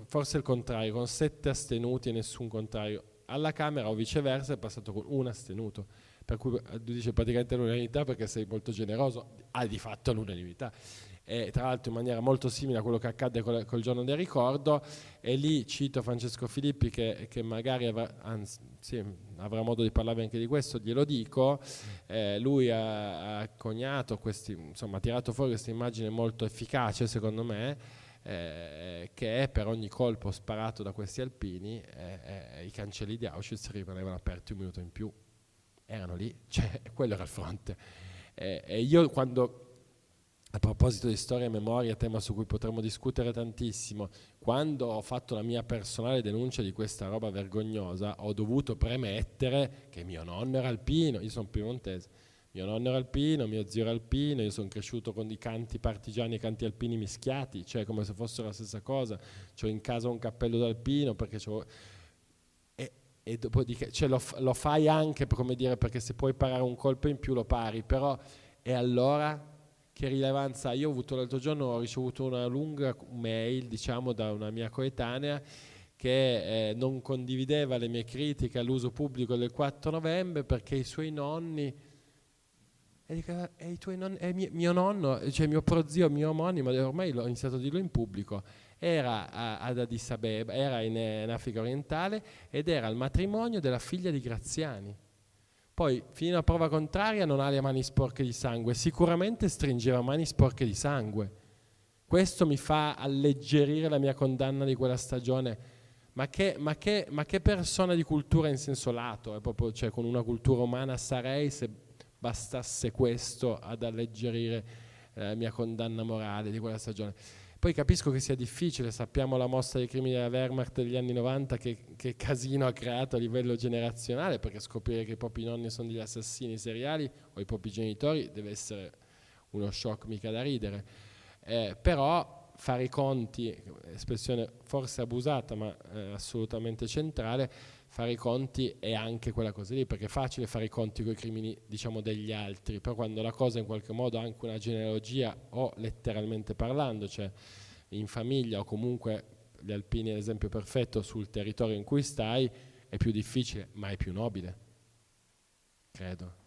forse il contrario, con 7 astenuti e nessun contrario. Alla Camera o viceversa è passato con 1 astenuto, per cui dice praticamente l'unanimità perché sei molto generoso, hai di fatto l'unanimità. Tra l'altro in maniera molto simile a quello che accadde col giorno del ricordo, e lì cito Francesco Filippi che magari avrà modo di parlare anche di questo, glielo dico, lui ha coniato ha tirato fuori questa immagine molto efficace secondo me, che è per ogni colpo sparato da questi alpini i cancelli di Auschwitz rimanevano aperti 1 minuto in più, erano lì, cioè quello era il fronte. E io quando, a proposito di storia e memoria, tema su cui potremmo discutere tantissimo, quando ho fatto la mia personale denuncia di questa roba vergognosa, ho dovuto premettere che mio nonno era alpino, io sono piemontese, mio nonno era alpino, mio zio era alpino, io sono cresciuto con i canti partigiani e i canti alpini mischiati, cioè come se fossero la stessa cosa, c'ho in casa un cappello d'alpino perché c'ho... E dopodiché cioè lo fai anche, come dire, perché se puoi parare un colpo in più lo pari, però e allora che rilevanza? Io ho avuto l'altro giorno, ho ricevuto una lunga mail, diciamo, da una mia coetanea che non condivideva le mie critiche all'uso pubblico del 4 novembre perché i suoi nonni E dico, e i tuoi nonni, mio nonno, cioè mio prozio, mio omonimo, ormai l'ho iniziato a dirlo in pubblico, era ad Addis Abeba, era in Africa orientale ed era il matrimonio della figlia di Graziani. Poi, fino a prova contraria, non ha le mani sporche di sangue, sicuramente stringeva mani sporche di sangue. Questo mi fa alleggerire la mia condanna di quella stagione. Ma che persona di cultura in senso lato, è proprio, cioè, con una cultura umana sarei se bastasse questo ad alleggerire la mia condanna morale di quella stagione. Poi capisco che sia difficile, sappiamo la mossa dei crimini della Wehrmacht degli anni 90 che casino ha creato a livello generazionale, perché scoprire che i propri nonni sono degli assassini seriali o i propri genitori deve essere uno shock mica da ridere. Però fare i conti, espressione forse abusata ma assolutamente centrale, fare i conti è anche quella cosa lì, perché è facile fare i conti con i crimini, diciamo, degli altri, però quando la cosa in qualche modo ha anche una genealogia, o letteralmente parlando, cioè in famiglia o comunque gli alpini è l'esempio perfetto, sul territorio in cui stai, è più difficile, ma è più nobile, credo.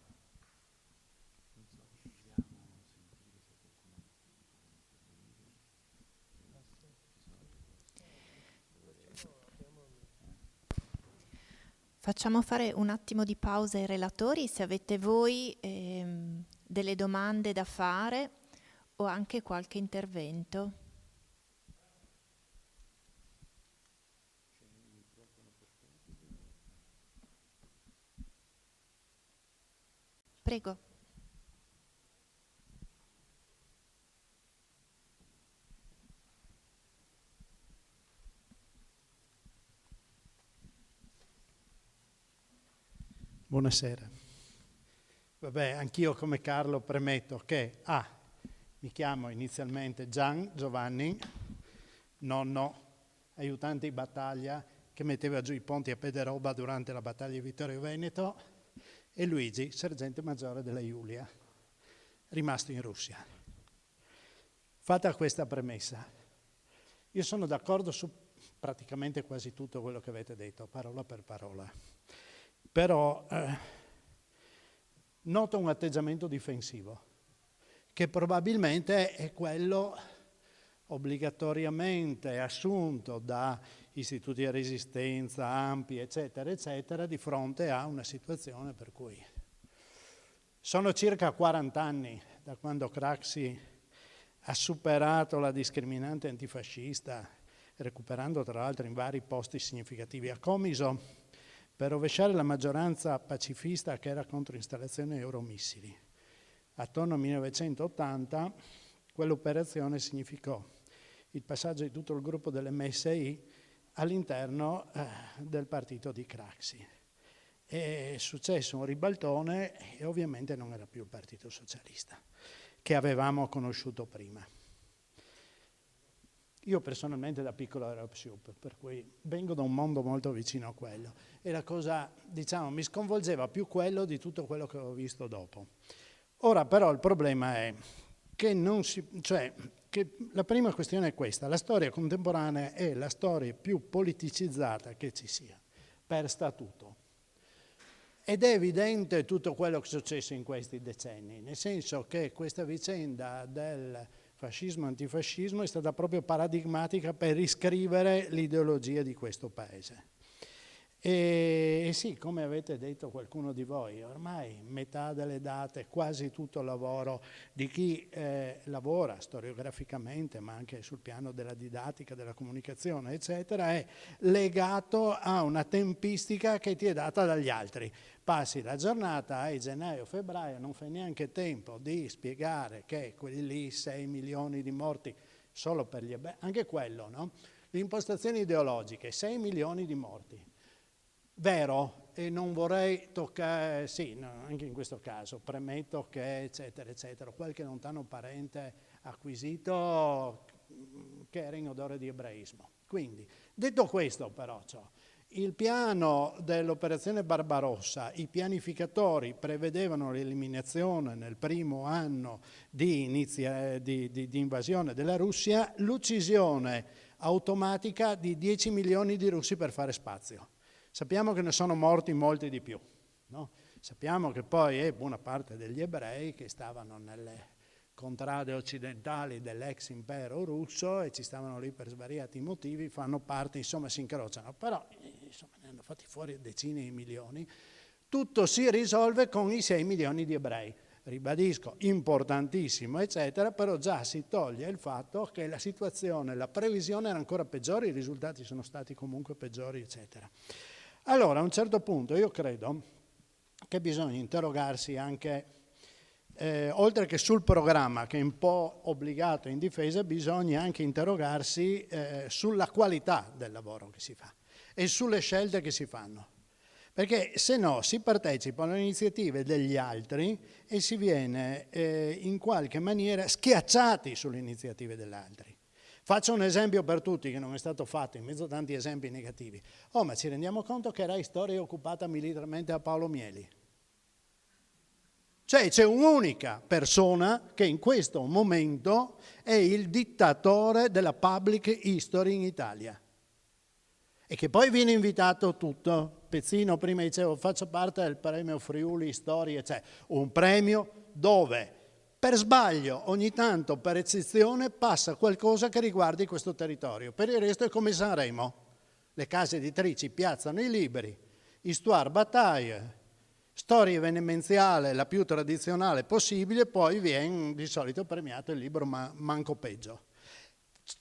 Facciamo fare un attimo di pausa ai relatori, se avete voi delle domande da fare o anche qualche intervento. Prego. Buonasera. Vabbè, anch'io come Carlo premetto che mi chiamo inizialmente Giovanni, nonno aiutante di battaglia che metteva giù i ponti a Pederoba durante la battaglia di Vittorio Veneto, e Luigi, sergente maggiore della Giulia, rimasto in Russia. Fatta questa premessa, io sono d'accordo su praticamente quasi tutto quello che avete detto, parola per parola. Però noto un atteggiamento difensivo, che probabilmente è quello obbligatoriamente assunto da istituti di resistenza, ANPI, eccetera, eccetera, di fronte a una situazione per cui sono circa 40 anni da quando Craxi ha superato la discriminante antifascista, recuperando tra l'altro in vari posti significativi a Comiso, per rovesciare la maggioranza pacifista che era contro installazioni euromissili. Attorno al 1980 quell'operazione significò il passaggio di tutto il gruppo dell'MSI all'interno del partito di Craxi. È successo un ribaltone e ovviamente non era più il Partito Socialista che avevamo conosciuto prima. Io personalmente da piccolo ero psiup, per cui vengo da un mondo molto vicino a quello, e la cosa, diciamo, mi sconvolgeva più quello di tutto quello che ho visto dopo. Ora però il problema è che che la prima questione è questa: la storia contemporanea è la storia più politicizzata che ci sia, per statuto. Ed è evidente tutto quello che è successo in questi decenni, nel senso che questa vicenda del fascismo-antifascismo è stata proprio paradigmatica per riscrivere l'ideologia di questo paese. E sì, come avete detto qualcuno di voi, ormai metà delle date, quasi tutto il lavoro di chi lavora storiograficamente, ma anche sul piano della didattica, della comunicazione, eccetera, è legato a una tempistica che ti è data dagli altri. Passi la giornata, hai gennaio-febbraio, non fai neanche tempo di spiegare che quelli lì 6 milioni di morti solo per gli ebrei, anche quello, no? Le impostazioni ideologiche, 6 milioni di morti. Vero, e non vorrei toccare, sì, no, anche in questo caso, premetto che eccetera, eccetera, qualche lontano parente acquisito che era in odore di ebraismo. Quindi, detto questo però, il piano dell'operazione Barbarossa, i pianificatori prevedevano l'eliminazione nel primo anno di invasione della Russia, l'uccisione automatica di 10 milioni di russi per fare spazio. Sappiamo che ne sono morti molti di più, no? Sappiamo che poi buona parte degli ebrei che stavano nelle contrade occidentali dell'ex impero russo e ci stavano lì per svariati motivi, fanno parte, insomma si incrociano, però insomma, ne hanno fatti fuori decine di milioni. Tutto si risolve con i 6 milioni di ebrei. Ribadisco, importantissimo, eccetera, però già si toglie il fatto che la situazione, la previsione era ancora peggiore, i risultati sono stati comunque peggiori, eccetera. Allora, a un certo punto io credo che bisogna interrogarsi anche, oltre che sul programma, che è un po' obbligato in difesa, bisogna anche interrogarsi sulla qualità del lavoro che si fa e sulle scelte che si fanno. Perché se no si partecipa alle iniziative degli altri e si viene in qualche maniera schiacciati sulle iniziative degli altri. Faccio un esempio per tutti che non è stato fatto in mezzo a tanti esempi negativi. Ma ci rendiamo conto che Rai Storia è occupata militarmente da Paolo Mieli? Cioè c'è un'unica persona che in questo momento è il dittatore della public history in Italia e che poi viene invitato tutto. Pezzino prima dicevo faccio parte del premio Friuli Storie, cioè un premio dove per sbaglio ogni tanto per eccezione passa qualcosa che riguardi questo territorio, per il resto è come Sanremo, le case editrici piazzano i libri, histoire bataille, storia venemenziale la più tradizionale possibile, poi viene di solito premiato il libro manco peggio.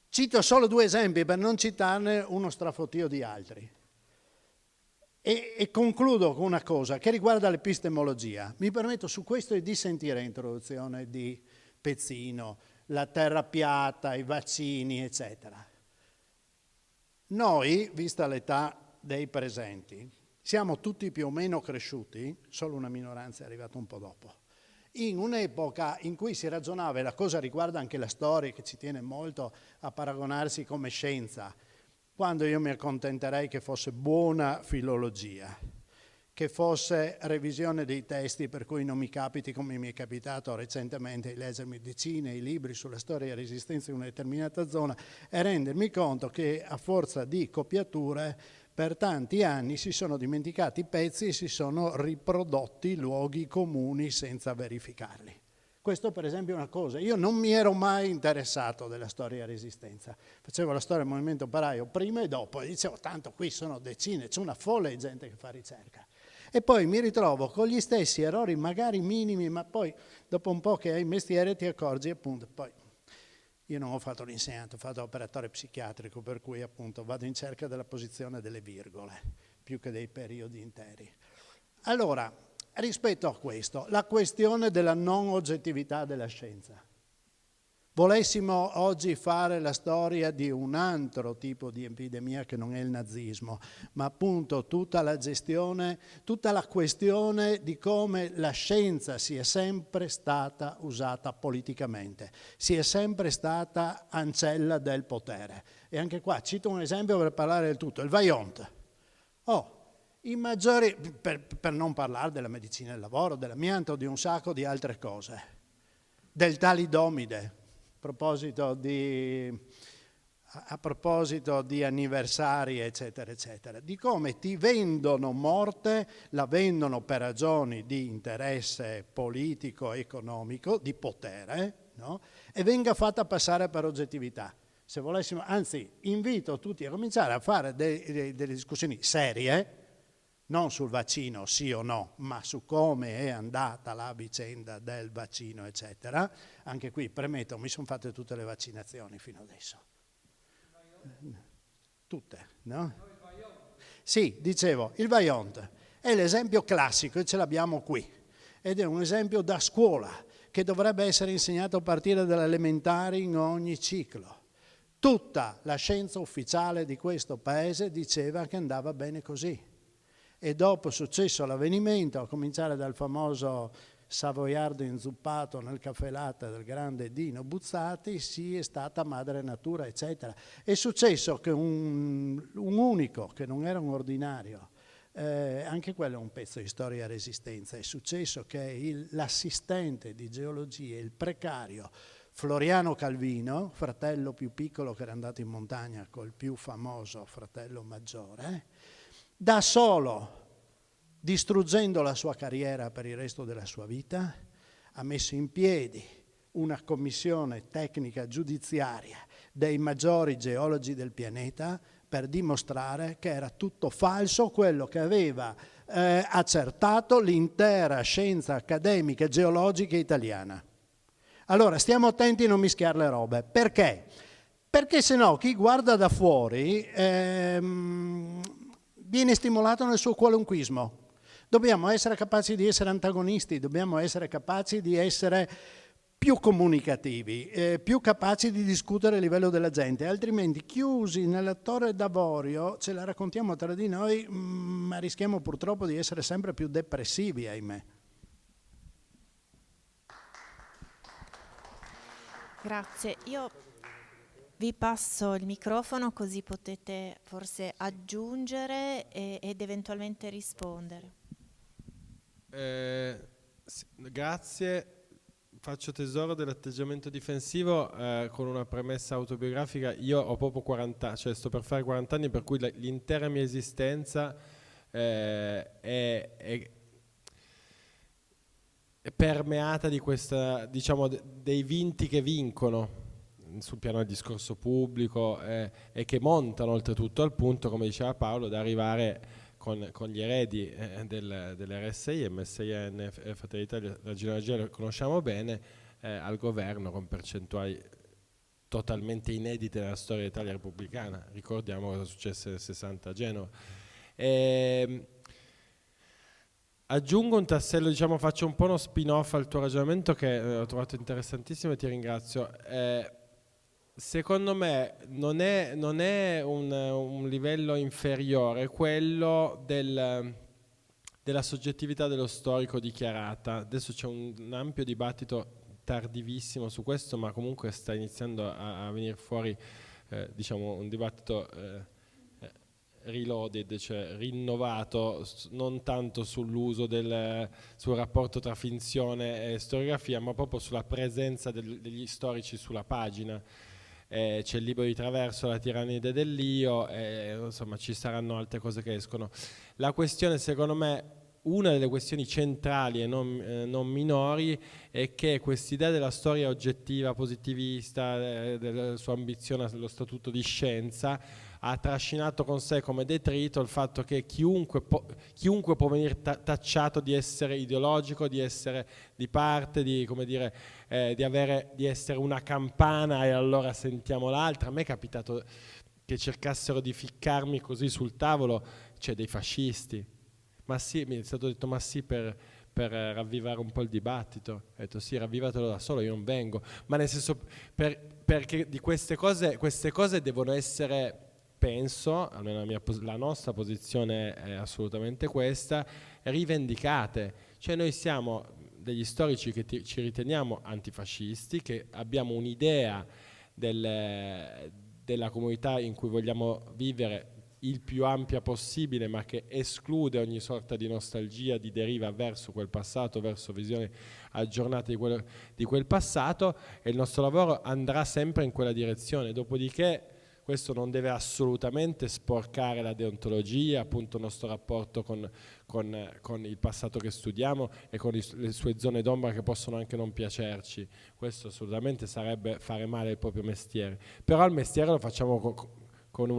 Cito solo 2 esempi per non citarne uno strafotio di altri. E concludo con una cosa che riguarda l'epistemologia. Mi permetto su questo di dissentire l'introduzione di Pezzino, la terra piatta, i vaccini, eccetera. Noi, vista l'età dei presenti, siamo tutti più o meno cresciuti, solo una minoranza è arrivata un po' dopo, in un'epoca in cui si ragionava, e la cosa riguarda anche la storia che ci tiene molto a paragonarsi come scienza, quando io mi accontenterei che fosse buona filologia, che fosse revisione dei testi per cui non mi capiti come mi è capitato recentemente di leggermi decine di libri sulla storia e resistenza in una determinata zona e rendermi conto che a forza di copiature per tanti anni si sono dimenticati i pezzi e si sono riprodotti luoghi comuni senza verificarli. Questo per esempio è una cosa, io non mi ero mai interessato della storia resistenza, facevo la storia del movimento operaio prima e dopo e dicevo tanto qui sono decine, c'è una folla di gente che fa ricerca e poi mi ritrovo con gli stessi errori magari minimi, ma poi dopo un po' che hai il mestiere ti accorgi appunto, poi io non ho fatto l'insegnante, ho fatto l'operatore psichiatrico per cui appunto vado in cerca della posizione delle virgole più che dei periodi interi. Allora, rispetto a questo, la questione della non oggettività della scienza. Volessimo oggi fare la storia di un altro tipo di epidemia che non è il nazismo, ma appunto tutta la gestione, tutta la questione di come la scienza sia sempre stata usata politicamente, sia sempre stata ancella del potere. E anche qua cito un esempio per parlare del tutto, il Vajont. I maggiori, per non parlare della medicina del lavoro, dell'amianto, di un sacco di altre cose, del talidomide, a proposito di anniversari, eccetera, eccetera, di come ti vendono morte, la vendono per ragioni di interesse politico, economico, di potere, no? E venga fatta passare per oggettività. Se volessimo, anzi, invito tutti a cominciare a fare delle discussioni serie, non sul vaccino sì o no, ma su come è andata la vicenda del vaccino, eccetera. Anche qui, premetto, mi sono fatte tutte le vaccinazioni fino adesso. Tutte, no? Sì, dicevo, il Vajont è l'esempio classico e ce l'abbiamo qui. Ed è un esempio da scuola, che dovrebbe essere insegnato a partire dalle elementari in ogni ciclo. Tutta la scienza ufficiale di questo paese diceva che andava bene così. E dopo è successo l'avvenimento, a cominciare dal famoso savoiardo inzuppato nel caffè latte del grande Dino Buzzati, sì, è stata madre natura, eccetera. È successo che un unico, che non era un ordinario, anche quello è un pezzo di storia resistenza, è successo che l'assistente di geologia, il precario Floriano Calvino, fratello più piccolo che era andato in montagna col più famoso fratello maggiore, da solo, distruggendo la sua carriera per il resto della sua vita, ha messo in piedi una commissione tecnica giudiziaria dei maggiori geologi del pianeta per dimostrare che era tutto falso quello che aveva accertato l'intera scienza accademica geologica italiana. Allora, stiamo attenti a non mischiare le robe. Perché? Perché se no chi guarda da fuori viene stimolato nel suo qualunquismo. Dobbiamo essere capaci di essere antagonisti, dobbiamo essere capaci di essere più comunicativi, più capaci di discutere a livello della gente, altrimenti chiusi nella torre d'avorio ce la raccontiamo tra di noi, ma rischiamo purtroppo di essere sempre più depressivi, ahimè. Grazie. Io vi passo il microfono così potete forse aggiungere ed eventualmente rispondere. Grazie. Faccio tesoro dell'atteggiamento difensivo con una premessa autobiografica. Io ho proprio 40, cioè sto per fare 40 anni, per cui l'intera mia esistenza è permeata di questa, diciamo, dei vinti che vincono sul piano del discorso pubblico e che montano oltretutto al punto, come diceva Paolo, da arrivare con gli eredi dell'RSI, MSIN e Fratelli d'Italia, la genealogia la conosciamo bene, al governo con percentuali totalmente inedite nella storia dell'Italia repubblicana. Ricordiamo cosa successe nel 60 a Genova. Aggiungo un tassello, diciamo, faccio un po' uno spin-off al tuo ragionamento che ho trovato interessantissimo e ti ringrazio. Secondo me non è un livello inferiore quello della soggettività dello storico dichiarata. Adesso c'è un ampio dibattito tardivissimo su questo, ma comunque sta iniziando a venire fuori diciamo un dibattito reloaded, cioè rinnovato, non tanto sull'uso sul rapporto tra finzione e storiografia, ma proprio sulla presenza degli storici sulla pagina. C'è il libro di Traverso, La tirannide dell'io, insomma ci saranno altre cose che escono. La questione, secondo me, una delle questioni centrali e non minori è che quest'idea della storia oggettiva, positivista, della sua ambizione allo statuto di scienza, ha trascinato con sé come detrito il fatto che chiunque può venire tacciato di essere ideologico, di essere di parte, di essere una campana e allora sentiamo l'altra. A me è capitato che cercassero di ficcarmi così sul tavolo, c'è dei fascisti. Ma sì, mi è stato detto ma sì per ravvivare un po' il dibattito. Ho detto sì, ravvivatelo da solo, io non vengo. Ma nel senso, perché di queste cose devono essere, penso, almeno la nostra posizione è assolutamente questa, rivendicate. Cioè noi siamo degli storici che ci riteniamo antifascisti, che abbiamo un'idea della comunità in cui vogliamo vivere il più ampia possibile, ma che esclude ogni sorta di nostalgia, di deriva verso quel passato, verso visioni aggiornate di quel passato, e il nostro lavoro andrà sempre in quella direzione. Dopodiché questo non deve assolutamente sporcare la deontologia, appunto il nostro rapporto con il passato che studiamo e con le sue zone d'ombra che possono anche non piacerci. Questo assolutamente sarebbe fare male il proprio mestiere. Però il mestiere lo facciamo con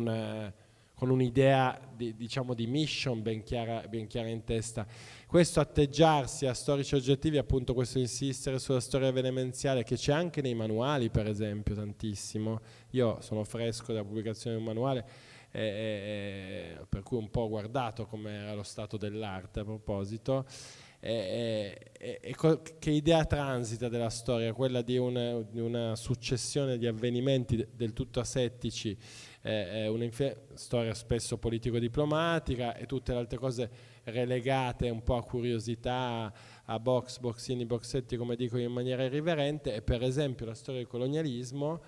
un'idea di mission ben chiara in testa. Questo atteggiarsi a storici oggettivi, appunto questo insistere sulla storia venemenziale, che c'è anche nei manuali per esempio tantissimo. Io sono fresco della pubblicazione di un manuale per cui un po' ho guardato come era lo stato dell'arte a proposito. Che idea transita della storia, quella di una successione di avvenimenti del tutto asettici, una storia spesso politico-diplomatica e tutte le altre cose relegate un po' a curiosità, a boxini, boxetti, come dico in maniera irriverente. E per esempio la storia del colonialismo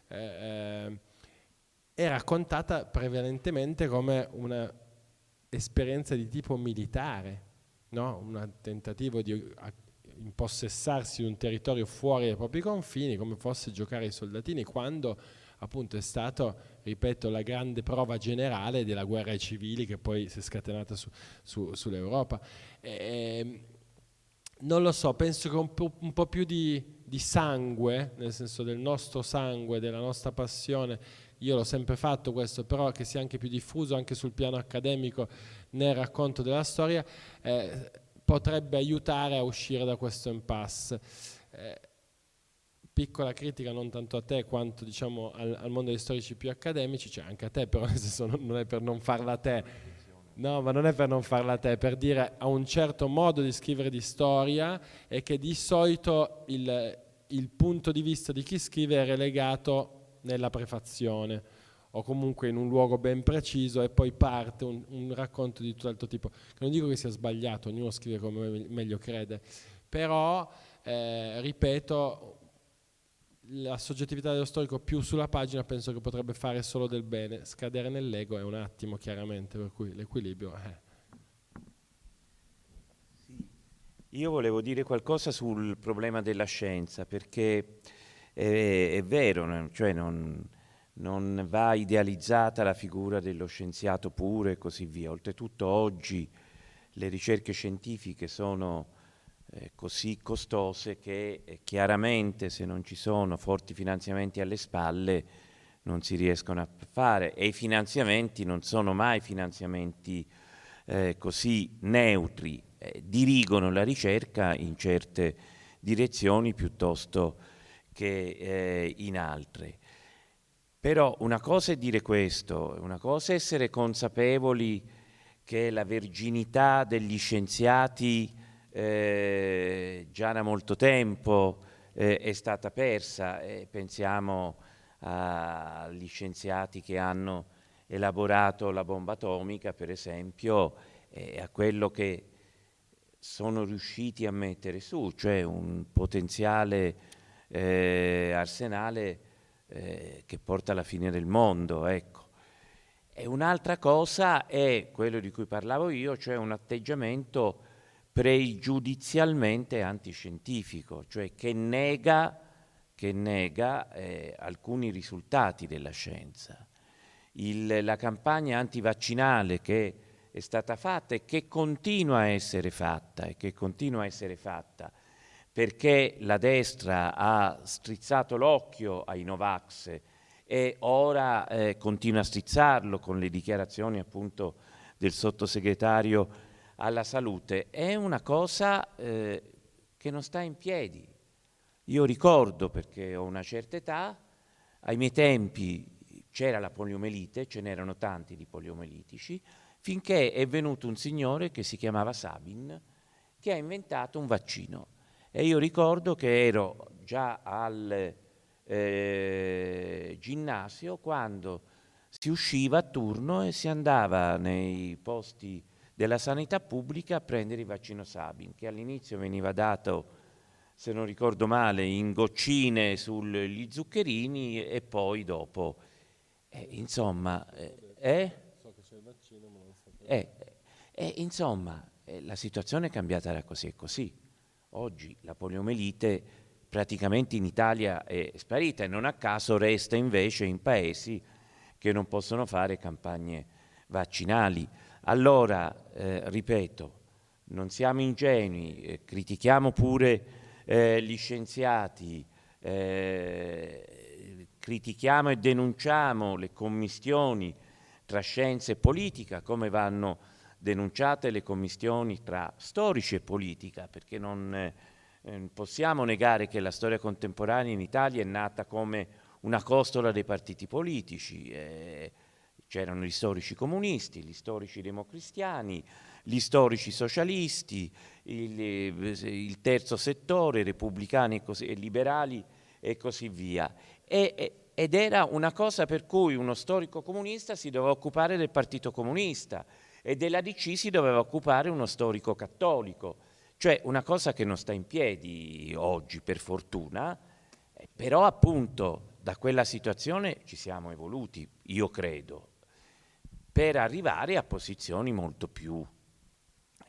è raccontata prevalentemente come una esperienza di tipo militare, no? Un tentativo di impossessarsi di un territorio fuori dai propri confini, come fosse giocare ai soldatini, quando appunto è stato, ripeto, la grande prova generale della guerra ai civili che poi si è scatenata sull'Europa. Non lo so, penso che un po' più di sangue, nel senso del nostro sangue, della nostra passione, io l'ho sempre fatto questo, però che sia anche più diffuso anche sul piano accademico nel racconto della storia, potrebbe aiutare a uscire da questo impasse. Piccola critica non tanto a te quanto diciamo al mondo degli storici più accademici, cioè anche a te, però nel senso non è per non farla a te. No, ma non è per non farla a te, per dire a un certo modo di scrivere di storia e che di solito il punto di vista di chi scrive è relegato nella prefazione o comunque in un luogo ben preciso e poi parte un racconto di tutt'altro tipo. Non dico che sia sbagliato, ognuno scrive come meglio crede, però ripeto, la soggettività dello storico più sulla pagina penso che potrebbe fare solo del bene. Scadere nell'ego è un attimo, chiaramente, per cui l'equilibrio è. Io volevo dire qualcosa sul problema della scienza, perché è vero, cioè non va idealizzata la figura dello scienziato puro e così via. Oltretutto oggi le ricerche scientifiche sono così costose che chiaramente se non ci sono forti finanziamenti alle spalle non si riescono a fare, e i finanziamenti non sono mai finanziamenti così neutri, dirigono la ricerca in certe direzioni piuttosto che in altre. Però una cosa è dire questo, una cosa è essere consapevoli che la verginità degli scienziati già da molto tempo è stata persa. Pensiamo agli scienziati che hanno elaborato la bomba atomica, per esempio, a quello che sono riusciti a mettere su, cioè un potenziale arsenale che porta alla fine del mondo, ecco. E un'altra cosa è quello di cui parlavo io, cioè un atteggiamento pregiudizialmente antiscientifico, cioè che nega alcuni risultati della scienza. La campagna antivaccinale che è stata fatta e che continua a essere fatta perché la destra ha strizzato l'occhio ai Novax e ora continua a strizzarlo con le dichiarazioni appunto del sottosegretario alla salute, è una cosa che non sta in piedi. Io ricordo, perché ho una certa età, ai miei tempi c'era la poliomelite, ce n'erano tanti di poliomelitici, finché è venuto un signore che si chiamava Sabin, che ha inventato un vaccino. E io ricordo che ero già al ginnasio quando si usciva a turno e si andava nei posti della sanità pubblica a prendere il vaccino Sabin, che all'inizio veniva dato, se non ricordo male, in goccine sugli zuccherini e poi dopo. Insomma, So che c'è il vaccino, ma non so insomma, la situazione è cambiata da così e così. Oggi la poliomelite praticamente in Italia è sparita e non a caso resta invece in paesi che non possono fare campagne vaccinali. Allora, ripeto, non siamo ingenui, critichiamo pure gli scienziati, critichiamo e denunciamo le commistioni tra scienza e politica, come vanno denunciate le commistioni tra storici e politica, perché non possiamo negare che la storia contemporanea in Italia è nata come una costola dei partiti politici. C'erano gli storici comunisti, gli storici democristiani, gli storici socialisti, il terzo settore, repubblicani e liberali e così via. Ed era una cosa per cui uno storico comunista si doveva occupare del Partito Comunista e della DC si doveva occupare uno storico cattolico. Cioè una cosa che non sta in piedi oggi, per fortuna, però appunto da quella situazione ci siamo evoluti, io credo, per arrivare a posizioni molto più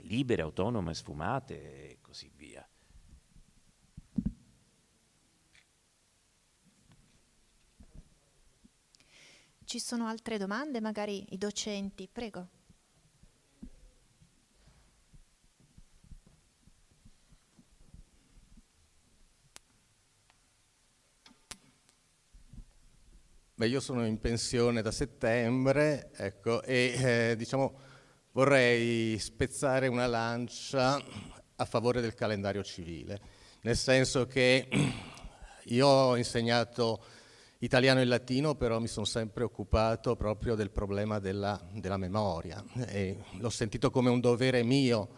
libere, autonome, sfumate e così via. Ci sono altre domande? Magari i docenti, prego. Beh, io sono in pensione da settembre, ecco, e diciamo vorrei spezzare una lancia a favore del calendario civile, nel senso che io ho insegnato italiano e latino, però mi sono sempre occupato proprio del problema della memoria e l'ho sentito come un dovere mio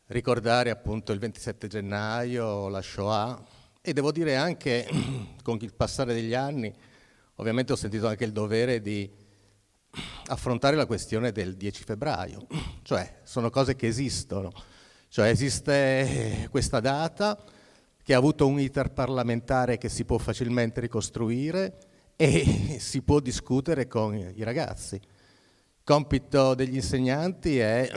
ricordare appunto il 27 gennaio, la Shoah, e devo dire anche con il passare degli anni ovviamente ho sentito anche il dovere di affrontare la questione del 10 febbraio, cioè sono cose che esistono, cioè esiste questa data che ha avuto un iter parlamentare che si può facilmente ricostruire e si può discutere con i ragazzi. Il compito degli insegnanti è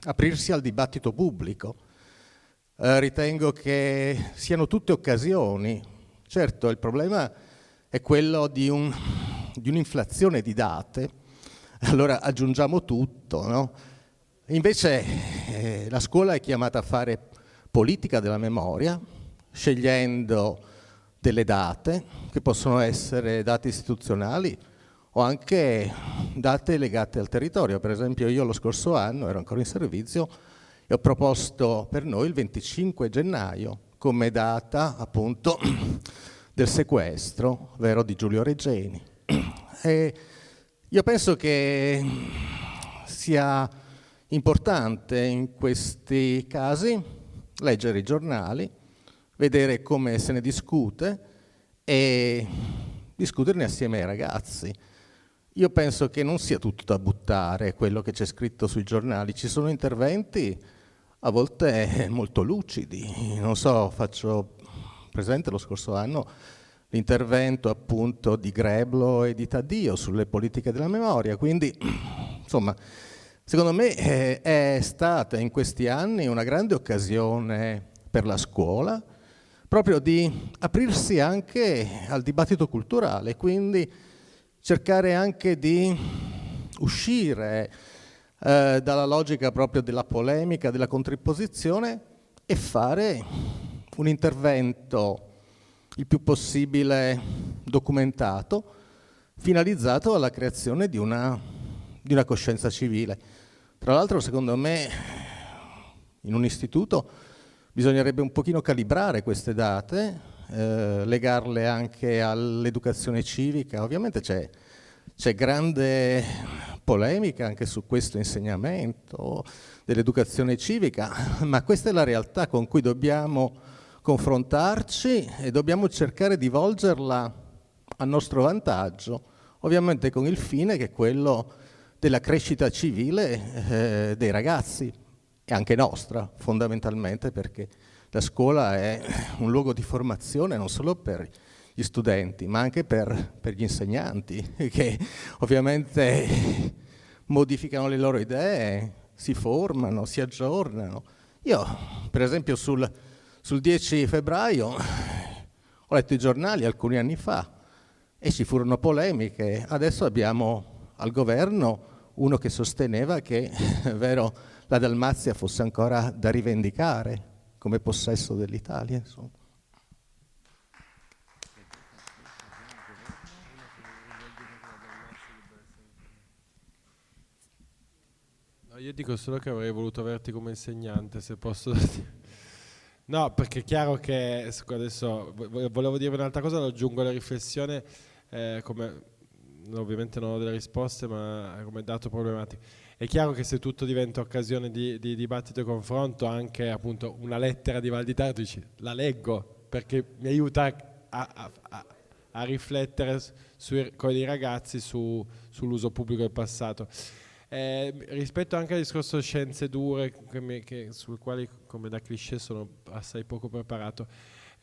aprirsi al dibattito pubblico. Ritengo che siano tutte occasioni. Certo, il problema è quello di un'inflazione di date, allora aggiungiamo tutto, no? Invece la scuola è chiamata a fare politica della memoria, scegliendo delle date, che possono essere date istituzionali o anche date legate al territorio. Per esempio io lo scorso anno ero ancora in servizio e ho proposto per noi il 25 gennaio come data appunto del sequestro, vero, di Giulio Regeni. E io penso che sia importante in questi casi leggere i giornali, vedere come se ne discute e discuterne assieme ai ragazzi. Io penso che non sia tutto da buttare quello che c'è scritto sui giornali, ci sono interventi a volte molto lucidi. Non so, faccio presente lo scorso anno l'intervento appunto di Greblo e di Taddio sulle politiche della memoria, quindi insomma secondo me è stata in questi anni una grande occasione per la scuola proprio di aprirsi anche al dibattito culturale, quindi cercare anche di uscire dalla logica proprio della polemica, della contrapposizione e fare un intervento il più possibile documentato, finalizzato alla creazione di una coscienza civile. Tra l'altro, secondo me, in un istituto bisognerebbe un pochino calibrare queste date, legarle anche all'educazione civica. Ovviamente c'è grande polemica anche su questo insegnamento dell'educazione civica, ma questa è la realtà con cui dobbiamo confrontarci e dobbiamo cercare di volgerla a nostro vantaggio, ovviamente con il fine che è quello della crescita civile dei ragazzi e anche nostra, fondamentalmente, perché la scuola è un luogo di formazione non solo per gli studenti, ma anche per gli insegnanti, che ovviamente modificano le loro idee, si formano, si aggiornano. Io, per esempio, sul 10 febbraio ho letto i giornali alcuni anni fa e ci furono polemiche. Adesso abbiamo al governo uno che sosteneva che, è vero, la Dalmazia fosse ancora da rivendicare come possesso dell'Italia, insomma. Io dico solo che avrei voluto averti come insegnante, se posso dire. No, perché è chiaro che adesso volevo dire un'altra cosa, aggiungo la riflessione, come ovviamente non ho delle risposte, ma come dato problematico. È chiaro che se tutto diventa occasione di dibattito e confronto, anche appunto una lettera di Valditara, tu dici la leggo perché mi aiuta a riflettere con i ragazzi sull'uso pubblico del passato. Rispetto anche al discorso scienze dure, sulle quali come da cliché sono assai poco preparato,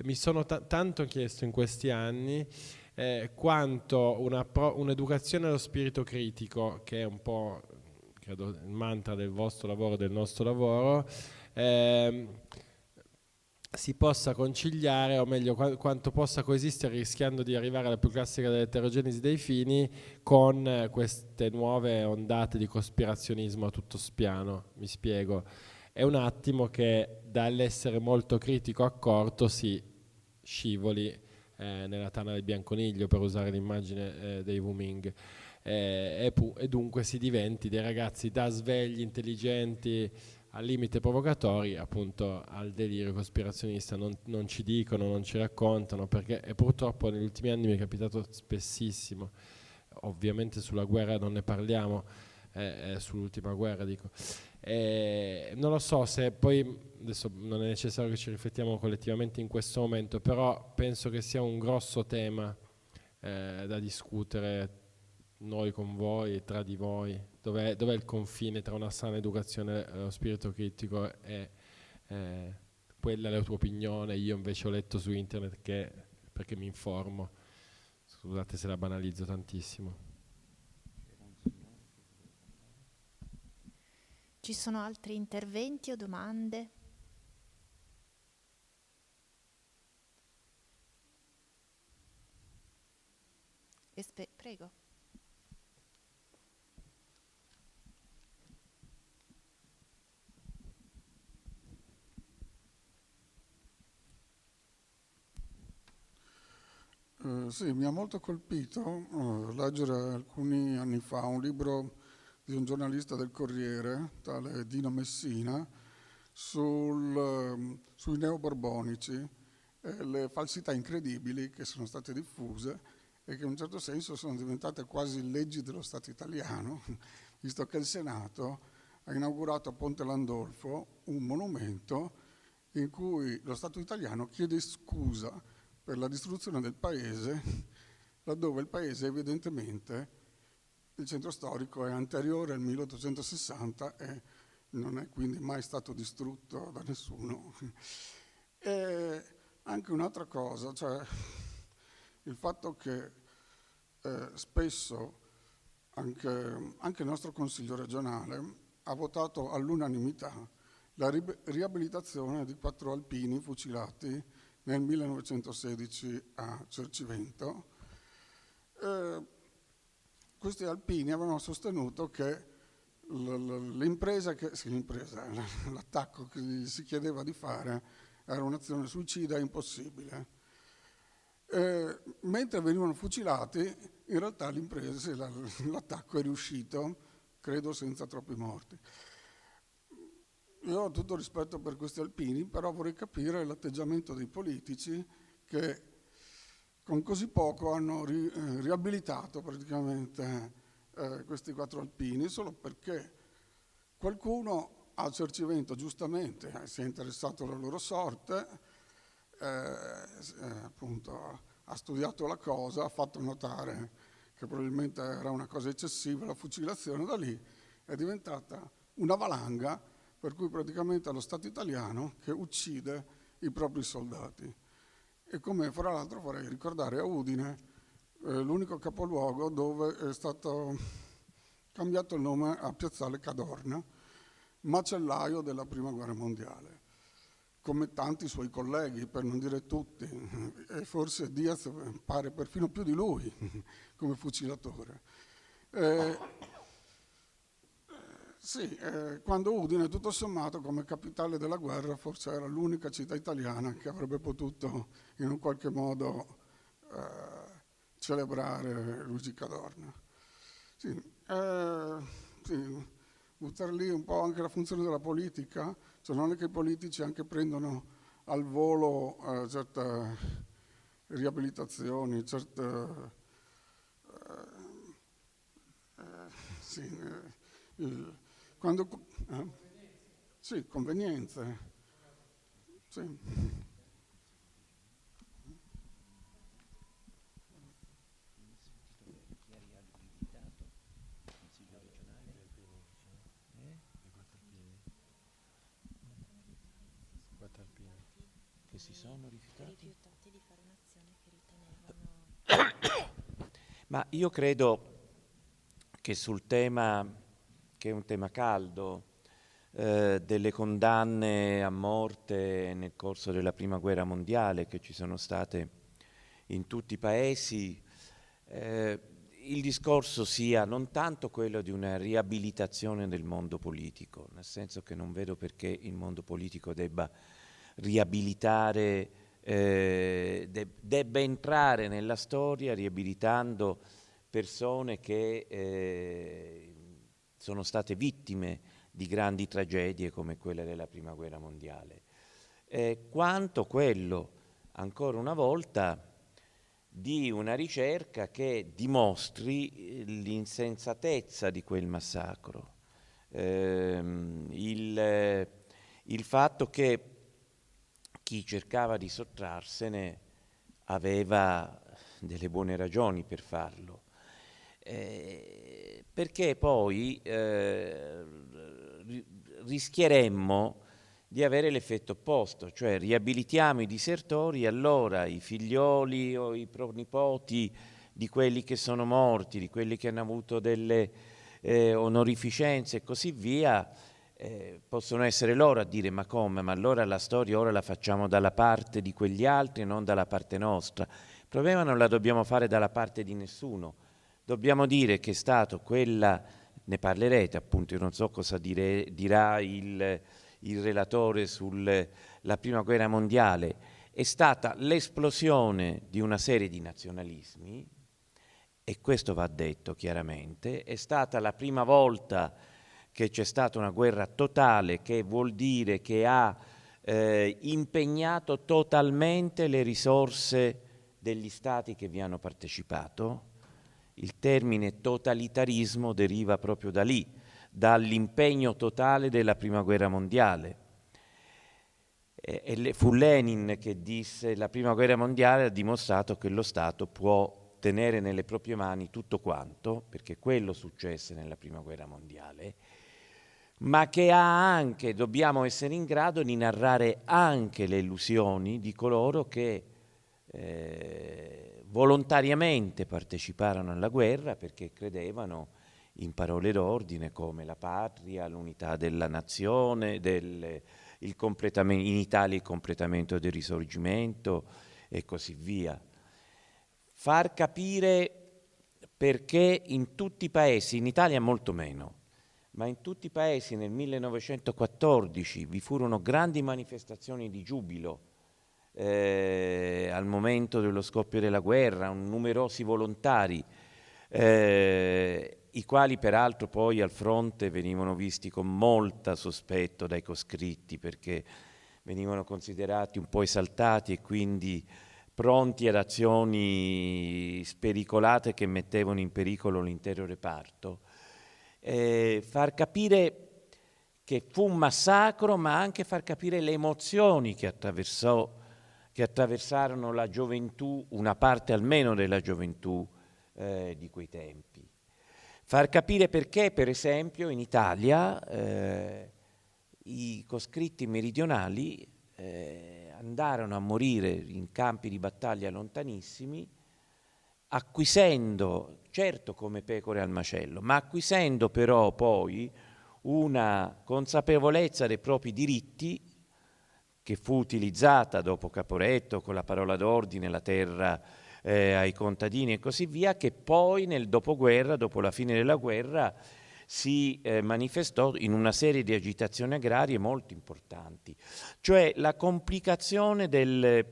mi sono tanto chiesto in questi anni quanto un'educazione allo spirito critico, che è un po' credo il mantra del vostro lavoro, del nostro lavoro, si possa conciliare, o meglio quanto possa coesistere, rischiando di arrivare alla più classica dell'eterogenesi dei fini, con queste nuove ondate di cospirazionismo a tutto spiano. Mi spiego. È un attimo che dall'essere molto critico accorto si scivoli nella tana del bianconiglio, per usare l'immagine dei Wu Ming, e dunque si diventi dei ragazzi da svegli, intelligenti, al limite provocatori, appunto al delirio cospirazionista. Non ci dicono, non ci raccontano, perché e purtroppo negli ultimi anni mi è capitato spessissimo. Ovviamente sulla guerra non ne parliamo, sull'ultima guerra dico. Non lo so se poi, adesso non è necessario che ci riflettiamo collettivamente in questo momento, però penso che sia un grosso tema da discutere noi con voi, tra di voi. Dov'è il confine tra una sana educazione e lo spirito critico e quella è la tua opinione, io invece ho letto su internet perché mi informo. Scusate se la banalizzo tantissimo. Ci sono altri interventi o domande? Prego. Sì, mi ha molto colpito leggere alcuni anni fa un libro di un giornalista del Corriere, tale Dino Messina, sui neoborbonici e le falsità incredibili che sono state diffuse e che in un certo senso sono diventate quasi leggi dello Stato italiano, visto che il Senato ha inaugurato a Ponte Landolfo un monumento in cui lo Stato italiano chiede scusa per la distruzione del paese, laddove il paese evidentemente, il centro storico è anteriore al 1860 e non è quindi mai stato distrutto da nessuno. E anche un'altra cosa, cioè il fatto che spesso anche il nostro Consiglio regionale ha votato all'unanimità la riabilitazione di 4 alpini fucilati nel 1916 a Cercivento. Questi alpini avevano sostenuto che l'attacco che gli si chiedeva di fare era un'azione suicida impossibile. Mentre venivano fucilati, in realtà l'attacco è riuscito, credo senza troppi morti. Io ho tutto rispetto per questi alpini, però vorrei capire l'atteggiamento dei politici che con così poco hanno riabilitato praticamente questi 4 alpini, solo perché qualcuno a Cercivento giustamente si è interessato alla loro sorte, appunto ha studiato la cosa, ha fatto notare che probabilmente era una cosa eccessiva la fucilazione, da lì è diventata una valanga per cui praticamente è lo Stato italiano che uccide i propri soldati. E come fra l'altro vorrei ricordare a Udine, l'unico capoluogo dove è stato cambiato il nome a Piazzale Cadorna, macellaio della Prima Guerra Mondiale, come tanti suoi colleghi, per non dire tutti, e forse Diaz pare perfino più di lui come fucilatore. Sì, quando Udine, tutto sommato, come capitale della guerra, forse era l'unica città italiana che avrebbe potuto in un qualche modo celebrare Luigi Cadorna. Sì, buttare lì un po' anche la funzione della politica, cioè non è che i politici anche prendono al volo certe riabilitazioni, certe quando sì, convenienze. Sì. Che si sono rifiutati di fare un'azione che ritenevano. Ma io credo che sul tema, che è un tema caldo, delle condanne a morte nel corso della Prima Guerra Mondiale che ci sono state in tutti i paesi, il discorso sia non tanto quello di una riabilitazione del mondo politico, nel senso che non vedo perché il mondo politico debba riabilitare, debba entrare nella storia riabilitando persone che sono state vittime di grandi tragedie come quella della Prima Guerra Mondiale, quanto quello, ancora una volta, di una ricerca che dimostri l'insensatezza di quel massacro, il fatto che chi cercava di sottrarsene aveva delle buone ragioni per farlo, perché poi rischieremmo di avere l'effetto opposto, cioè riabilitiamo i disertori, allora i figlioli o i pronipoti di quelli che sono morti, di quelli che hanno avuto delle onorificenze e così via, possono essere loro a dire ma come, ma allora la storia ora la facciamo dalla parte di quegli altri e non dalla parte nostra. Il problema non la dobbiamo fare dalla parte di nessuno, dobbiamo dire che è stato quella, ne parlerete appunto, io non so cosa dirà il relatore sulla Prima Guerra Mondiale, è stata l'esplosione di una serie di nazionalismi, e questo va detto chiaramente, è stata la prima volta che c'è stata una guerra totale, che vuol dire che ha impegnato totalmente le risorse degli stati che vi hanno partecipato. Il termine totalitarismo deriva proprio da lì, dall'impegno totale della Prima Guerra Mondiale. Fu Lenin che disse: la Prima Guerra Mondiale ha dimostrato che lo Stato può tenere nelle proprie mani tutto quanto, perché quello successe nella Prima Guerra Mondiale, ma che ha anche, dobbiamo essere in grado di narrare anche le illusioni di coloro che volontariamente parteciparono alla guerra perché credevano in parole d'ordine come la patria, l'unità della nazione, in Italia il completamento del risorgimento e così via. Far capire perché in tutti i paesi, in Italia molto meno, ma in tutti i paesi nel 1914 vi furono grandi manifestazioni di giubilo al momento dello scoppio della guerra, numerosi volontari, i quali peraltro poi al fronte venivano visti con molta sospetto dai coscritti perché venivano considerati un po' esaltati e quindi pronti ad azioni spericolate che mettevano in pericolo l'intero reparto. Far capire che fu un massacro, ma anche far capire le emozioni che attraversarono la gioventù, una parte almeno della gioventù di quei tempi. Far capire perché, per esempio, in Italia i coscritti meridionali andarono a morire in campi di battaglia lontanissimi, acquisendo, certo come pecore al macello, ma acquisendo però poi una consapevolezza dei propri diritti che fu utilizzata dopo Caporetto con la parola d'ordine, la terra ai contadini e così via, che poi nel dopoguerra, dopo la fine della guerra, si manifestò in una serie di agitazioni agrarie molto importanti. Cioè la complicazione del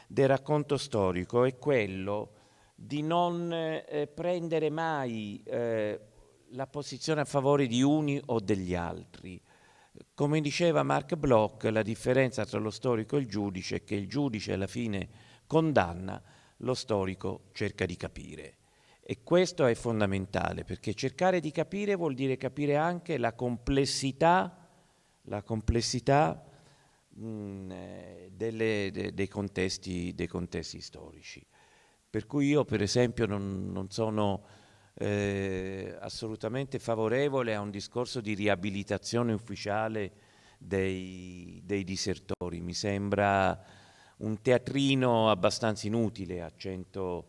racconto storico è quello di non prendere mai la posizione a favore di uni o degli altri. Come diceva Marc Bloch, la differenza tra lo storico e il giudice è che il giudice alla fine condanna, lo storico cerca di capire. E questo è fondamentale, perché cercare di capire vuol dire capire anche la complessità dei contesti storici. Per cui io, per esempio, non sono assolutamente favorevole a un discorso di riabilitazione ufficiale dei disertori. Mi sembra un teatrino abbastanza inutile a 100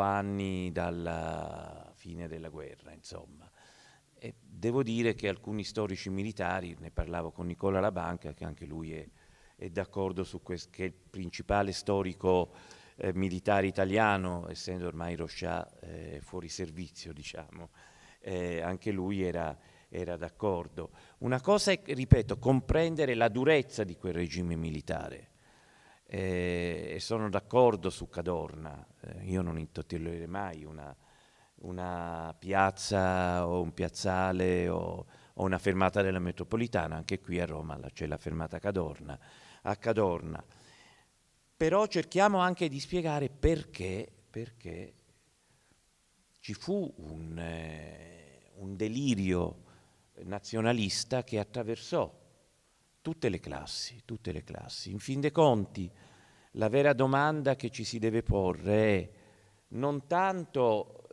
anni dalla fine della guerra, insomma. E devo dire che alcuni storici militari, ne parlavo con Nicola Labanca, che anche lui è d'accordo su questo, che è il principale storico militare italiano, essendo ormai Rochat fuori servizio, diciamo, anche lui era d'accordo. Una cosa è, ripeto, comprendere la durezza di quel regime militare, e sono d'accordo su Cadorna. Io non intitolerei mai una piazza o un piazzale o una fermata della metropolitana, anche qui a Roma c'è la fermata Cadorna, a Cadorna. Però cerchiamo anche di spiegare perché ci fu un delirio nazionalista che attraversò tutte le classi. In fin dei conti, la vera domanda che ci si deve porre è non tanto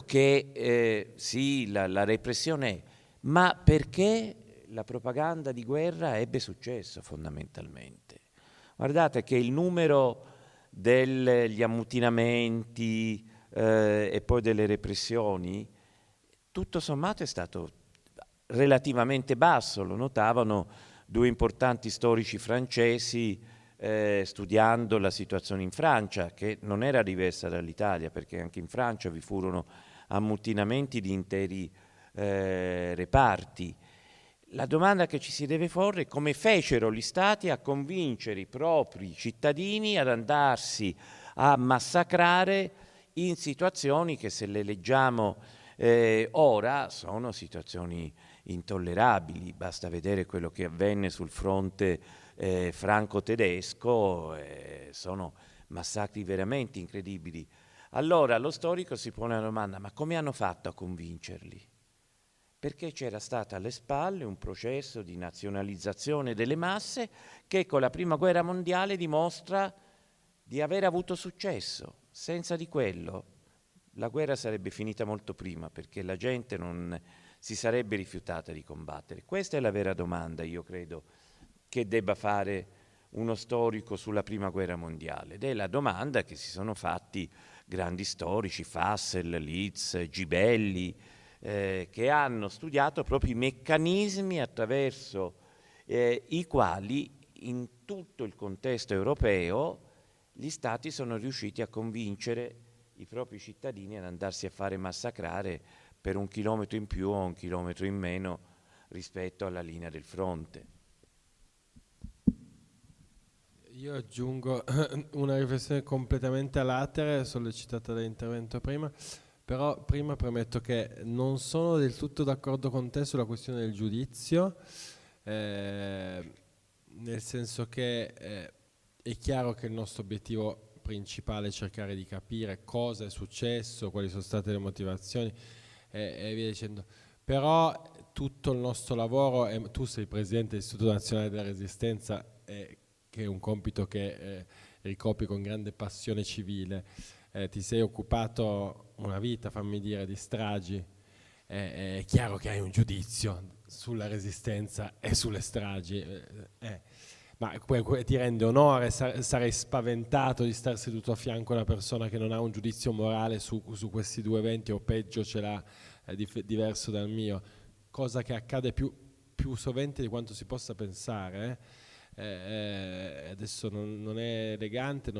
che sì, la repressione, ma perché la propaganda di guerra ebbe successo fondamentalmente. Guardate che il numero degli ammutinamenti e poi delle repressioni, tutto sommato è stato relativamente basso, lo notavano due importanti storici francesi studiando la situazione in Francia, che non era diversa dall'Italia, perché anche in Francia vi furono ammutinamenti di interi reparti. La domanda che ci si deve porre è come fecero gli stati a convincere i propri cittadini ad andarsi a massacrare in situazioni che, se le leggiamo ora, sono situazioni intollerabili. Basta vedere quello che avvenne sul fronte franco-tedesco, sono massacri veramente incredibili. Allora lo storico si pone la domanda: ma come hanno fatto a convincerli? Perché c'era stato alle spalle un processo di nazionalizzazione delle masse che con la Prima Guerra Mondiale dimostra di aver avuto successo. Senza di quello la guerra sarebbe finita molto prima, perché la gente non si sarebbe rifiutata di combattere. Questa è la vera domanda, io credo, che debba fare uno storico sulla Prima Guerra Mondiale, ed è la domanda che si sono fatti grandi storici, Fassel, Litz, Gibelli, che hanno studiato proprio i meccanismi attraverso i quali in tutto il contesto europeo gli stati sono riusciti a convincere i propri cittadini ad andarsi a fare massacrare per 1 chilometro in più o 1 chilometro in meno rispetto alla linea del fronte. Io aggiungo una riflessione completamente a latere, sollecitata dall'intervento prima. Però prima premetto che non sono del tutto d'accordo con te sulla questione del giudizio, nel senso che è chiaro che il nostro obiettivo principale è cercare di capire cosa è successo, quali sono state le motivazioni e via dicendo. Però tutto il nostro lavoro, e tu sei presidente dell'Istituto Nazionale della Resistenza, che è un compito che ricopri con grande passione civile, ti sei occupato una vita, fammi dire, di stragi, è chiaro che hai un giudizio sulla resistenza e sulle stragi, ma ti rende onore, sarei spaventato di star seduto a fianco a una persona che non ha un giudizio morale su questi due eventi, o peggio ce l'ha diverso dal mio, cosa che accade più sovente di quanto si possa pensare. Adesso non è elegante,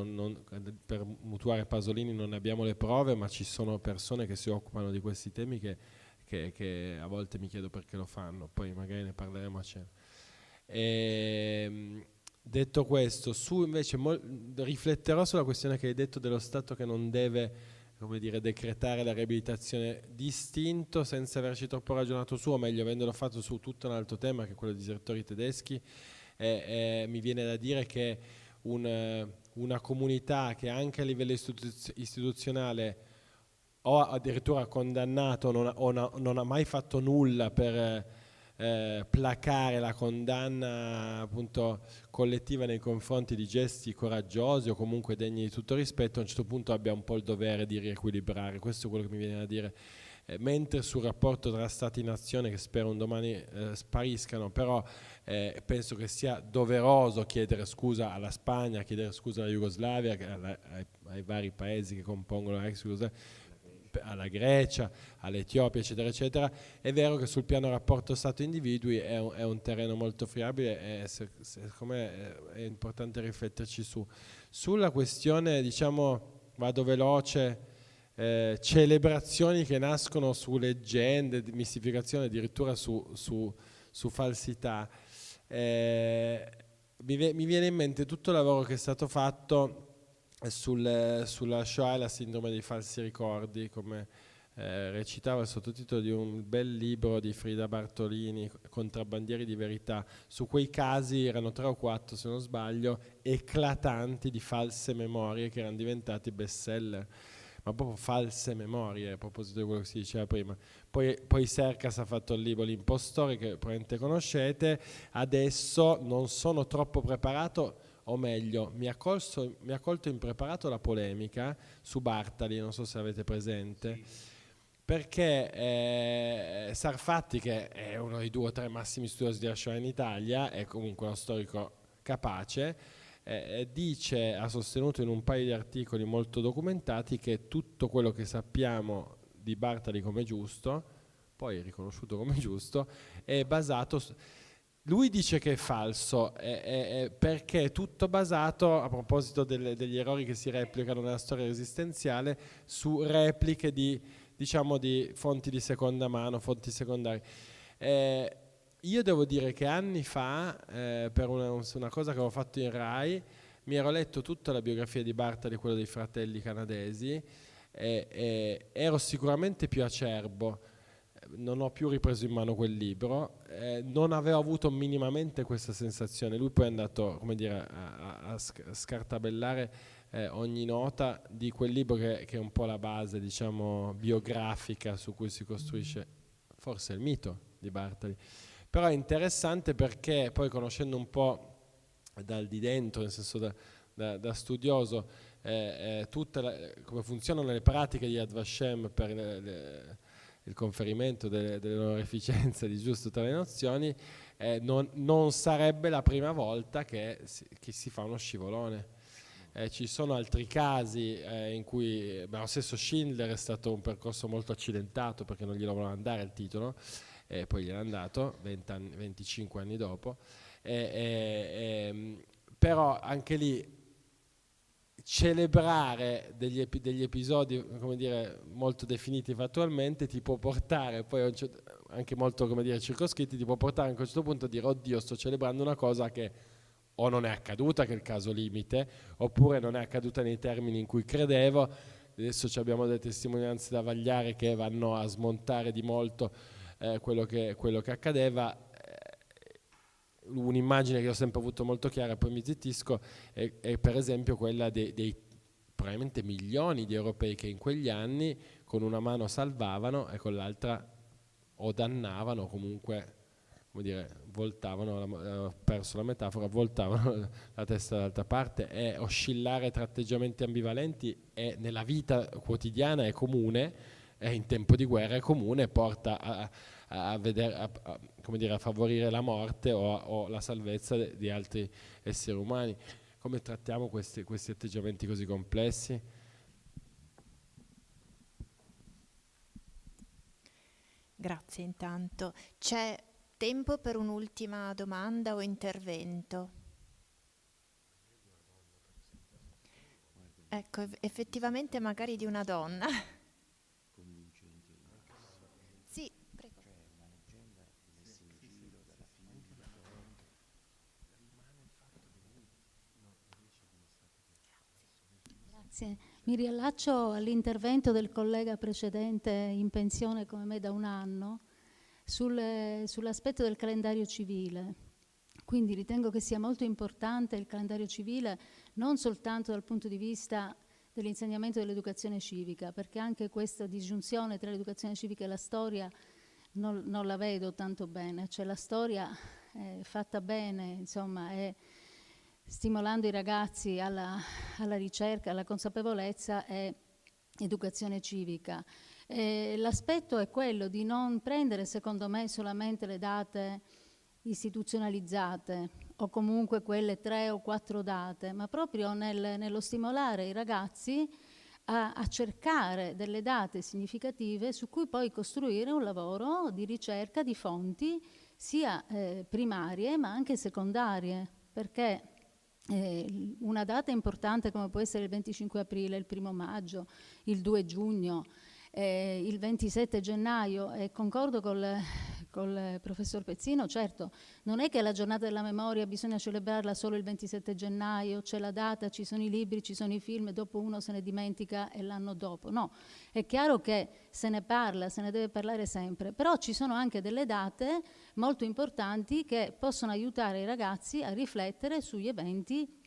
per mutuare Pasolini non abbiamo le prove, ma ci sono persone che si occupano di questi temi che a volte mi chiedo perché lo fanno, poi magari ne parleremo a cena. Detto questo, invece rifletterò sulla questione che hai detto dello Stato che non deve, come dire, decretare la riabilitazione distinto senza averci troppo ragionato su, o meglio avendolo fatto su tutto un altro tema che è quello dei disertori tedeschi. Mi viene da dire che una comunità che anche a livello istituzionale o addirittura condannato non ha mai fatto nulla per placare la condanna appunto collettiva nei confronti di gesti coraggiosi o comunque degni di tutto rispetto, a un certo punto abbia un po' il dovere di riequilibrare. Questo è quello che mi viene da dire. mentre sul rapporto tra Stati e Nazione, che spero un domani spariscano, però penso che sia doveroso chiedere scusa alla Spagna, chiedere scusa alla Jugoslavia, ai vari paesi che compongono la ex Jugoslavia, alla Grecia, all'Etiopia, eccetera, eccetera. È vero che sul piano rapporto Stato-individui è un terreno molto friabile e secondo me è importante rifletterci su. Sulla questione, diciamo, vado veloce, celebrazioni che nascono su leggende, mistificazione, addirittura su falsità. Mi viene in mente tutto il lavoro che è stato fatto sulla Shoah e la sindrome dei falsi ricordi, come recitava il sottotitolo di un bel libro di Frida Bartolini, Contrabbandieri di verità. Su quei casi, erano 3 o 4 se non sbaglio, eclatanti di false memorie che erano diventati bestseller, ma proprio false memorie, a proposito di quello che si diceva prima. Poi Sercas ha fatto il libro L'impostore, che probabilmente conoscete. Adesso non sono troppo preparato, o meglio, mi ha colto impreparato la polemica su Bartali, non so se avete presente, sì. Perché Sarfatti, che è uno dei 2 o 3 massimi studiosi della Shoah in Italia, è comunque uno storico capace, ha sostenuto in un paio di articoli molto documentati che tutto quello che sappiamo di Bartali come giusto, poi riconosciuto come giusto, è basato lui dice che è falso, perché è tutto basato, a proposito degli errori che si replicano nella storia resistenziale, su repliche di fonti di seconda mano, fonti secondarie. Io devo dire che anni fa, per una cosa che avevo fatto in Rai, mi ero letto tutta la biografia di Bartali, quello dei fratelli canadesi, e ero sicuramente più acerbo. Non ho più ripreso in mano quel libro, non avevo avuto minimamente questa sensazione. Lui poi è andato, come dire, a scartabellare ogni nota di quel libro che è un po' la base, diciamo, biografica su cui si costruisce forse il mito di Bartali. Però è interessante perché poi, conoscendo un po' dal di dentro, nel senso da studioso, come funzionano le pratiche di Yad Vashem per il conferimento delle onorificenze di giusto tra le nazioni, non sarebbe la prima volta che si fa uno scivolone. Ci sono altri casi in cui lo stesso Schindler è stato un percorso molto accidentato, perché non glielo volevano dare il titolo, e poi gliel'hanno dato 25 anni dopo, però anche lì celebrare degli episodi, come dire, molto definiti fattualmente ti può portare poi anche molto, come dire, circoscritti, ti può portare anche a un certo punto a dire: oddio, sto celebrando una cosa che o non è accaduta, che è il caso limite, oppure non è accaduta nei termini in cui credevo. Adesso abbiamo delle testimonianze da vagliare che vanno a smontare di molto quello che accadeva. Un'immagine che ho sempre avuto molto chiara, poi mi zittisco, è per esempio quella dei probabilmente milioni di europei che in quegli anni con una mano salvavano e con l'altra o dannavano, o comunque, come dire, voltavano, ho perso la metafora, voltavano la testa dall'altra parte. E oscillare tra atteggiamenti ambivalenti nella vita quotidiana è comune, e in tempo di guerra è comune, porta come dire, a favorire la morte o la salvezza di altri esseri umani. Come trattiamo questi atteggiamenti così complessi? Grazie intanto. C'è tempo per un'ultima domanda o intervento? Ecco, effettivamente magari di una donna. Sì, prego. Grazie. Mi riallaccio all'intervento del collega precedente, in pensione come me da un anno, sull'aspetto del calendario civile. Quindi ritengo che sia molto importante il calendario civile, non soltanto dal punto di vista dell'insegnamento dell'educazione civica, perché anche questa disgiunzione tra l'educazione civica e la storia non la vedo tanto bene. Cioè la storia fatta bene, insomma, è stimolando i ragazzi alla ricerca, alla consapevolezza, è educazione civica. L'aspetto è quello di non prendere, secondo me, solamente le date istituzionalizzate o comunque quelle 3 o 4 date, ma proprio nello stimolare i ragazzi a cercare delle date significative su cui poi costruire un lavoro di ricerca di fonti sia primarie ma anche secondarie, perché una data importante come può essere il 25 aprile, il 1 maggio, il 2 giugno, il 27 gennaio, e concordo col professor Pezzino, certo, non è che la giornata della memoria bisogna celebrarla solo il 27 gennaio, c'è la data, ci sono i libri, ci sono i film e dopo uno se ne dimentica e l'anno dopo. No, è chiaro che se ne parla, se ne deve parlare sempre, però ci sono anche delle date molto importanti che possono aiutare i ragazzi a riflettere sugli eventi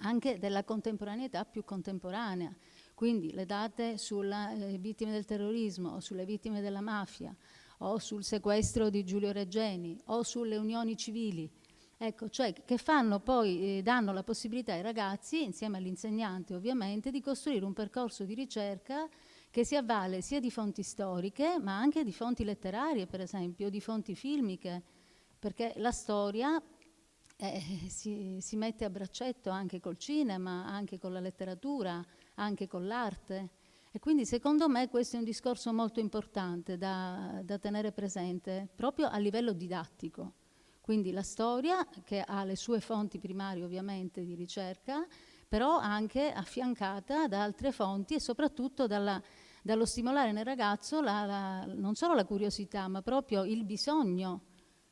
anche della contemporaneità più contemporanea. Quindi le date sulle vittime del terrorismo o sulle vittime della mafia o sul sequestro di Giulio Regeni o sulle unioni civili, ecco, cioè che fanno poi, danno la possibilità ai ragazzi, insieme all'insegnante ovviamente, di costruire un percorso di ricerca che si avvale sia di fonti storiche ma anche di fonti letterarie, per esempio, di fonti filmiche, perché la storia si mette a braccetto anche col cinema, anche con la letteratura, anche con l'arte. E quindi secondo me questo è un discorso molto importante da tenere presente proprio a livello didattico. Quindi la storia, che ha le sue fonti primarie ovviamente di ricerca, però anche affiancata da altre fonti e soprattutto dallo stimolare nel ragazzo non solo la curiosità, ma proprio il bisogno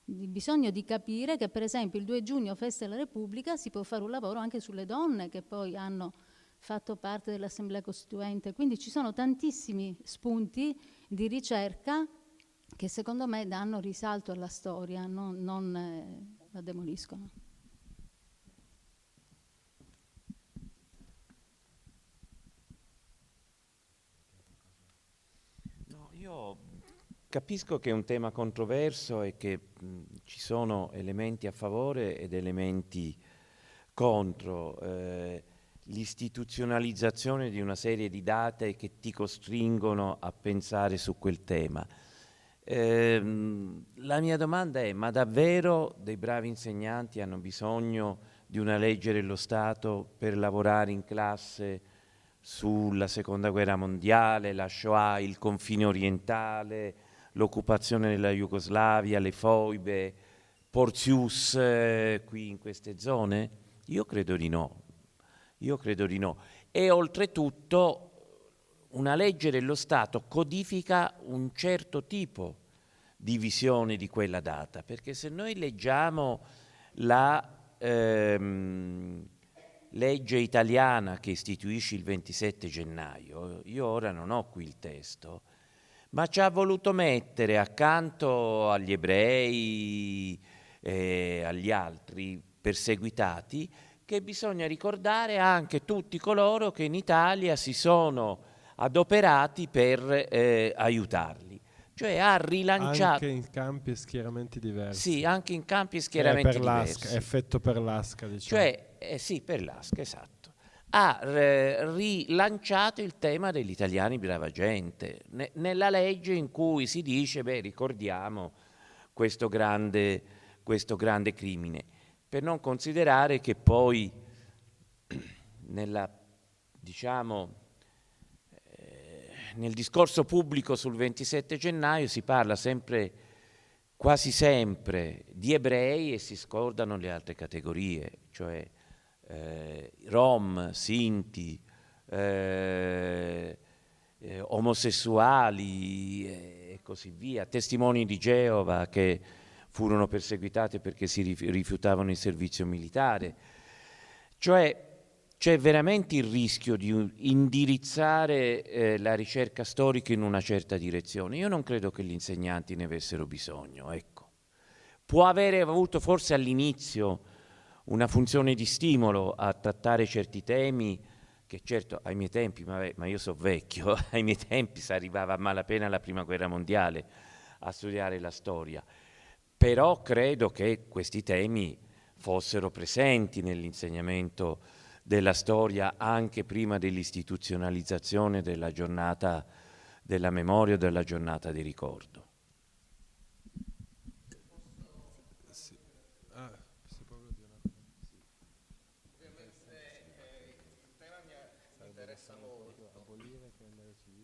di capire che per esempio il 2 giugno, festa della Repubblica, si può fare un lavoro anche sulle donne che poi hanno fatto parte dell'Assemblea Costituente. Quindi ci sono tantissimi spunti di ricerca che secondo me danno risalto alla storia, non la demoliscono. No, io capisco che è un tema controverso e che ci sono elementi a favore ed elementi contro. L'istituzionalizzazione di una serie di date che ti costringono a pensare su quel tema. La mia domanda è: ma davvero dei bravi insegnanti hanno bisogno di una legge dello Stato per lavorare in classe sulla Seconda Guerra Mondiale, la Shoah, il confine orientale, l'occupazione della Jugoslavia, le foibe, Porcius qui in queste zone? Io credo di no. E oltretutto una legge dello Stato codifica un certo tipo di visione di quella data, perché se noi leggiamo la legge italiana che istituisce il 27 gennaio, io ora non ho qui il testo, ma ci ha voluto mettere accanto agli ebrei e agli altri perseguitati che bisogna ricordare anche tutti coloro che in Italia si sono adoperati per aiutarli. Cioè ha rilanciato... Anche in campi e schieramenti diversi. Sì, anche in campi e schieramenti per diversi. Effetto Perlasca, diciamo. Cioè, sì, Perlasca, esatto. Ha rilanciato il tema degli italiani brava gente, nella legge in cui si dice, ricordiamo questo grande crimine. Per non considerare che poi nel discorso pubblico sul 27 gennaio si parla quasi sempre di ebrei e si scordano le altre categorie, cioè Rom, Sinti, omosessuali e così via, testimoni di Geova che furono perseguitate perché si rifiutavano il servizio militare. Cioè c'è veramente il rischio di indirizzare la ricerca storica in una certa direzione. Io non credo che gli insegnanti ne avessero bisogno, ecco. Può avere avuto forse all'inizio una funzione di stimolo a trattare certi temi che certo ai miei tempi, ma io so vecchio, ai miei tempi si arrivava a malapena alla Prima Guerra Mondiale a studiare la storia. Però credo che questi temi fossero presenti nell'insegnamento della storia anche prima dell'istituzionalizzazione della giornata della memoria o della giornata di ricordo.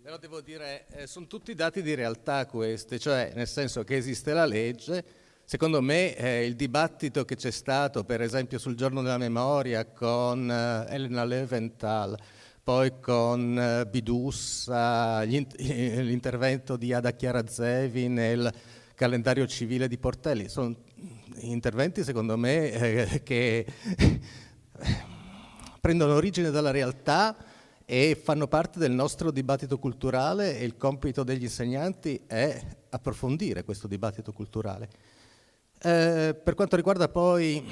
Però devo dire, sono tutti dati di realtà questi, cioè nel senso che esiste la legge. Secondo me il dibattito che c'è stato, per esempio sul giorno della memoria con Elena Leventhal, poi con Bidussa, l'intervento di Ada Chiara Zevi nel calendario civile di Portelli, sono interventi secondo me che prendono origine dalla realtà e fanno parte del nostro dibattito culturale, e il compito degli insegnanti è approfondire questo dibattito culturale. Per quanto riguarda poi,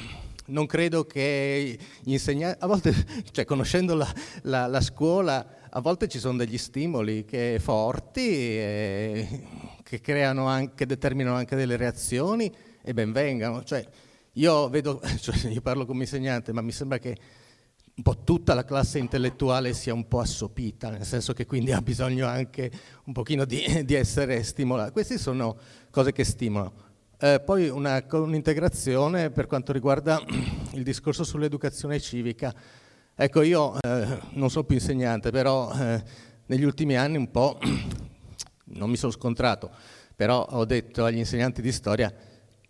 non credo che gli insegnanti, a volte, cioè conoscendo la scuola, a volte ci sono degli stimoli che forti, che creano anche, determinano anche delle reazioni, e ben vengano. Cioè, io vedo, cioè, io parlo come insegnante, ma mi sembra che un po' tutta la classe intellettuale sia un po' assopita, nel senso che quindi ha bisogno anche un pochino di essere stimolata. Queste sono cose che stimolano. Poi un'integrazione per quanto riguarda il discorso sull'educazione civica. Ecco, io non sono più insegnante, però negli ultimi anni un po' non mi sono scontrato, però ho detto agli insegnanti di storia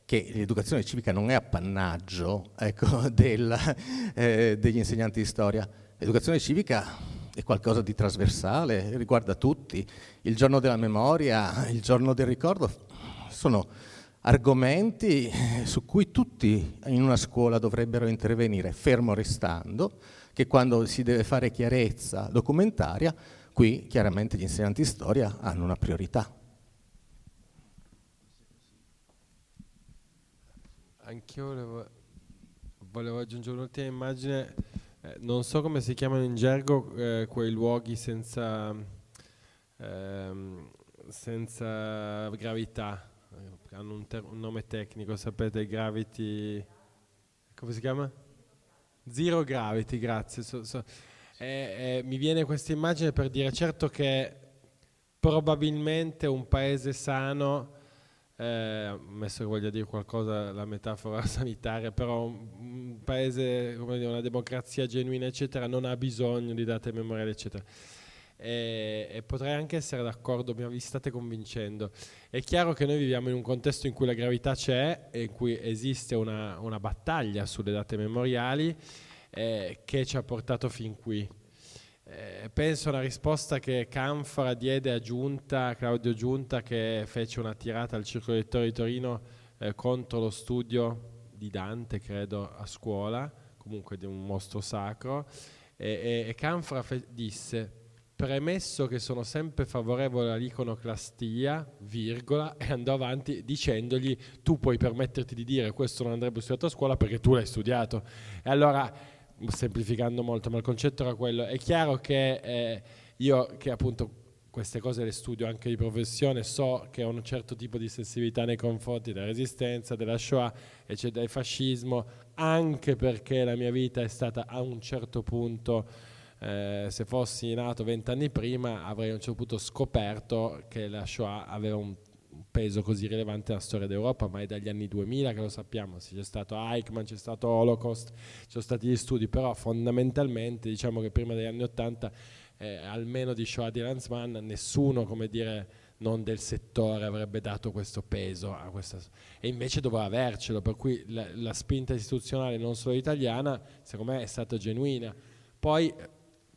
che l'educazione civica non è appannaggio, ecco, degli insegnanti di storia. L'educazione civica è qualcosa di trasversale, riguarda tutti. Il giorno della memoria, il giorno del ricordo sono argomenti su cui tutti in una scuola dovrebbero intervenire, fermo restando che quando si deve fare chiarezza documentaria, qui chiaramente gli insegnanti di storia hanno una priorità. Anch'io volevo aggiungere un'ultima immagine, non so come si chiamano in gergo quei luoghi senza gravità, hanno un nome tecnico, sapete, gravity, come si chiama? Zero gravity, grazie. Mi viene questa immagine per dire, certo che probabilmente un paese sano, ammesso che voglia dire qualcosa la metafora sanitaria, però un paese, come dire, una democrazia genuina eccetera, non ha bisogno di date memoriali eccetera, e potrei anche essere d'accordo, mi state convincendo. È chiaro che noi viviamo in un contesto in cui la gravità c'è e in cui esiste una battaglia sulle date memoriali che ci ha portato fin qui. Penso a una risposta che Canfora diede a Claudio Giunta, che fece una tirata al Circolo dei Lettori di Torino contro lo studio di Dante, credo, a scuola, comunque di un mostro sacro, e Canfora disse: premesso che sono sempre favorevole all'iconoclastia, virgola, e andò avanti dicendogli: tu puoi permetterti di dire questo non andrebbe studiato a scuola perché tu l'hai studiato. E allora, semplificando molto, ma il concetto era quello. È chiaro che io, che appunto queste cose le studio anche di professione, so che ho un certo tipo di sensibilità nei confronti della resistenza, della Shoah, eccetera, del fascismo, anche perché la mia vita è stata a un certo punto, se fossi nato 20 anni prima, avrei a un certo punto scoperto che la Shoah aveva un peso così rilevante nella storia d'Europa, ma è dagli anni 2000 che lo sappiamo. Sì, c'è stato Eichmann, c'è stato Holocaust, ci sono stati gli studi, però fondamentalmente diciamo che prima degli anni 80 almeno di Shoah di Lanzmann nessuno, come dire, non del settore avrebbe dato questo peso a questa, e invece doveva avercelo, per cui la spinta istituzionale non solo italiana secondo me è stata genuina. Poi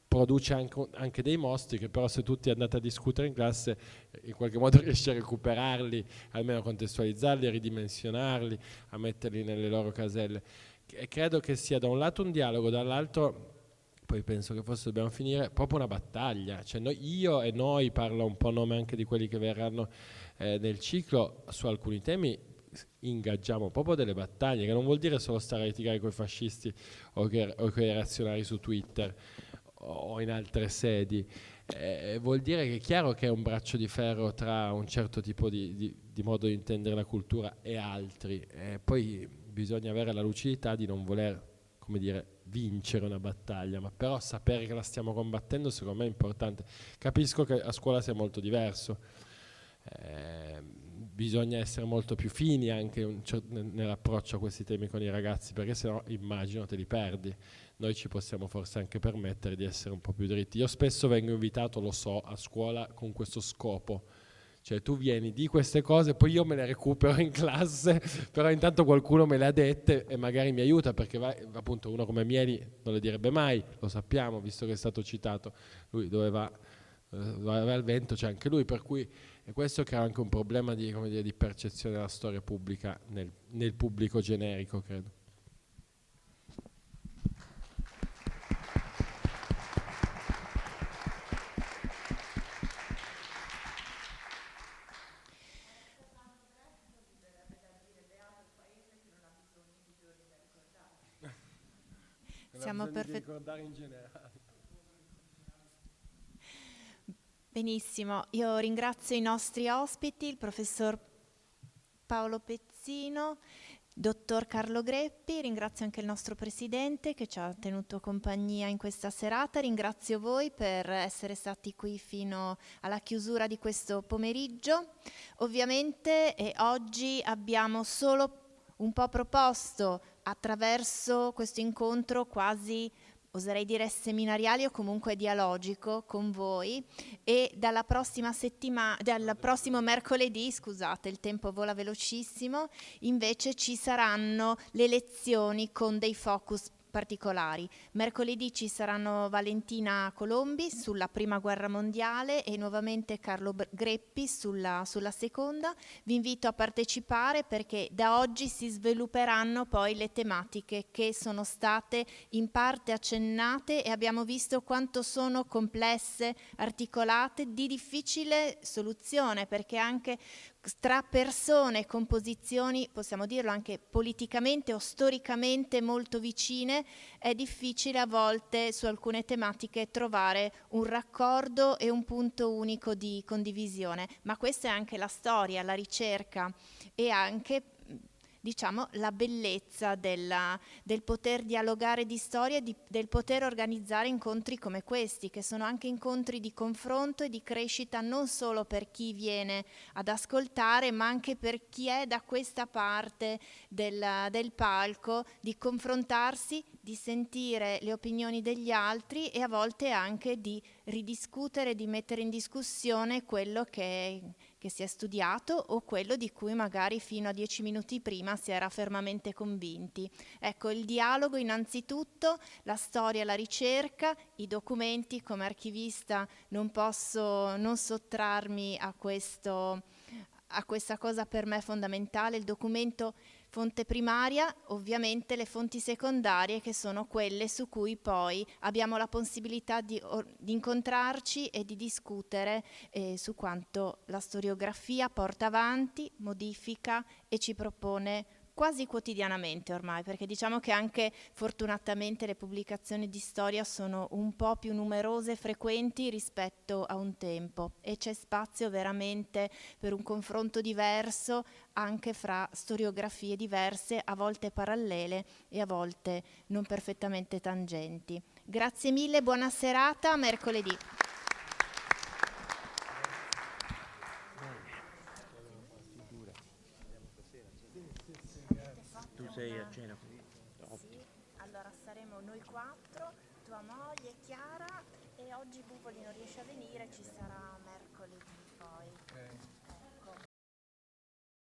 produce anche dei mostri che però, se tutti andate a discutere in classe, in qualche modo riesce a recuperarli, almeno a contestualizzarli, a ridimensionarli, a metterli nelle loro caselle. E credo che sia da un lato un dialogo, dall'altro poi penso che forse dobbiamo finire proprio una battaglia, cioè io e noi, parlo un po' a nome anche di quelli che verranno nel ciclo, su alcuni temi ingaggiamo proprio delle battaglie, che non vuol dire solo stare a litigare con i fascisti o con i reazionari su Twitter o in altre sedi, vuol dire che è chiaro che è un braccio di ferro tra un certo tipo di modo di intendere la cultura e altri, poi bisogna avere la lucidità di non voler, come dire, vincere una battaglia, ma però sapere che la stiamo combattendo secondo me è importante. Capisco che a scuola sia molto diverso, bisogna essere molto più fini anche nell'approccio a questi temi con i ragazzi, perché sennò immagino te li perdi. Noi ci possiamo forse anche permettere di essere un po' più dritti. Io spesso vengo invitato, lo so, a scuola con questo scopo. Cioè tu vieni, di queste cose, poi io me le recupero in classe, però intanto qualcuno me le ha dette e magari mi aiuta, perché appunto uno come Mieli non le direbbe mai, lo sappiamo, visto che è stato citato, lui dove va il vento c'è anche lui, per cui è questo che è anche un problema di, come dire, di percezione della storia pubblica nel pubblico generico, credo. Siamo ricordare in generale. Benissimo, io ringrazio i nostri ospiti, il professor Paolo Pezzino, dottor Carlo Greppi, ringrazio anche il nostro presidente che ci ha tenuto compagnia in questa serata, ringrazio voi per essere stati qui fino alla chiusura di questo pomeriggio. Ovviamente oggi abbiamo solo un po' proposto attraverso questo incontro quasi, oserei dire, seminariale o comunque dialogico con voi, e dal prossimo mercoledì, scusate, il tempo vola velocissimo, invece ci saranno le lezioni con dei focus particolari. Mercoledì ci saranno Valentina Colombi sulla Prima Guerra Mondiale e nuovamente Carlo Greppi sulla seconda. Vi invito a partecipare perché da oggi si svilupperanno poi le tematiche che sono state in parte accennate e abbiamo visto quanto sono complesse, articolate, di difficile soluzione, perché anche tra persone con posizioni, possiamo dirlo anche politicamente o storicamente molto vicine, è difficile a volte su alcune tematiche trovare un raccordo e un punto unico di condivisione, ma questa è anche la storia, la ricerca e anche, diciamo, la bellezza del poter dialogare di storia e del poter organizzare incontri come questi, che sono anche incontri di confronto e di crescita non solo per chi viene ad ascoltare, ma anche per chi è da questa parte del palco, di confrontarsi, di sentire le opinioni degli altri e a volte anche di ridiscutere, di mettere in discussione quello che si è studiato o quello di cui magari fino a 10 minuti prima si era fermamente convinti. Ecco, il dialogo innanzitutto, la storia, la ricerca, i documenti. Come archivista non posso non sottrarmi a questa cosa per me fondamentale, il documento fonte primaria, ovviamente le fonti secondarie che sono quelle su cui poi abbiamo la possibilità di incontrarci e di discutere su quanto la storiografia porta avanti, modifica e ci propone quasi quotidianamente ormai, perché diciamo che anche fortunatamente le pubblicazioni di storia sono un po' più numerose e frequenti rispetto a un tempo e c'è spazio veramente per un confronto diverso anche fra storiografie diverse, a volte parallele e a volte non perfettamente tangenti. Grazie mille, buona serata, a mercoledì. Tu sei a cena? Sì, allora saremo noi 4, tua moglie, Chiara, e oggi Bupoli non riesce a venire, ci sarà